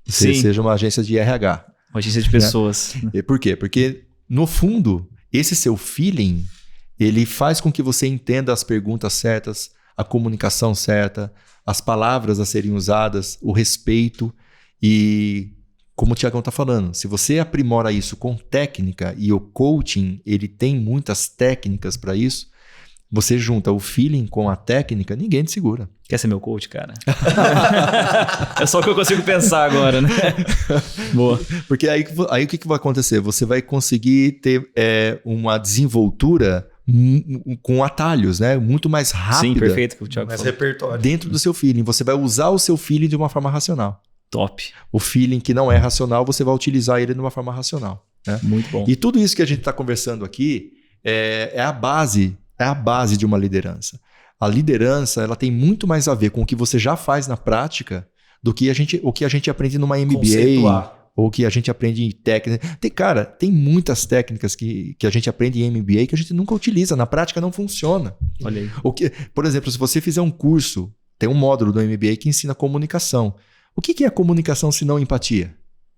Você seja uma agência de RH. Uma agência de pessoas. Né? Por quê? Porque, no fundo, esse seu feeling, ele faz com que você entenda as perguntas certas, a comunicação certa, as palavras a serem usadas, o respeito. E, como o Thiagão está falando, se você aprimora isso com técnica, e o coaching, ele tem muitas técnicas para isso, você junta o feeling com a técnica, ninguém te segura. Quer ser meu coach, cara? É só o que eu consigo pensar agora, né? Boa. Porque aí o que vai acontecer? Você vai conseguir ter uma desenvoltura com atalhos, né? Muito mais rápida. Sim, perfeito. Que o Thiago Mais falou. repertório. Dentro do seu feeling. Você vai usar o seu feeling de uma forma racional. Top. O feeling que não é racional, você vai utilizar ele de uma forma racional. Né? Muito bom. E tudo isso que a gente está conversando aqui é a base de uma liderança. A liderança, ela tem muito mais a ver com o que você já faz na prática do que o que a gente aprende numa MBA. Conceituar. Ou que a gente aprende em técnica. Tem muitas técnicas que a gente aprende em MBA que a gente nunca utiliza. Na prática não funciona. Olha aí. Por exemplo, se você fizer um curso, tem um módulo do MBA que ensina comunicação. O que é comunicação se não empatia?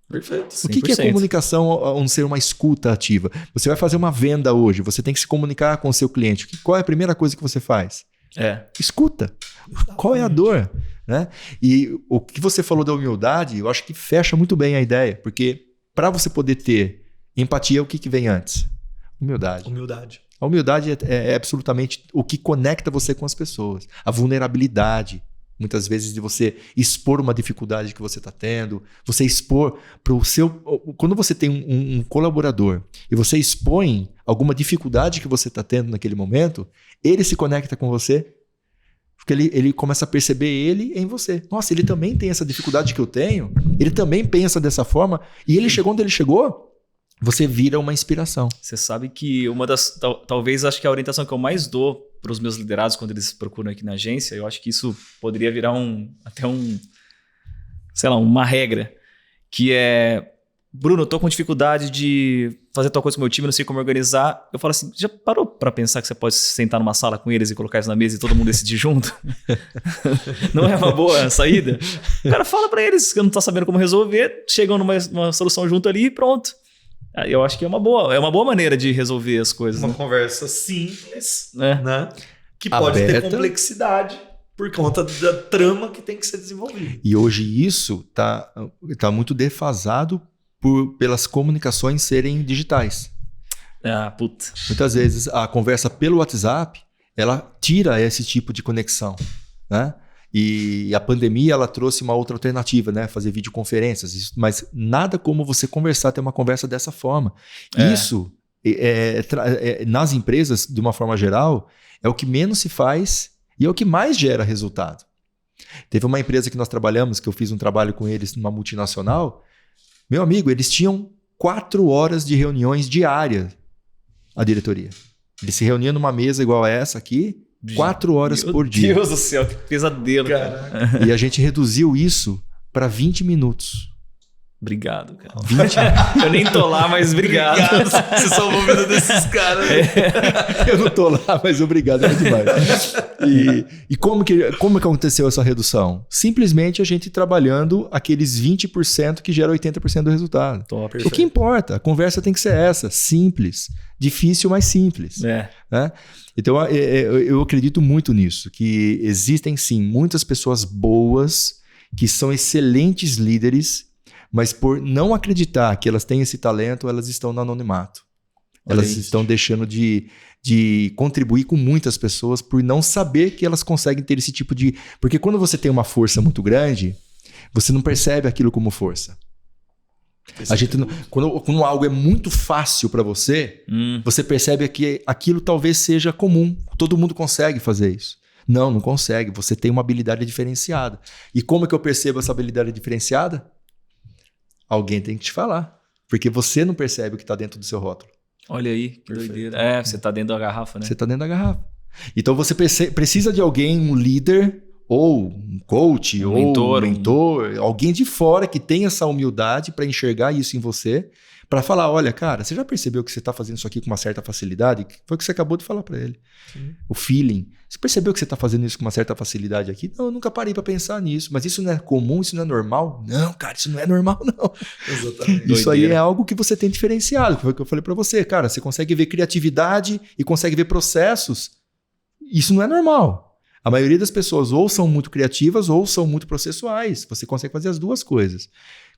Perfeito. O que é comunicação a não ser uma escuta ativa? Você vai fazer uma venda hoje, você tem que se comunicar com o seu cliente. Qual é a primeira coisa que você faz? Escuta. Qual é a dor? Né? E o que você falou da humildade, eu acho que fecha muito bem a ideia, porque para você poder ter empatia, o que vem antes? Humildade. A humildade é absolutamente o que conecta você com as pessoas. A vulnerabilidade, muitas vezes, de você expor uma dificuldade que você está tendo, você expor para o seu... Quando você tem um colaborador e você expõe alguma dificuldade que você está tendo naquele momento, ele se conecta com você. Porque ele começa a perceber ele em você. Nossa, ele também tem essa dificuldade que eu tenho. Ele também pensa dessa forma. E ele chegou onde ele chegou, você vira uma inspiração. Você sabe que uma das... Talvez acho que a orientação que eu mais dou para os meus liderados quando eles procuram aqui na agência, eu acho que isso poderia virar sei lá, uma regra. Que é... Bruno, eu tô com dificuldade de fazer tal coisa com o meu time, não sei como organizar. Eu falo assim, já parou pra pensar que você pode sentar numa sala com eles e colocar isso na mesa e todo mundo decidir junto? Não é uma boa saída? O cara fala pra eles que não tá sabendo como resolver, chegam numa solução junto ali e pronto. Eu acho que é uma boa maneira de resolver as coisas. Uma né? conversa simples, É. né? Que pode ter Aberta. complexidade por conta da trama que tem que ser desenvolvida. E hoje isso tá muito defasado pelas comunicações serem digitais. Ah, puta. Muitas vezes a conversa pelo WhatsApp, ela tira esse tipo de conexão, né? E a pandemia, ela trouxe uma outra alternativa, né? Fazer videoconferências, mas nada como você ter uma conversa dessa forma. Isso, nas empresas, de uma forma geral, é o que menos se faz e é o que mais gera resultado. Teve uma empresa que nós trabalhamos, que eu fiz um trabalho com eles numa multinacional. Meu amigo, eles tinham 4 horas de reuniões diárias, a diretoria. Eles se reuniam numa mesa igual a essa aqui, 4 horas por dia. Meu Deus do céu, que pesadelo, cara. E a gente reduziu isso para 20 minutos. Obrigado, cara. Eu nem tô lá, mas obrigado. Você salvou a vida desses caras. Eu não tô lá, mas obrigado, é demais. E como que aconteceu essa redução? Simplesmente a gente trabalhando aqueles 20% que gera 80% do resultado. O que importa? A conversa tem que ser essa, simples. Difícil, mas simples. É. Né? Então, eu acredito muito nisso, que existem, sim, muitas pessoas boas que são excelentes líderes, mas por não acreditar que elas têm esse talento, elas estão no anonimato. Elas estão deixando de contribuir com muitas pessoas por não saber que elas conseguem ter esse tipo de... Porque quando você tem uma força muito grande, você não percebe aquilo como força. A gente não, quando algo é muito fácil para você, você percebe que aquilo talvez seja comum. Todo mundo consegue fazer isso. Não consegue. Você tem uma habilidade diferenciada. E como é que eu percebo essa habilidade diferenciada? Alguém tem que te falar. Porque você não percebe o que está dentro do seu rótulo. Olha aí, que doideira. Você está dentro da garrafa, né? Você está dentro da garrafa. Então você precisa de alguém, um líder, ou um coach, ou um mentor, alguém de fora que tenha essa humildade para enxergar isso em você, para falar, olha, cara, você já percebeu que você está fazendo isso aqui com uma certa facilidade? Foi o que você acabou de falar para ele. Sim. O feeling. Você percebeu que você está fazendo isso com uma certa facilidade aqui? Não, eu nunca parei para pensar nisso. Mas isso não é comum? Isso não é normal? Não, cara, isso não é normal, não. Exatamente. Isso aí é algo que você tem diferenciado. Foi o que eu falei para você. Cara, você consegue ver criatividade e consegue ver processos. Isso não é normal. A maioria das pessoas ou são muito criativas ou são muito processuais. Você consegue fazer as duas coisas.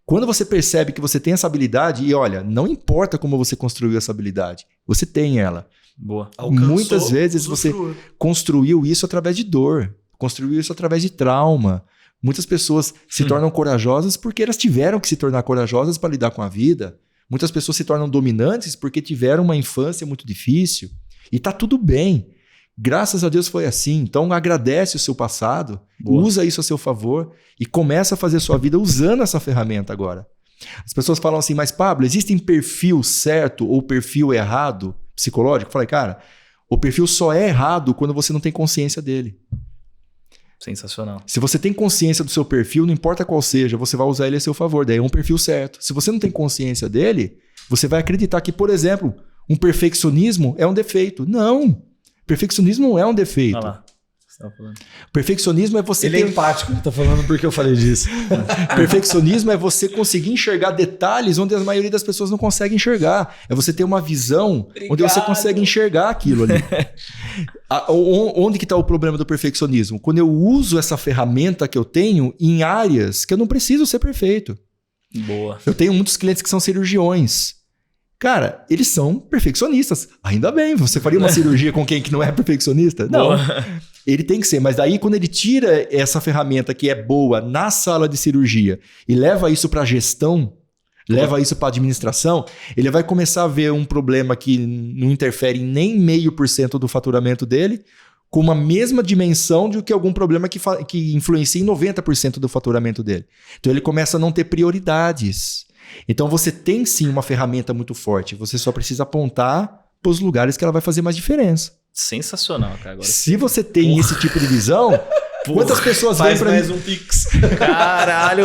Quando você percebe que você tem essa habilidade, e olha, não importa como você construiu essa habilidade, você tem ela. Boa. Muitas vezes você construiu isso através de dor, construiu isso através de trauma. Muitas pessoas se tornam corajosas porque elas tiveram que se tornar corajosas para lidar com a vida. Muitas pessoas se tornam dominantes porque tiveram uma infância muito difícil. E tá tudo bem. Graças a Deus foi assim. Então agradece o seu passado, usa isso a seu favor e começa a fazer sua vida usando essa ferramenta agora. As pessoas falam assim, mas Pablo, existe perfil certo ou perfil errado psicológico? Eu falei, cara, o perfil só é errado quando você não tem consciência dele. Sensacional. Se você tem consciência do seu perfil, não importa qual seja, você vai usar ele a seu favor. Daí é um perfil certo. Se você não tem consciência dele, você vai acreditar que, por exemplo, um perfeccionismo é um defeito. Não! Perfeccionismo não é um defeito. Olha lá. Você tava falando. Perfeccionismo é você... Ele é empático, tá falando porque eu falei disso. Perfeccionismo é você conseguir enxergar detalhes onde a maioria das pessoas não consegue enxergar. É você ter uma visão onde você consegue enxergar aquilo ali. Onde que está o problema do perfeccionismo? Quando eu uso essa ferramenta que eu tenho em áreas que eu não preciso ser perfeito. Boa. Eu tenho muitos clientes que são cirurgiões. Cara, eles são perfeccionistas. Ainda bem, você faria uma cirurgia com quem que não é perfeccionista? Não. Ele tem que ser, mas daí quando ele tira essa ferramenta que é boa na sala de cirurgia e leva isso para a gestão, leva isso para a administração, ele vai começar a ver um problema que não interfere em nem 0,5% do faturamento dele, com uma mesma dimensão de que algum problema que influencia em 90% do faturamento dele. Então ele começa a não ter prioridades. Então você tem sim uma ferramenta muito forte, você só precisa apontar para os lugares que ela vai fazer mais diferença. Sensacional, cara. Agora, se você tem esse tipo de visão, quantas pessoas vêm para mais um pix. Caralho,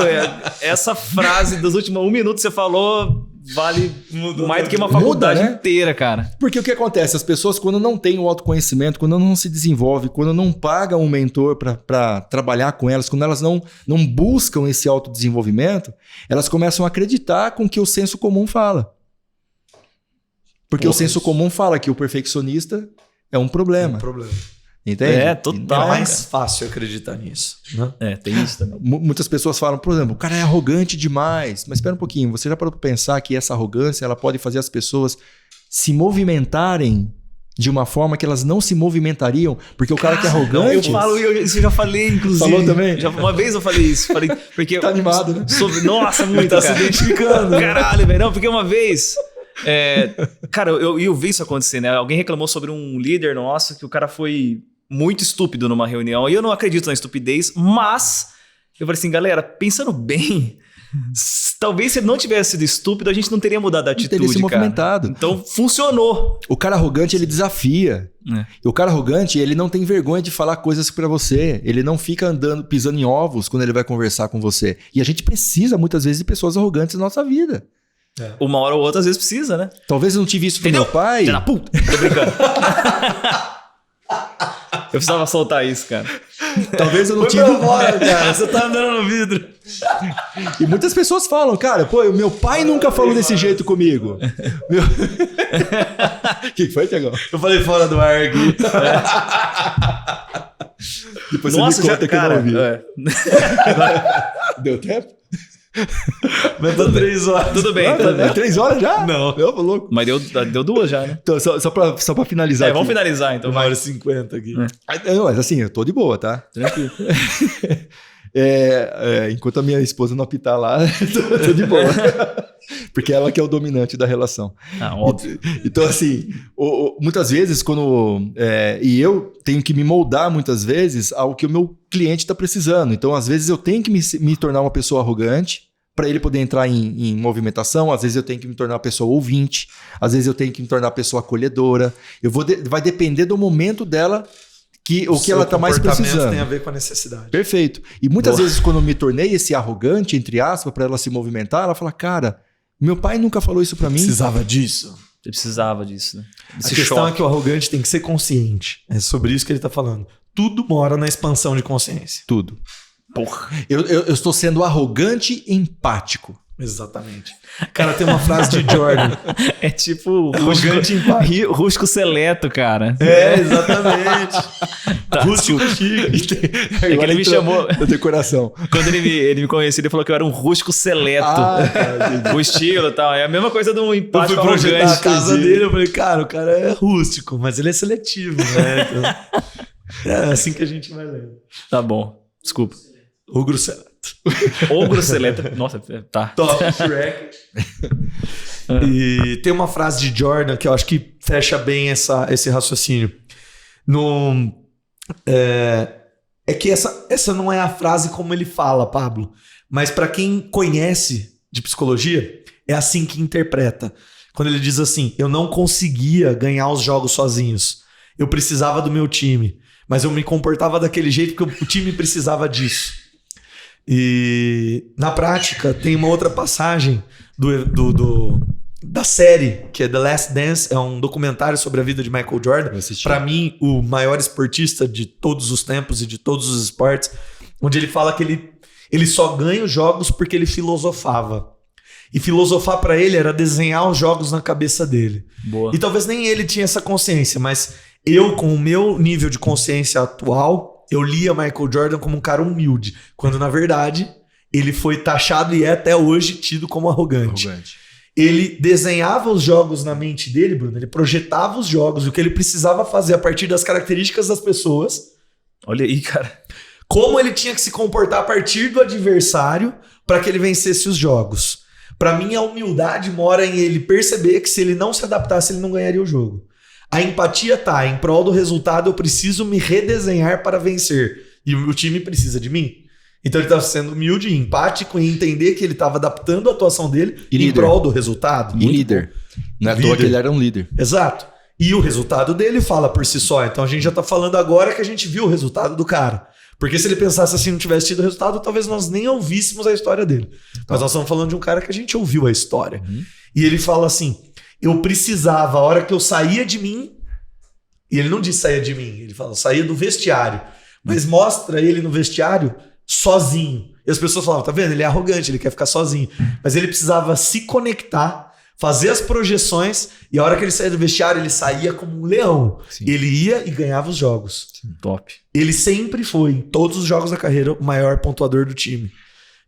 essa frase dos últimos 1 minuto que você falou vale mais do que uma faculdade inteira, cara. Porque o que acontece? As pessoas, quando não têm o autoconhecimento, quando não se desenvolvem, quando não pagam um mentor para trabalhar com elas, quando elas não buscam esse autodesenvolvimento, elas começam a acreditar com o que o senso comum fala. Porque o senso comum fala que o perfeccionista é um problema. É um problema. Entende? Total. É mais fácil acreditar nisso. Né? Tem isso também. Muitas pessoas falam, por exemplo, o cara é arrogante demais. Mas espera um pouquinho, você já parou para pensar que essa arrogância ela pode fazer as pessoas se movimentarem de uma forma que elas não se movimentariam? Porque o cara que é arrogante... Eu falo isso, eu já falei, inclusive. Falou também? Uma vez eu falei isso. Porque tá animado, né? Nossa, muito, tá cara. se identificando. Caralho, velho. Não, porque uma vez... cara, eu vi isso acontecer, né? Alguém reclamou sobre um líder nosso que o cara foi muito estúpido numa reunião. E eu não acredito na estupidez, mas eu falei assim, galera, pensando bem, talvez se ele não tivesse sido estúpido, a gente não teria mudado a atitude, teria se cara. movimentado. Então, funcionou. O cara arrogante, ele desafia. E o cara arrogante, ele não tem vergonha de falar coisas pra você. Ele não fica pisando em ovos quando ele vai conversar com você. E a gente precisa, muitas vezes, de pessoas arrogantes na nossa vida. Uma hora ou outra, às vezes, precisa, né? Talvez eu não tive isso do meu pai. Filha da puta. Tô brincando. Eu precisava soltar isso, cara. Talvez eu não Foi tive... pra fora, cara. Você tá andando no vidro. E muitas pessoas falam, cara, pô, meu pai nunca falou desse jeito comigo. O que foi, Tiagão? Eu falei fora do ar aqui. Depois Nossa, você me conta que eu não ouvi. Deu tempo? Mas tô 3 horas. Tudo bem. É 3 horas já? Não. Eu, louco. Mas deu 2 já, né? Então, só pra finalizar Vamos aqui. finalizar, então. 1h50 aqui. Não, mas assim, eu tô de boa, tá? Tranquilo. Enquanto a minha esposa não apitar lá, tô de boa. Porque ela que é o dominante da relação. Óbvio. Então, assim, muitas vezes, e eu tenho que me moldar, muitas vezes, ao que o meu cliente está precisando. Então, às vezes, eu tenho que me tornar uma pessoa arrogante para ele poder entrar em movimentação. Às vezes, eu tenho que me tornar uma pessoa ouvinte. Às vezes, eu tenho que me tornar uma pessoa acolhedora. Vai depender do momento dela, o que ela está mais precisando. Tem a ver com a necessidade. Perfeito. E muitas vezes, quando eu me tornei esse arrogante, entre aspas, para ela se movimentar, ela fala, cara, meu pai nunca falou isso para mim. Precisava disso. Ele precisava disso, né? A questão é que o arrogante tem que ser consciente. É sobre isso que ele tá falando. Tudo mora na expansão de consciência. Tudo. Porra. Eu estou sendo arrogante e empático. Exatamente. Cara, tem uma frase de Jordan. É tipo Arrogante rústico seleto, cara. Exatamente. Rústico chique. É que ele me chamou... Da decoração. Quando ele me conhecia, ele falou que eu era um rústico seleto. O estilo e tal. É a mesma coisa de um empático arrogante. Eu fui projetar a casa Entendi. dele, eu falei, cara, o cara é rústico, mas ele é seletivo, né? Então, é assim que a gente vai lendo. Tá bom. Desculpa. Ogro seleto. Ogro seleto. Nossa, tá. Top Shrek. E tem uma frase de Jordan que eu acho que fecha bem esse raciocínio. É que essa não é a frase como ele fala, Pablo. Mas para quem conhece de psicologia, é assim que interpreta. Quando ele diz assim, eu não conseguia ganhar os jogos sozinhos. Eu precisava do meu time. Mas eu me comportava daquele jeito porque o time precisava disso. E na prática tem uma outra passagem da série, que é The Last Dance, é um documentário sobre a vida de Michael Jordan. Para mim, o maior esportista de todos os tempos e de todos os esportes, onde ele fala que ele só ganha os jogos porque ele filosofava. E filosofar para ele era desenhar os jogos na cabeça dele. Boa. E talvez nem ele tinha essa consciência, mas eu, com o meu nível de consciência atual, eu lia Michael Jordan como um cara humilde, quando na verdade ele foi taxado e é até hoje tido como arrogante. Ele desenhava os jogos na mente dele, Bruno, ele projetava os jogos, o que ele precisava fazer a partir das características das pessoas. Olha aí, cara. Como ele tinha que se comportar a partir do adversário para que ele vencesse os jogos. Para mim, a humildade mora em ele perceber que se ele não se adaptasse, ele não ganharia o jogo. A empatia tá em prol do resultado, eu preciso me redesenhar para vencer. E o time precisa de mim. Então ele estava sendo humilde e empático em entender que ele estava adaptando a atuação dele em prol do resultado. E líder. Não é à toa que ele era um líder. Exato. E o resultado dele fala por si só. Então a gente já tá falando agora que a gente viu o resultado do cara. Porque se ele pensasse assim, não tivesse tido resultado, talvez nós nem ouvíssemos a história dele. Mas nós estamos falando de um cara que a gente ouviu a história. E ele fala assim, eu precisava, a hora que eu saía de mim, e ele não diz saía de mim, ele fala saía do vestiário. Mas mostra ele no vestiário sozinho. E as pessoas falavam, tá vendo? Ele é arrogante, ele quer ficar sozinho. Mas ele precisava se conectar, fazer as projeções, e a hora que ele saía do vestiário, ele saía como um leão. Sim. Ele ia e ganhava os jogos. Sim, top. Ele sempre foi, em todos os jogos da carreira, o maior pontuador do time.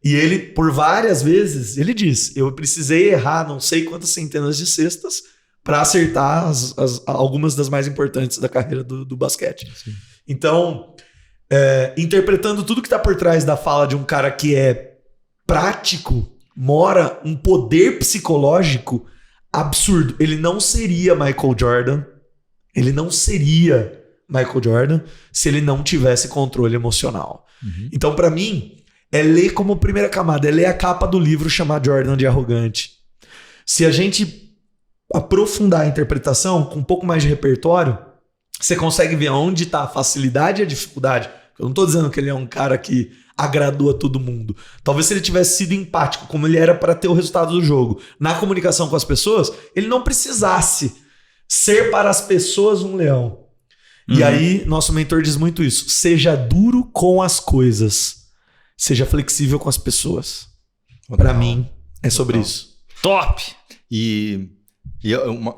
E ele, por várias vezes, ele diz, eu precisei errar não sei quantas centenas de cestas para acertar algumas das mais importantes da carreira do basquete. Sim. Então, interpretando tudo que está por trás da fala de um cara que é prático, mora um poder psicológico absurdo. Ele não seria Michael Jordan. Ele não seria Michael Jordan se ele não tivesse controle emocional. Então, para mim, é ler como primeira camada. É ler a capa do livro chamado Jordan de Arrogante. Se a gente aprofundar a interpretação com um pouco mais de repertório, você consegue ver onde está a facilidade e a dificuldade. Eu não estou dizendo que ele é um cara que agradou a todo mundo. Talvez se ele tivesse sido empático, como ele era para ter o resultado do jogo, na comunicação com as pessoas, ele não precisasse ser para as pessoas um leão. E aí, nosso mentor diz muito isso. Seja duro com as coisas. Seja flexível com as pessoas. Para mim, é sobre isso. Top! E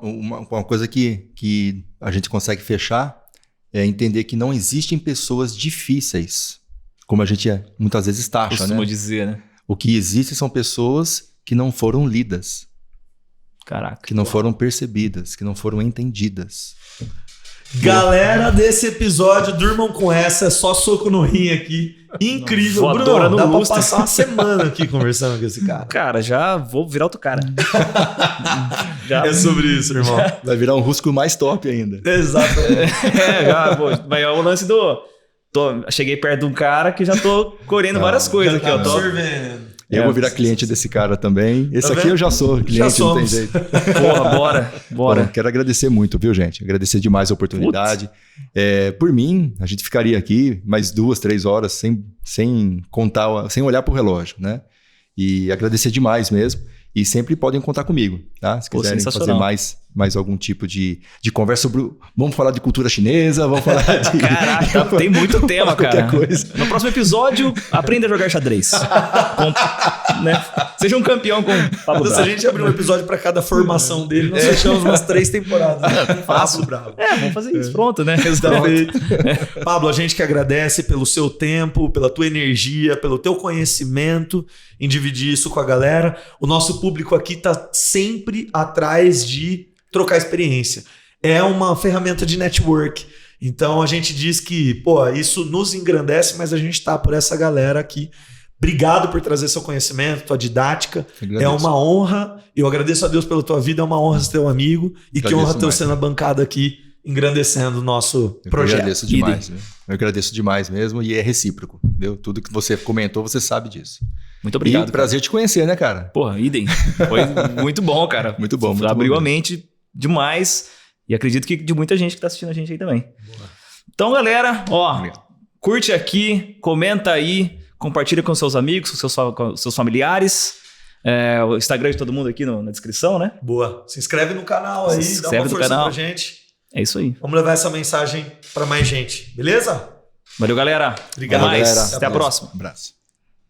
uma coisa que a gente consegue fechar é entender que não existem pessoas difíceis, como a gente muitas vezes taxa, costuma né? dizer, né? O que existe são pessoas que não foram lidas. Caraca. Que não foram percebidas, que não foram entendidas. Galera desse episódio, durmam com essa, é só soco no rim aqui. Incrível. Voadora Bruno, dá no pra passar uma semana aqui conversando com esse cara. Cara, já vou virar outro cara. É sobre isso, irmão. Vai virar um Rusco mais top ainda. Exatamente. Já vou. Mas é o lance do... cheguei perto de um cara que já tô colhendo várias coisas aqui, ó. Absorvendo. Eu vou virar cliente desse cara também. Esse aqui eu já sou cliente, não tem jeito. Porra, bora. Bom, quero agradecer muito, viu, gente? Agradecer demais a oportunidade. Por mim, a gente ficaria aqui mais 2, 3 horas sem contar, sem olhar pro relógio, né? E agradecer demais mesmo. E sempre podem contar comigo, tá? Se quiserem fazer mais algum tipo de conversa sobre... Vamos falar de cultura chinesa, vamos falar de... Caraca, tem muito tema, cara. Coisa. No próximo episódio, aprenda a jogar xadrez. Né? Seja um campeão com o Pablo Bravo. Se a gente abrir um episódio para cada formação dele, nós fechamos umas 3 temporadas. Pablo Bravo. Vamos fazer isso. Pronto, né? Pablo, a gente que agradece pelo seu tempo, pela tua energia, pelo teu conhecimento em dividir isso com a galera. O nosso público aqui tá sempre atrás de trocar experiência. É uma ferramenta de network. Então a gente diz que, isso nos engrandece, mas a gente tá por essa galera aqui. Obrigado por trazer seu conhecimento, tua didática. É uma honra. Eu agradeço a Deus pela tua vida, é uma honra ser teu amigo. E que honra ter você na bancada aqui, engrandecendo o nosso projeto. Eu agradeço demais. Eu agradeço demais mesmo e é recíproco. Entendeu? Tudo que você comentou, você sabe disso. Muito obrigado. E prazer te conhecer, né, cara? Porra, idem. Foi muito bom, cara. Muito bom. Abriu a mente demais. E acredito que de muita gente que tá assistindo a gente aí também. Boa. Então, galera, curte aqui, comenta aí, compartilha com seus amigos, com seus familiares. O Instagram de todo mundo aqui na descrição, né? Boa. Se inscreve no canal aí, dá uma força pra gente. É isso aí. Vamos levar essa mensagem pra mais gente, beleza? Valeu, galera. Obrigado. Até a próxima. Um abraço.